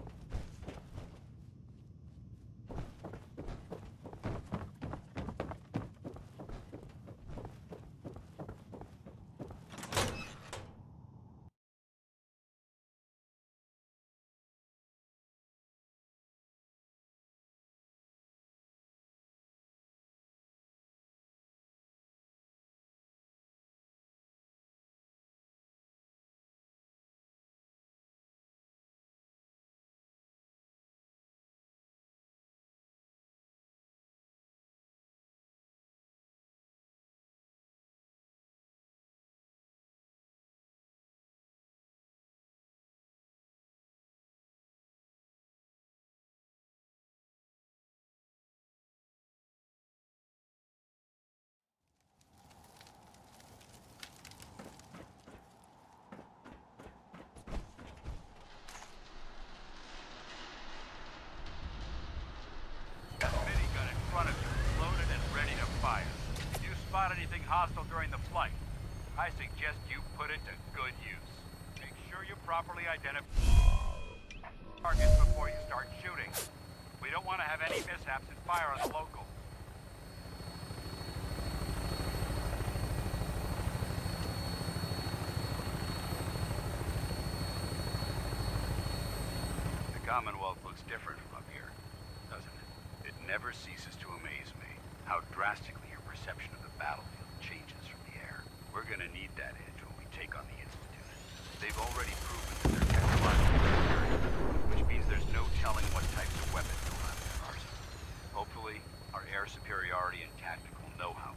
Anything hostile during the flight, I suggest you put it to good use. Make sure you properly identify targets before you start shooting. We don't want to have any mishaps and fire on the local. The Commonwealth looks different from up here, doesn't it? It never ceases to amaze me how drastically your perception of the battlefield changes from the air. We're gonna need that edge when we take on the Institute. They've already proven that they're technologically superior, which means there's no telling what types of weapons they'll have in their arsenal. Hopefully, our air superiority and tactical know-how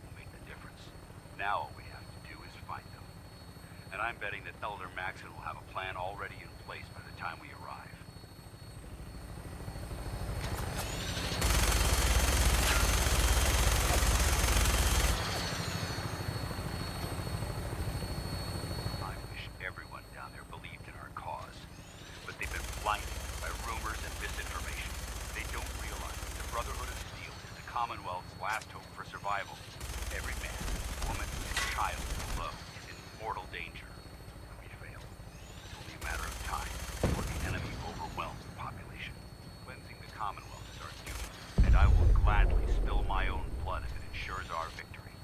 last hope for survival. Every man, woman, and child you love is in mortal danger. When we fail, it's only a matter of time before the enemy overwhelms the population. Cleansing the Commonwealth is our duty, and I will gladly spill my own blood if it ensures our victory.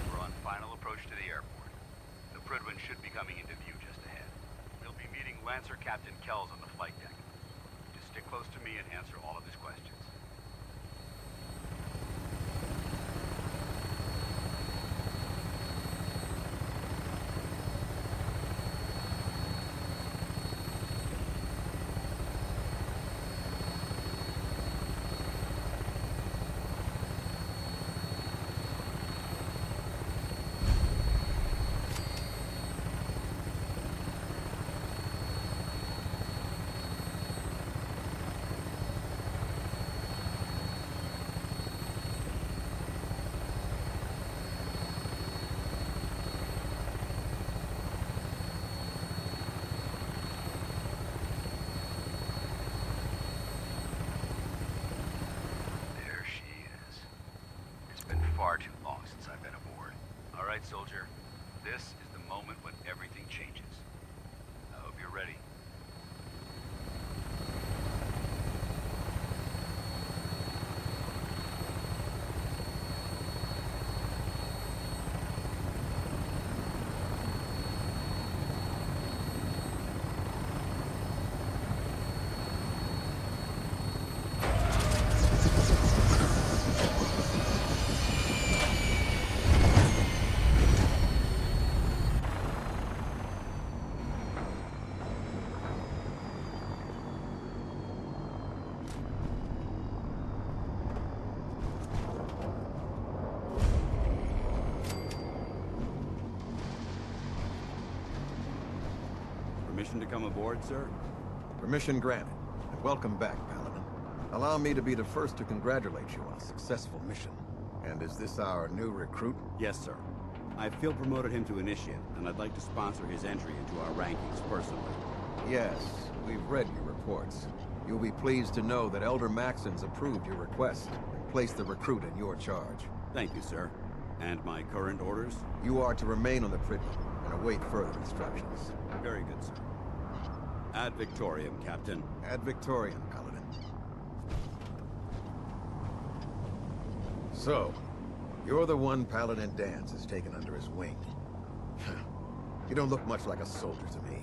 We're on final approach to the airport. The Prydwen should be coming into view just ahead. We'll be meeting Lancer Captain Kells on the flight deck. Just stick close to me and answer all of his questions. Far too long since I've been aboard. All right, soldier. This is the moment when everything changes. I hope you're ready. Permission to come aboard, sir? Permission granted. And welcome back, Paladin. Allow me to be the first to congratulate you on a successful mission. And is this our new recruit? Yes, sir. I feel promoted him to initiate, and I'd like to sponsor his entry into our rankings personally. Yes, we've read your reports. You'll be pleased to know that Elder Maxon's approved your request and placed the recruit in your charge. Thank you, sir. And my current orders? You are to remain on the Prydwen and await further instructions. Very good, sir. Ad Victoriam, Captain. Ad Victoriam, Paladin. So, you're the one Paladin Danse has taken under his wing. You don't look much like a soldier to me.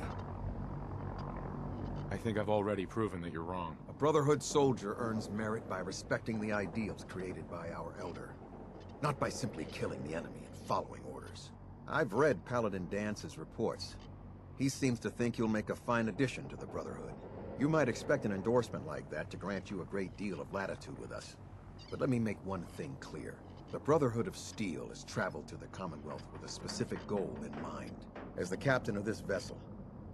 I think I've already proven that you're wrong. A Brotherhood soldier earns merit by respecting the ideals created by our Elder, not by simply killing the enemy and following orders. I've read Paladin Dance's reports. He seems to think you'll make a fine addition to the Brotherhood. You might expect an endorsement like that to grant you a great deal of latitude with us. But let me make one thing clear. The Brotherhood of Steel has traveled to the Commonwealth with a specific goal in mind. As the captain of this vessel,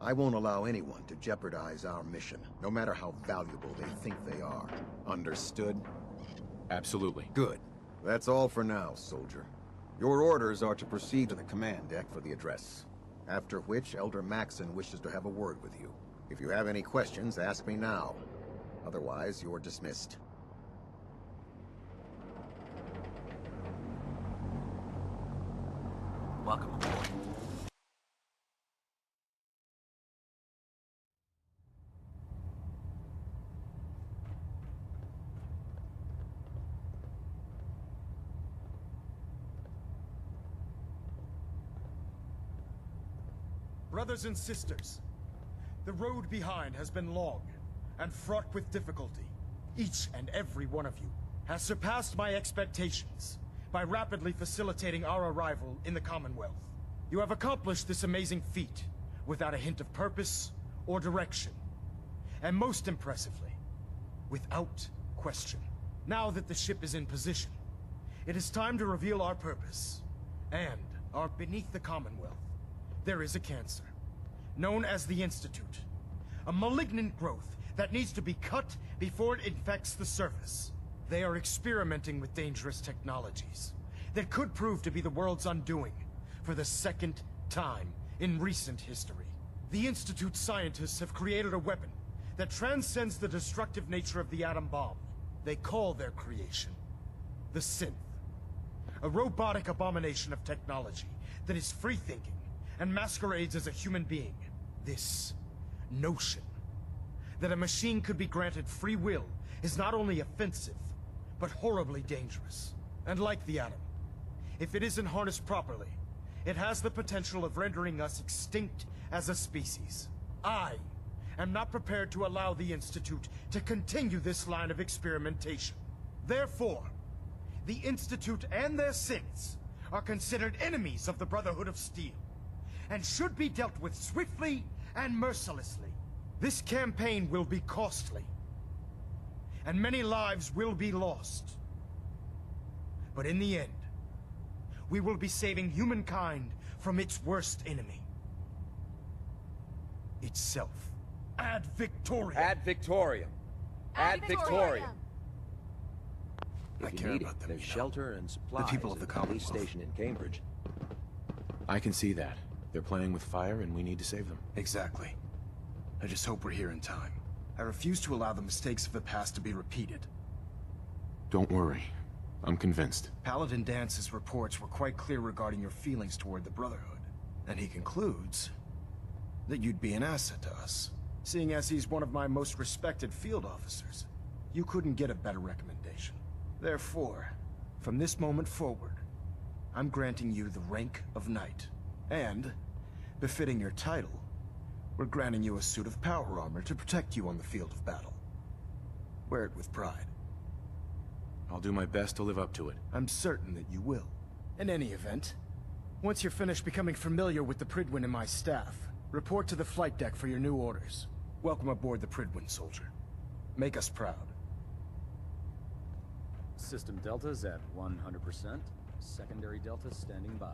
I won't allow anyone to jeopardize our mission, no matter how valuable they think they are. Understood? Absolutely. Good. That's all for now, soldier. Your orders are to proceed to the command deck for the address. After which, Elder Maxon wishes to have a word with you. If you have any questions, ask me now. Otherwise, you're dismissed. Welcome aboard. Brothers and sisters, the road behind has been long and fraught with difficulty. Each and every one of you has surpassed my expectations by rapidly facilitating our arrival in the Commonwealth. You have accomplished this amazing feat without a hint of purpose or direction, and most impressively, without question. Now that the ship is in position, it is time to reveal our purpose and our beneath the Commonwealth. There is a cancer, known as the Institute. A malignant growth that needs to be cut before it infects the surface. They are experimenting with dangerous technologies that could prove to be the world's undoing for the second time in recent history. The Institute's scientists have created a weapon that transcends the destructive nature of the atom bomb. They call their creation the synth. A robotic abomination of technology that is free-thinking and masquerades as a human being. This notion that a machine could be granted free will is not only offensive, but horribly dangerous. And like the atom, if it isn't harnessed properly, it has the potential of rendering us extinct as a species. I am not prepared to allow the Institute to continue this line of experimentation. Therefore, the Institute and their synths are considered enemies of the Brotherhood of Steel, and should be dealt with swiftly and mercilessly. This campaign will be costly, and many lives will be lost. But in the end, we will be saving humankind from its worst enemy. Itself. Ad Victoriam. Ad Victoriam. Ad Victoriam. I If you care need about it, them, there's you know. shelter and supplies people of the at police Commonwealth. station in Cambridge. I can see that. They're playing with fire and we need to save them. Exactly. I just hope we're here in time. I refuse to allow the mistakes of the past to be repeated. Don't worry. I'm convinced. Paladin Dance's reports were quite clear regarding your feelings toward the Brotherhood. And he concludes that you'd be an asset to us. Seeing as he's one of my most respected field officers, you couldn't get a better recommendation. Therefore, from this moment forward, I'm granting you the rank of Knight. And, befitting your title, we're granting you a suit of power armor to protect you on the field of battle. Wear it with pride. I'll do my best to live up to it. I'm certain that you will. In any event, once you're finished becoming familiar with the Pridwin and my staff, report to the flight deck for your new orders. Welcome aboard the Pridwin, soldier. Make us proud. System deltas at 100%. Secondary deltas standing by.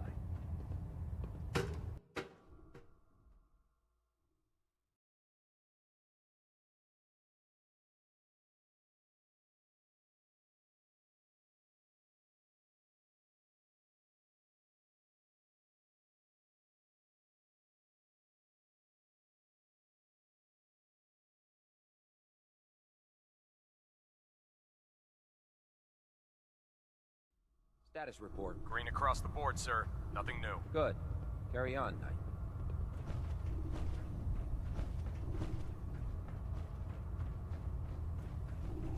Status report. Green across the board, sir. Nothing new. Good. Carry on, Knight.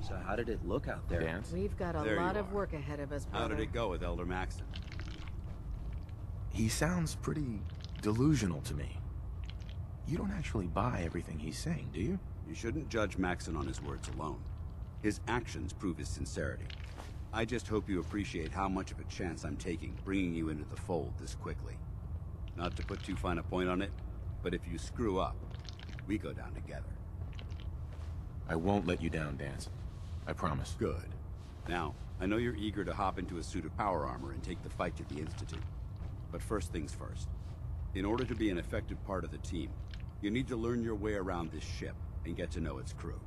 So how did it look out there? Dance? We've got a There lot you of are. work ahead of us, brother. How did it go with Elder Maxton? He sounds pretty delusional to me. You don't actually buy everything he's saying, do you? You shouldn't judge Maxton on his words alone. His actions prove his sincerity. I just hope you appreciate how much of a chance I'm taking bringing you into the fold this quickly. Not to put too fine a point on it, but if you screw up, we go down together. I won't let you down, Dance. I promise. Good. Now, I know you're eager to hop into a suit of power armor and take the fight to the Institute. But first things first. In order to be an effective part of the team, you need to learn your way around this ship and get to know its crew.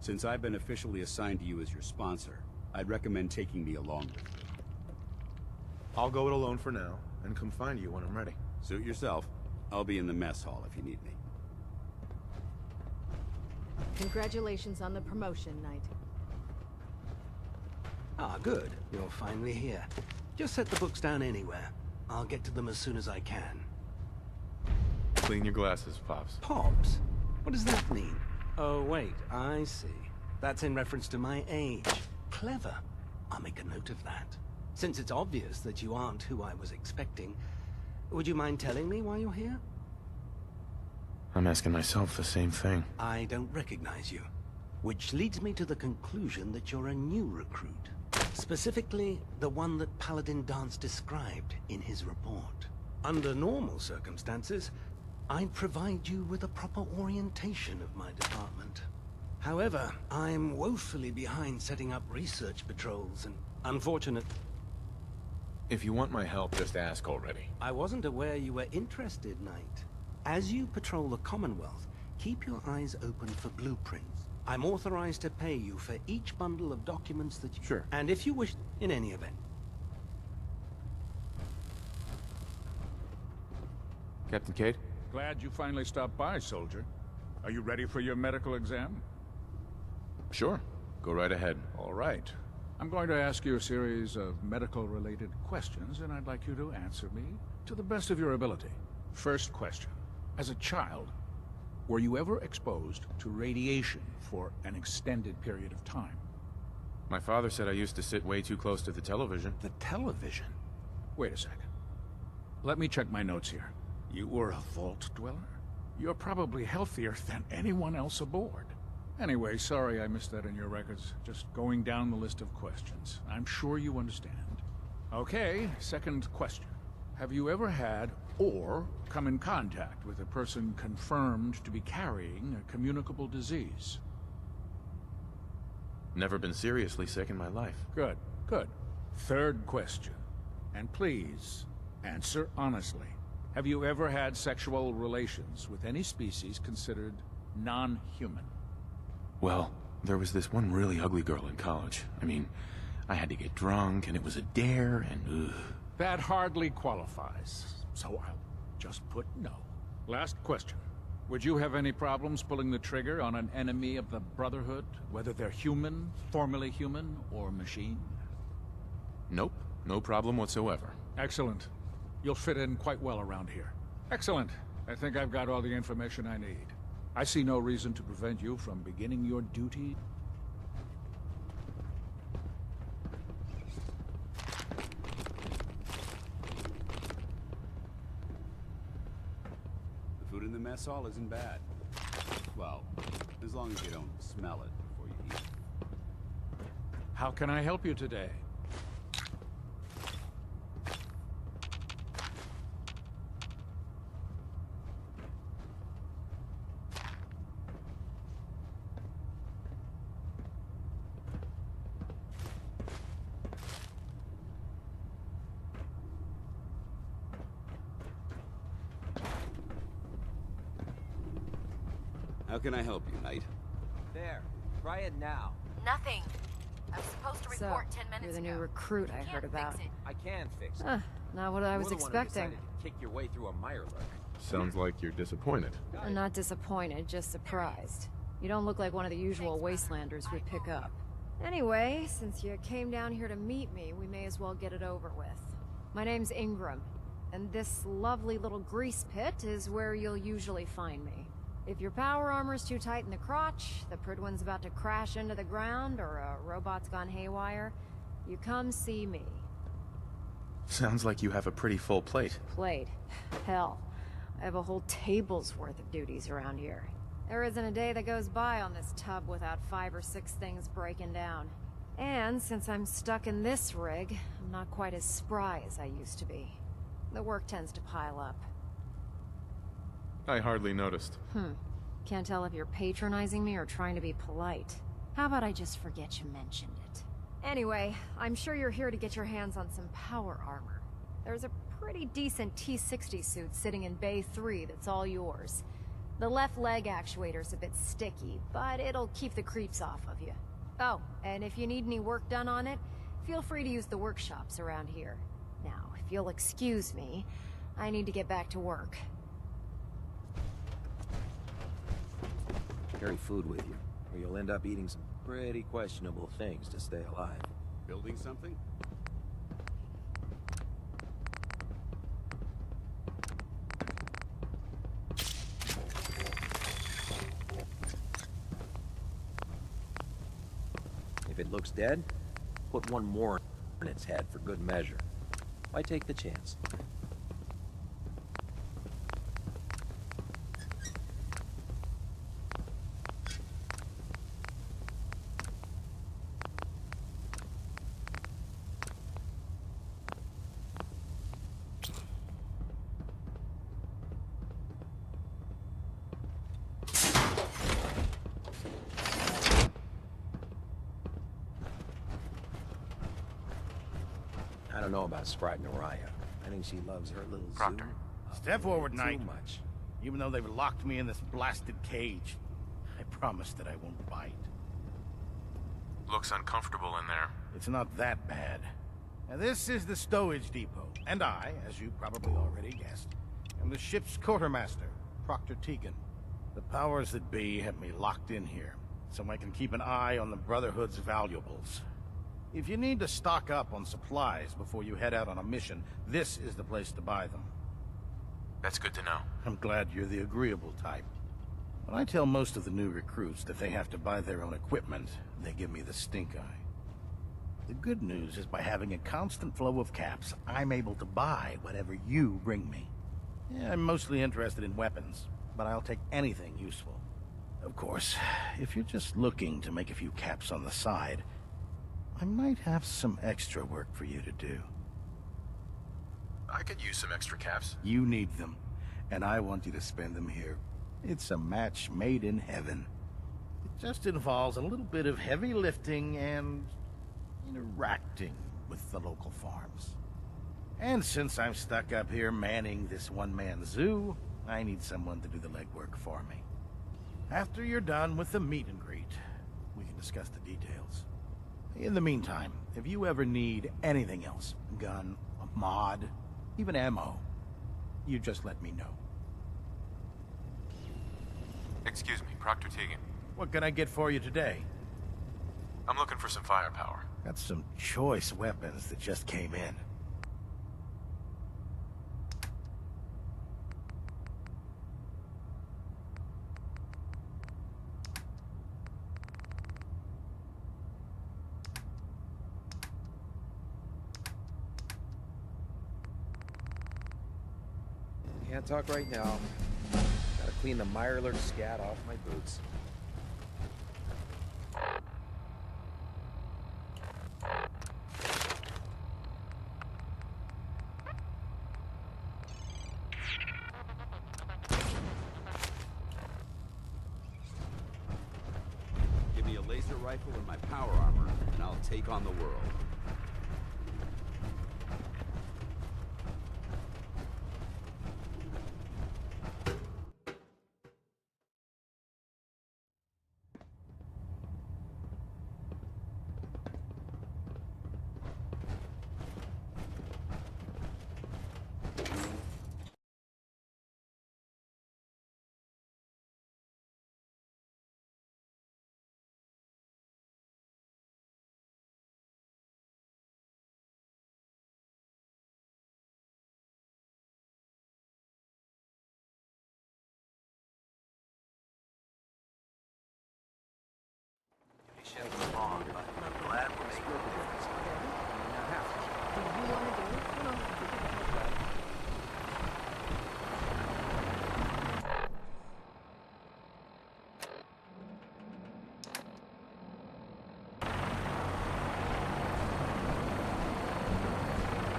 Since I've been officially assigned to you as your sponsor, I'd recommend taking me along with you. I'll go it alone for now, and come find you when I'm ready. Suit yourself. I'll be in the mess hall if you need me. Congratulations on the promotion, Knight. Ah, good. You're finally here. Just set the books down anywhere. I'll get to them as soon as I can. Clean your glasses, Pops. Pops? What does that mean? Oh, wait, I see. That's in reference to my age. Clever. I'll make a note of that. Since it's obvious that you aren't who I was expecting, would you mind telling me why you're here? I'm asking myself the same thing. I don't recognize you. Which leads me to the conclusion that you're a new recruit. Specifically, the one that Paladin Dance described in his report. Under normal circumstances, I'd provide you with a proper orientation of my department. However, I'm woefully behind setting up research patrols and unfortunate... If you want my help, just ask already. I wasn't aware you were interested, Knight. As you patrol the Commonwealth, keep your eyes open for blueprints. I'm authorized to pay you for each bundle of documents that you... Sure. And if you wish, in any event. Captain Cade? Glad you finally stopped by, soldier. Are you ready for your medical exam? Sure. Go right ahead. All right. I'm going to ask you a series of medical-related questions, and I'd like you to answer me to the best of your ability. First question. As a child, were you ever exposed to radiation for an extended period of time? My father said I used to sit way too close to the television. The television? Wait a second. Let me check my notes here. You were a vault dweller? You're probably healthier than anyone else aboard. Anyway, sorry I missed that in your records. Just going down the list of questions. I'm sure you understand. Okay, second question. Have you ever had or come in contact with a person confirmed to be carrying a communicable disease? Never been seriously sick in my life. Good, good. Third question. And please, answer honestly. Have you ever had sexual relations with any species considered non-human? Well, there was this one really ugly girl in college. I mean, I had to get drunk, and it was a dare, and ugh. That hardly qualifies, so I'll just put no. Last question. Would you have any problems pulling the trigger on an enemy of the Brotherhood, whether they're human, formerly human, or machine? Nope, no problem whatsoever. Excellent. You'll fit in quite well around here. Excellent. I think I've got all the information I need. I see no reason to prevent you from beginning your duty. The food in the mess hall isn't bad. Well, as long as you don't smell it before you eat it. How can I help you today? How can I help you, Knight? There. Try it now. Nothing. I was supposed to report 10 minutes ago. You're the new recruit I heard about. I can fix it. Not what I was expecting. You're the one who decided to kick your way through a mirelurk. Sounds like you're disappointed. I'm not disappointed, just surprised. You don't look like one of the usual wastelanders we'd pick up. Anyway, since you came down here to meet me, we may as well get it over with. My name's Ingram, and this lovely little grease pit is where you'll usually find me. If your power armor's too tight in the crotch, the Pridwin's about to crash into the ground, or a robot's gone haywire, you come see me. Sounds like you have a pretty full plate. Plate? Hell, I have a whole table's worth of duties around here. There isn't a day that goes by on this tub without 5 or 6 things breaking down. And since I'm stuck in this rig, I'm not quite as spry as I used to be. The work tends to pile up. I hardly noticed. Can't tell if you're patronizing me or trying to be polite. How about I just forget you mentioned it? Anyway, I'm sure you're here to get your hands on some power armor. There's a pretty decent T-60 suit sitting in Bay 3 that's all yours. The left leg actuator's a bit sticky, but it'll keep the creeps off of you. Oh, and if you need any work done on it, feel free to use the workshops around here. Now, if you'll excuse me, I need to get back to work. Carry food with you, or you'll end up eating some pretty questionable things to stay alive. Building something? If it looks dead, put one more in its head for good measure. Why take the chance? I don't know about Sprite and Araya. I think she loves her little Proctor. zoo. Step forward, Knight. Too much. Even though they've locked me in this blasted cage, I promise that I won't bite. Looks uncomfortable in there. It's not that bad. Now, this is the stowage depot, and I, as you probably already guessed, am the ship's quartermaster, Proctor Tegan. The powers that be have me locked in here, so I can keep an eye on the Brotherhood's valuables. If you need to stock up on supplies before you head out on a mission, this is the place to buy them. That's good to know. I'm glad you're the agreeable type. When I tell most of the new recruits that they have to buy their own equipment, they give me the stink eye. The good news is by having a constant flow of caps, I'm able to buy whatever you bring me. Yeah, I'm mostly interested in weapons, but I'll take anything useful. Of course, if you're just looking to make a few caps on the side, I might have some extra work for you to do. I could use some extra caps. You need them, and I want you to spend them here. It's a match made in heaven. It just involves a little bit of heavy lifting and interacting with the local farms. And since I'm stuck up here manning this one-man zoo, I need someone to do the legwork for me. After you're done with the meet and greet, we can discuss the details. In the meantime, if you ever need anything else, gun, a mod, even ammo, you just let me know. Excuse me, Proctor Tegan. What can I get for you today? I'm looking for some firepower. Got some choice weapons that just came in. Can't talk right now. Gotta clean the Mirelurk scat off my boots. Give me a laser rifle and my power armor, and I'll take on the world.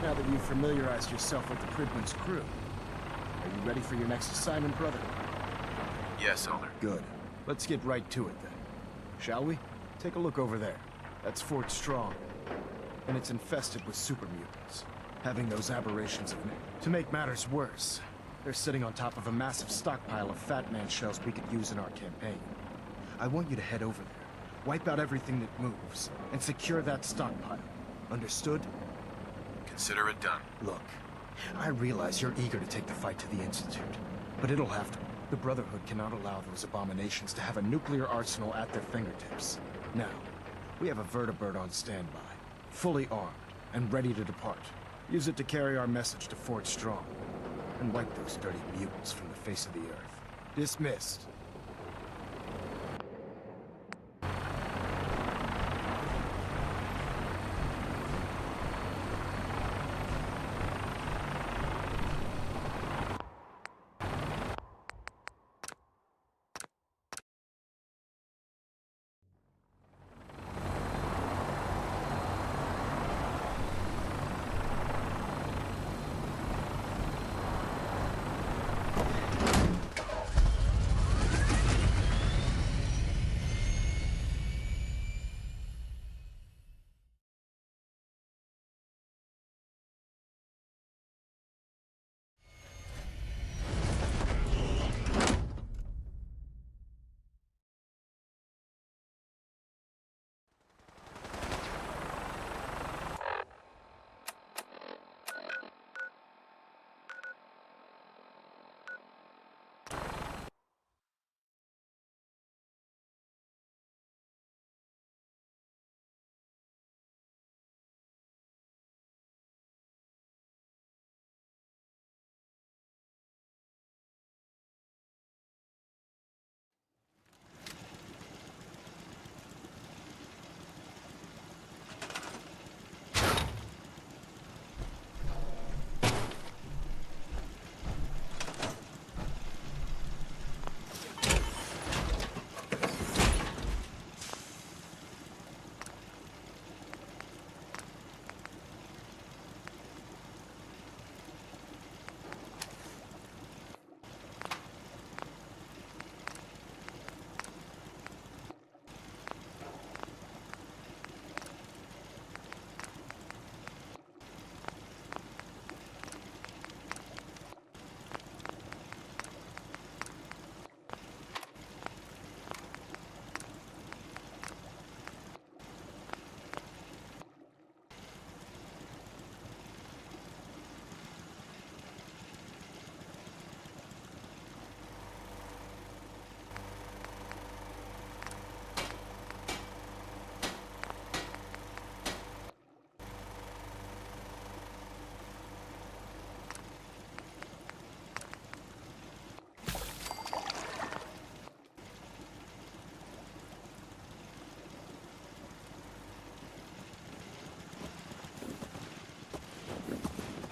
Now that you've familiarized yourself with the Pridman's crew, are you ready for your next assignment, brother? Yes, Elder. Good. Let's get right to it then. Shall we? Take a look over there. That's Fort Strong. And it's infested with super mutants, having those aberrations of nature. To make matters worse, they're sitting on top of a massive stockpile of Fat Man shells we could use in our campaign. I want you to head over there, wipe out everything that moves, and secure that stockpile. Understood? Consider it done. Look, I realize you're eager to take the fight to the Institute, but it'll have to. The Brotherhood cannot allow those abominations to have a nuclear arsenal at their fingertips. Now, we have a vertibird on standby, fully armed, and ready to depart. Use it to carry our message to Fort Strong, and wipe those dirty mutants from the face of the earth. Dismissed.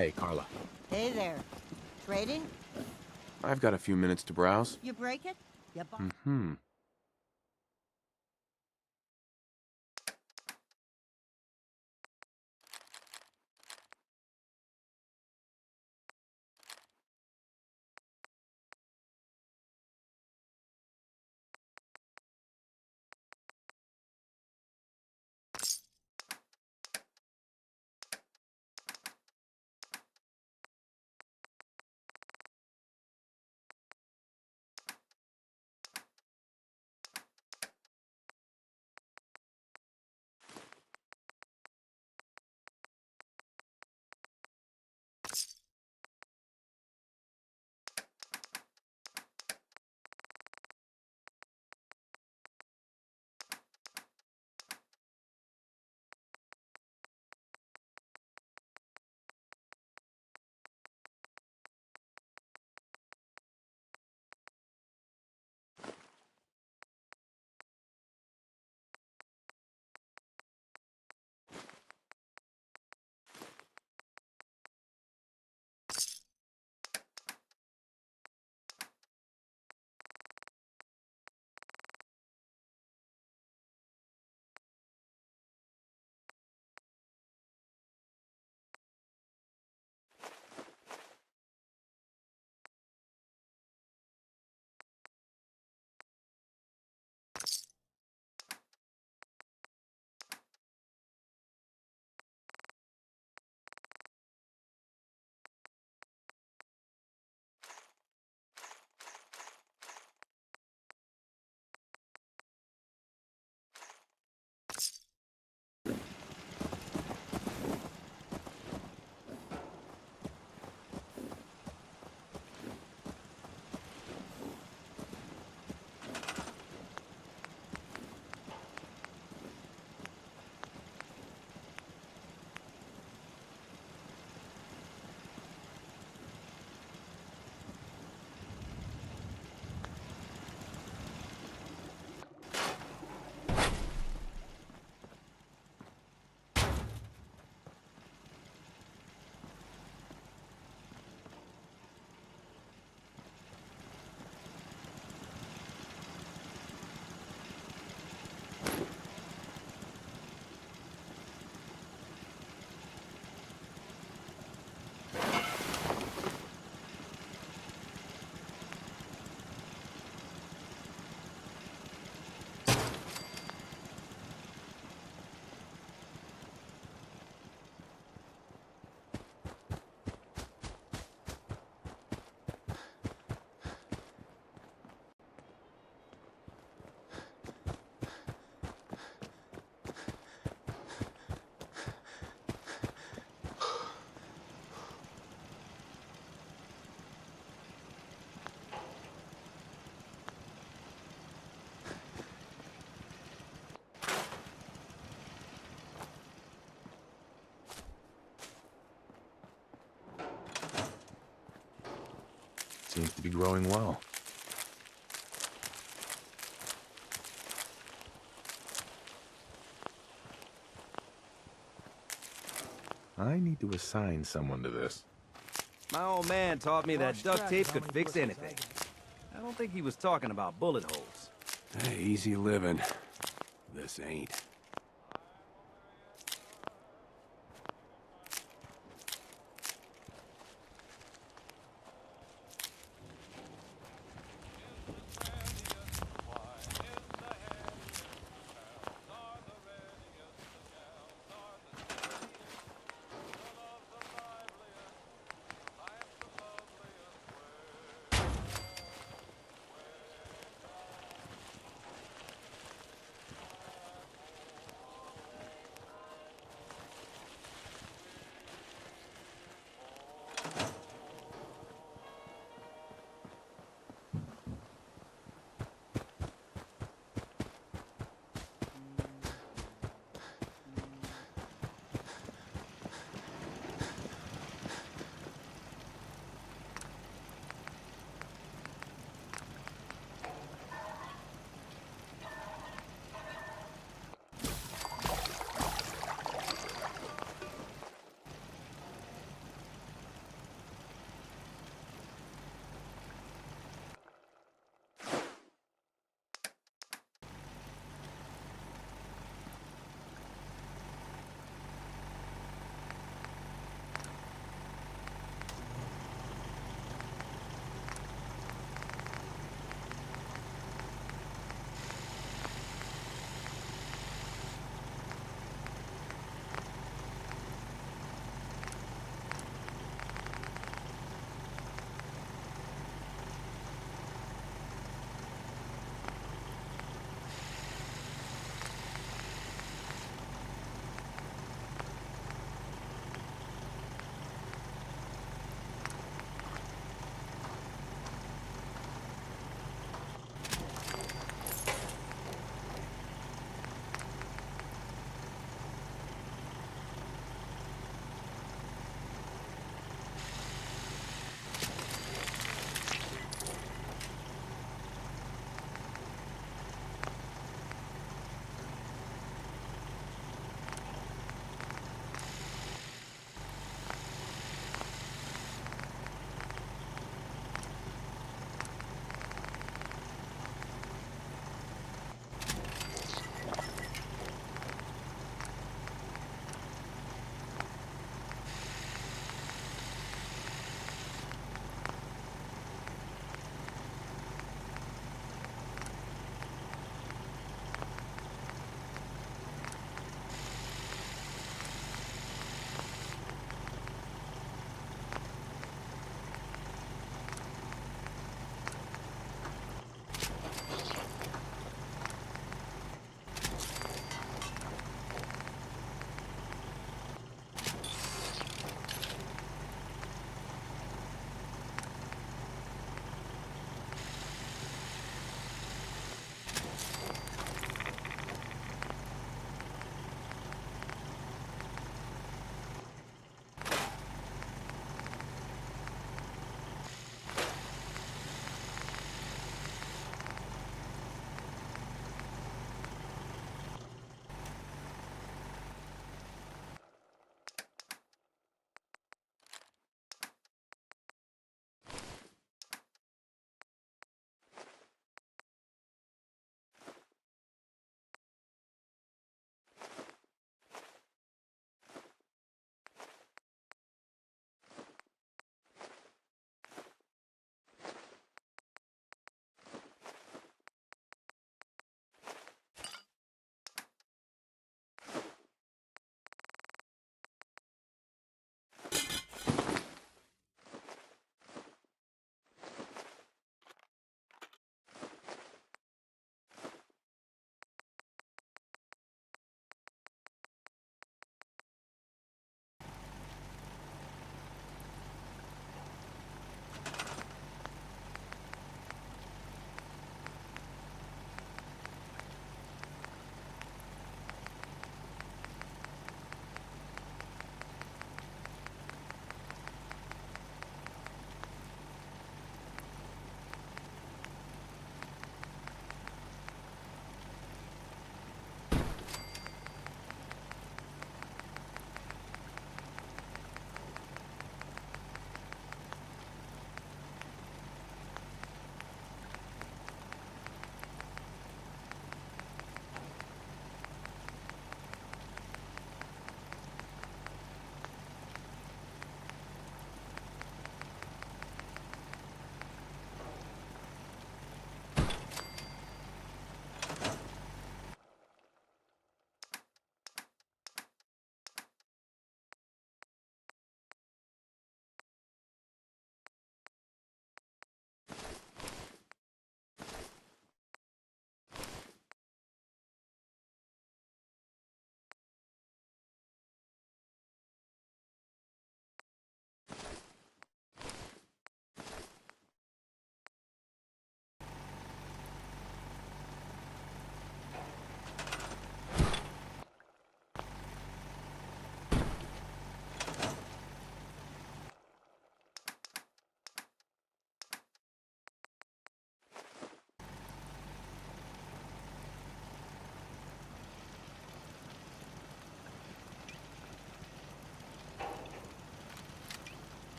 Hey, Carla. Hey there. Trading? I've got a few minutes to browse. You break it? You buy. Mm-hmm. Seems to be growing well. I need to assign someone to this. My old man taught me that duct tape could fix anything. I don't think he was talking about bullet holes. Hey, easy living. This ain't.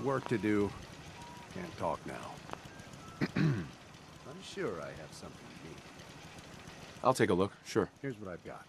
work to do. Can't talk now. I'm sure I have something you need. I'll take a look, sure. Here's what I've got.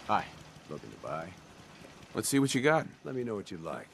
Hi. Looking to buy? Let's see what you got. Let me know what you'd like.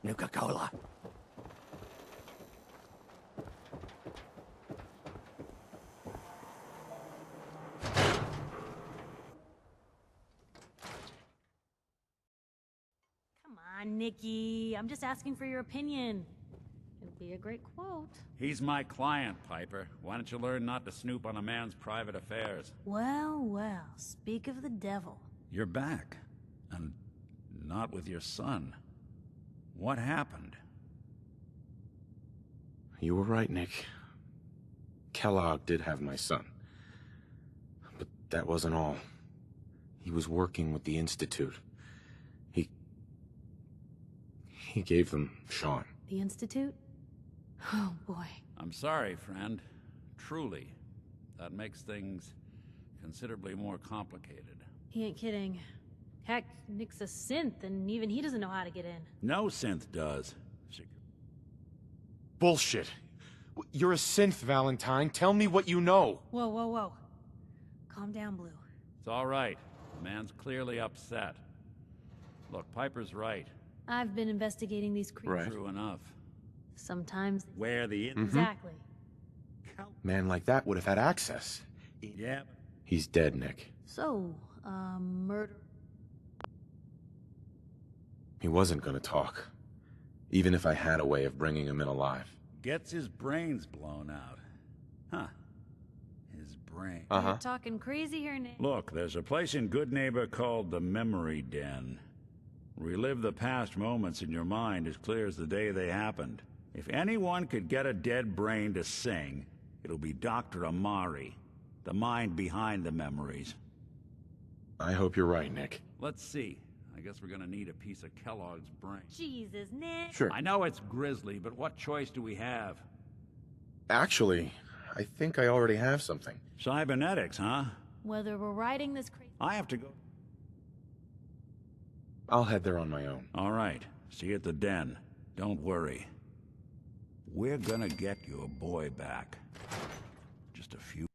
Nuka-Cola. Come on, Nikki. I'm just asking for your opinion. It'd be a great quote. He's my client, Piper. Why don't you learn not to snoop on a man's private affairs? Well, well, speak of the devil. You're back. And not with your son. What happened? You were right, Nick. Kellogg did have my son. But that wasn't all. He was working with the Institute. He gave them Sean. The Institute? Oh, boy. I'm sorry, friend. Truly. That makes things considerably more complicated. He ain't kidding. Heck, Nick's a synth, and even he doesn't know how to get in. No synth does. Bullshit. You're a synth, Valentine. Tell me what you know. Whoa, whoa, whoa. Calm down, Blue. It's all right. The man's clearly upset. Look, Piper's right. I've been investigating these creatures. Right. True enough. Sometimes... Where the... Exactly. Man like that would have had access. Yeah. He's dead, Nick. So, murder... He wasn't gonna talk. Even if I had a way of bringing him in alive. Gets his brains blown out. Huh. His brain. You're talking crazy here, Nick. Look, there's a place in Good Neighbor called the Memory Den. Relive the past moments in your mind as clear as the day they happened. If anyone could get a dead brain to sing, it'll be Dr. Amari, the mind behind the memories. I hope you're right, Nick. Let's see. I guess we're gonna need a piece of Kellogg's brain. Jesus, Nick. Sure. I know it's grisly, but what choice do we have? Actually, I think I already have something. Cybernetics, huh? Whether we're riding this crazy... I have to go. I'll head there on my own. All right. See you at the den. Don't worry. We're gonna get your boy back. Just a few...